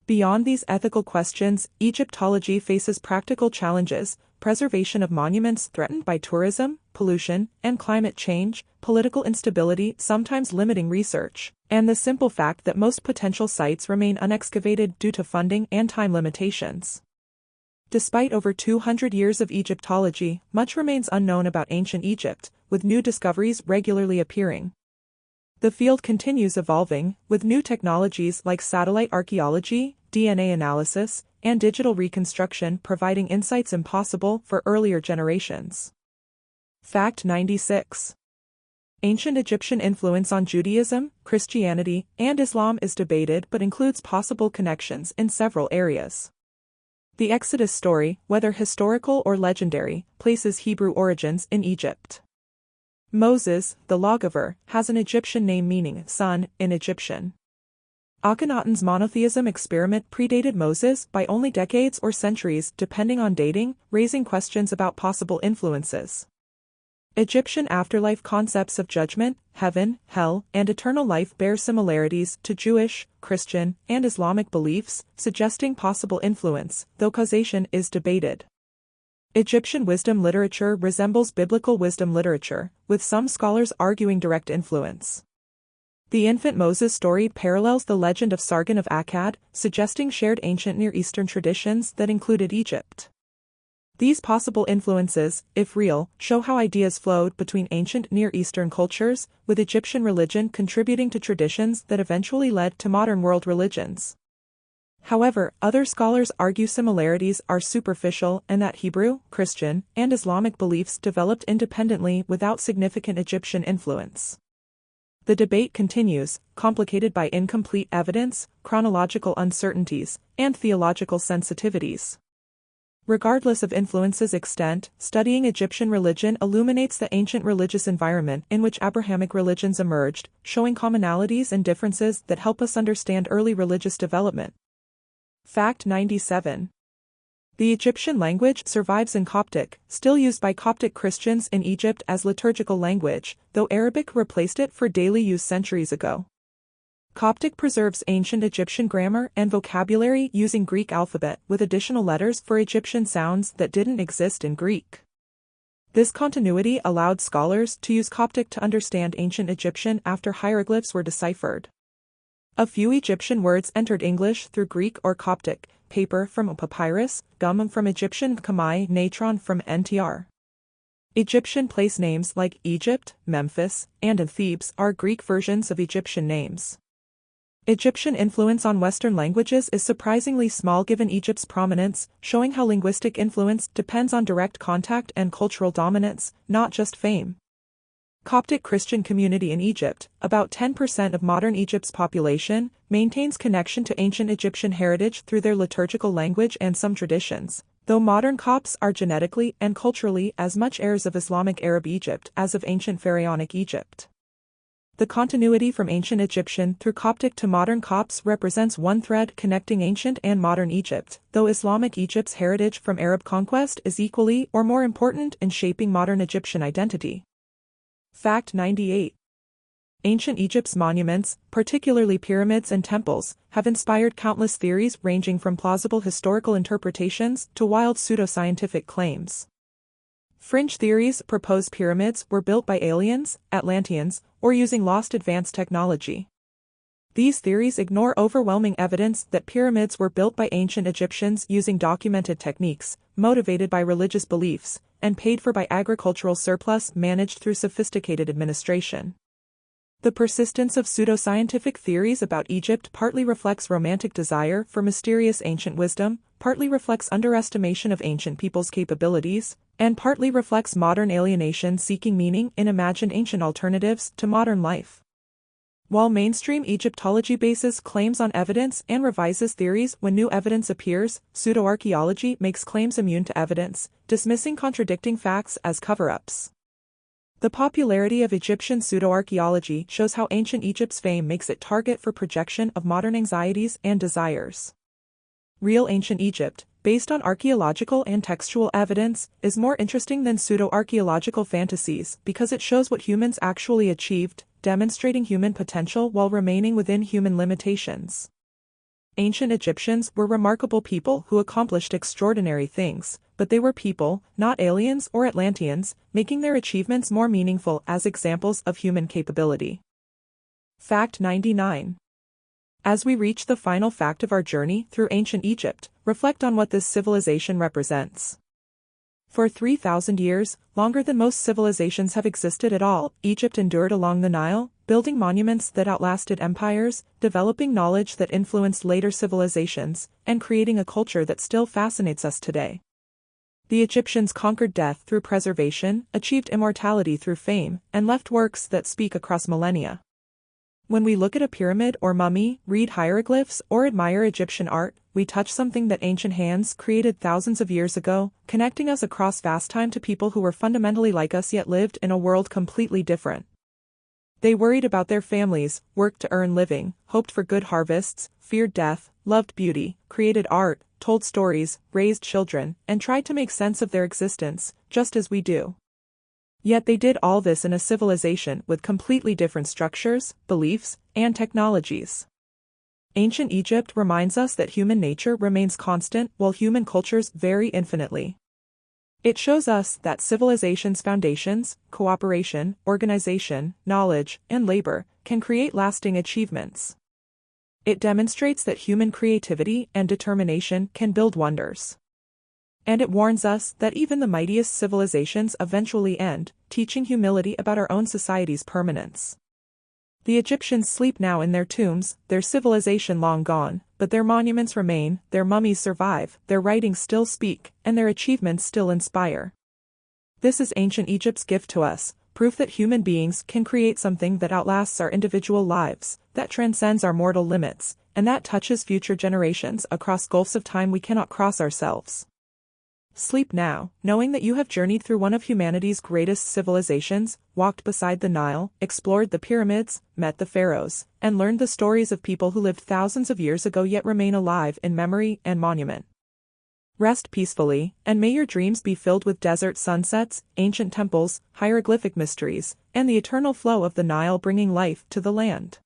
Beyond these ethical questions, Egyptology faces practical challenges: preservation of monuments threatened by tourism, pollution, and climate change, political instability sometimes limiting research, and the simple fact that most potential sites remain unexcavated due to funding and time limitations. Despite over 200 years of Egyptology, much remains unknown about ancient Egypt, with new discoveries regularly appearing. The field continues evolving, with new technologies like satellite archaeology, DNA analysis, and digital reconstruction providing insights impossible for earlier generations. Fact 96. Ancient Egyptian influence on Judaism, Christianity, and Islam is debated but includes possible connections in several areas. The Exodus story, whether historical or legendary, places Hebrew origins in Egypt. Moses, the lawgiver, has an Egyptian name meaning son in Egyptian. Akhenaten's monotheism experiment predated Moses by only decades or centuries depending on dating, raising questions about possible influences. Egyptian afterlife concepts of judgment, heaven, hell, and eternal life bear similarities to Jewish, Christian, and Islamic beliefs, suggesting possible influence, though causation is debated. Egyptian wisdom literature resembles biblical wisdom literature, with some scholars arguing direct influence. The infant Moses story parallels the legend of Sargon of Akkad, suggesting shared ancient Near Eastern traditions that included Egypt. These possible influences, if real, show how ideas flowed between ancient Near Eastern cultures, with Egyptian religion contributing to traditions that eventually led to modern world religions. However, other scholars argue similarities are superficial and that Hebrew, Christian, and Islamic beliefs developed independently without significant Egyptian influence. The debate continues, complicated by incomplete evidence, chronological uncertainties, and theological sensitivities. Regardless of influence's extent, studying Egyptian religion illuminates the ancient religious environment in which Abrahamic religions emerged, showing commonalities and differences that help us understand early religious development. Fact 97. The Egyptian language survives in Coptic, still used by Coptic Christians in Egypt as liturgical language, though Arabic replaced it for daily use centuries ago. Coptic preserves ancient Egyptian grammar and vocabulary using Greek alphabet with additional letters for Egyptian sounds that didn't exist in Greek. This continuity allowed scholars to use Coptic to understand ancient Egyptian after hieroglyphs were deciphered. A few Egyptian words entered English through Greek or Coptic: paper from papyrus, gum from Egyptian kamai, natron from NTR. Egyptian place names like Egypt, Memphis, and Thebes are Greek versions of Egyptian names. Egyptian influence on Western languages is surprisingly small given Egypt's prominence, showing how linguistic influence depends on direct contact and cultural dominance, not just fame. Coptic Christian community in Egypt, about 10% of modern Egypt's population, maintains connection to ancient Egyptian heritage through their liturgical language and some traditions, though modern Copts are genetically and culturally as much heirs of Islamic Arab Egypt as of ancient Pharaonic Egypt. The continuity from ancient Egyptian through Coptic to modern Copts represents one thread connecting ancient and modern Egypt, though Islamic Egypt's heritage from Arab conquest is equally or more important in shaping modern Egyptian identity. Fact 98. Ancient Egypt's monuments, particularly pyramids and temples, have inspired countless theories ranging from plausible historical interpretations to wild pseudoscientific claims. Fringe theories propose pyramids were built by aliens, Atlanteans, or using lost advanced technology. These theories ignore overwhelming evidence that pyramids were built by ancient Egyptians using documented techniques, motivated by religious beliefs, and paid for by agricultural surplus managed through sophisticated administration. The persistence of pseudoscientific theories about Egypt partly reflects romantic desire for mysterious ancient wisdom, partly reflects underestimation of ancient people's capabilities, and partly reflects modern alienation seeking meaning in imagined ancient alternatives to modern life. While mainstream Egyptology bases claims on evidence and revises theories when new evidence appears, pseudoarchaeology makes claims immune to evidence, dismissing contradicting facts as cover-ups. The popularity of Egyptian pseudoarchaeology shows how ancient Egypt's fame makes it target for projection of modern anxieties and desires. Real ancient Egypt, based on archaeological and textual evidence, is more interesting than pseudo-archaeological fantasies because it shows what humans actually achieved, demonstrating human potential while remaining within human limitations. Ancient Egyptians were remarkable people who accomplished extraordinary things, but they were people, not aliens or Atlanteans, making their achievements more meaningful as examples of human capability. Fact 99. As we reach the final fact of our journey through ancient Egypt, reflect on what this civilization represents. For 3,000 years, longer than most civilizations have existed at all, Egypt endured along the Nile, building monuments that outlasted empires, developing knowledge that influenced later civilizations, and creating a culture that still fascinates us today. The Egyptians conquered death through preservation, achieved immortality through fame, and left works that speak across millennia. When we look at a pyramid or mummy, read hieroglyphs, or admire Egyptian art, we touch something that ancient hands created thousands of years ago, connecting us across vast time to people who were fundamentally like us yet lived in a world completely different. They worried about their families, worked to earn living, hoped for good harvests, feared death, loved beauty, created art, told stories, raised children, and tried to make sense of their existence, just as we do. Yet they did all this in a civilization with completely different structures, beliefs, and technologies. Ancient Egypt reminds us that human nature remains constant while human cultures vary infinitely. It shows us that civilization's foundations, cooperation, organization, knowledge, and labor, can create lasting achievements. It demonstrates that human creativity and determination can build wonders. And it warns us that even the mightiest civilizations eventually end, teaching humility about our own society's permanence. The Egyptians sleep now in their tombs, their civilization long gone, but their monuments remain, their mummies survive, their writings still speak, and their achievements still inspire. This is ancient Egypt's gift to us, proof that human beings can create something that outlasts our individual lives, that transcends our mortal limits, and that touches future generations across gulfs of time we cannot cross ourselves. Sleep now, knowing that you have journeyed through one of humanity's greatest civilizations, walked beside the Nile, explored the pyramids, met the pharaohs, and learned the stories of people who lived thousands of years ago yet remain alive in memory and monument. Rest peacefully, and may your dreams be filled with desert sunsets, ancient temples, hieroglyphic mysteries, and the eternal flow of the Nile bringing life to the land.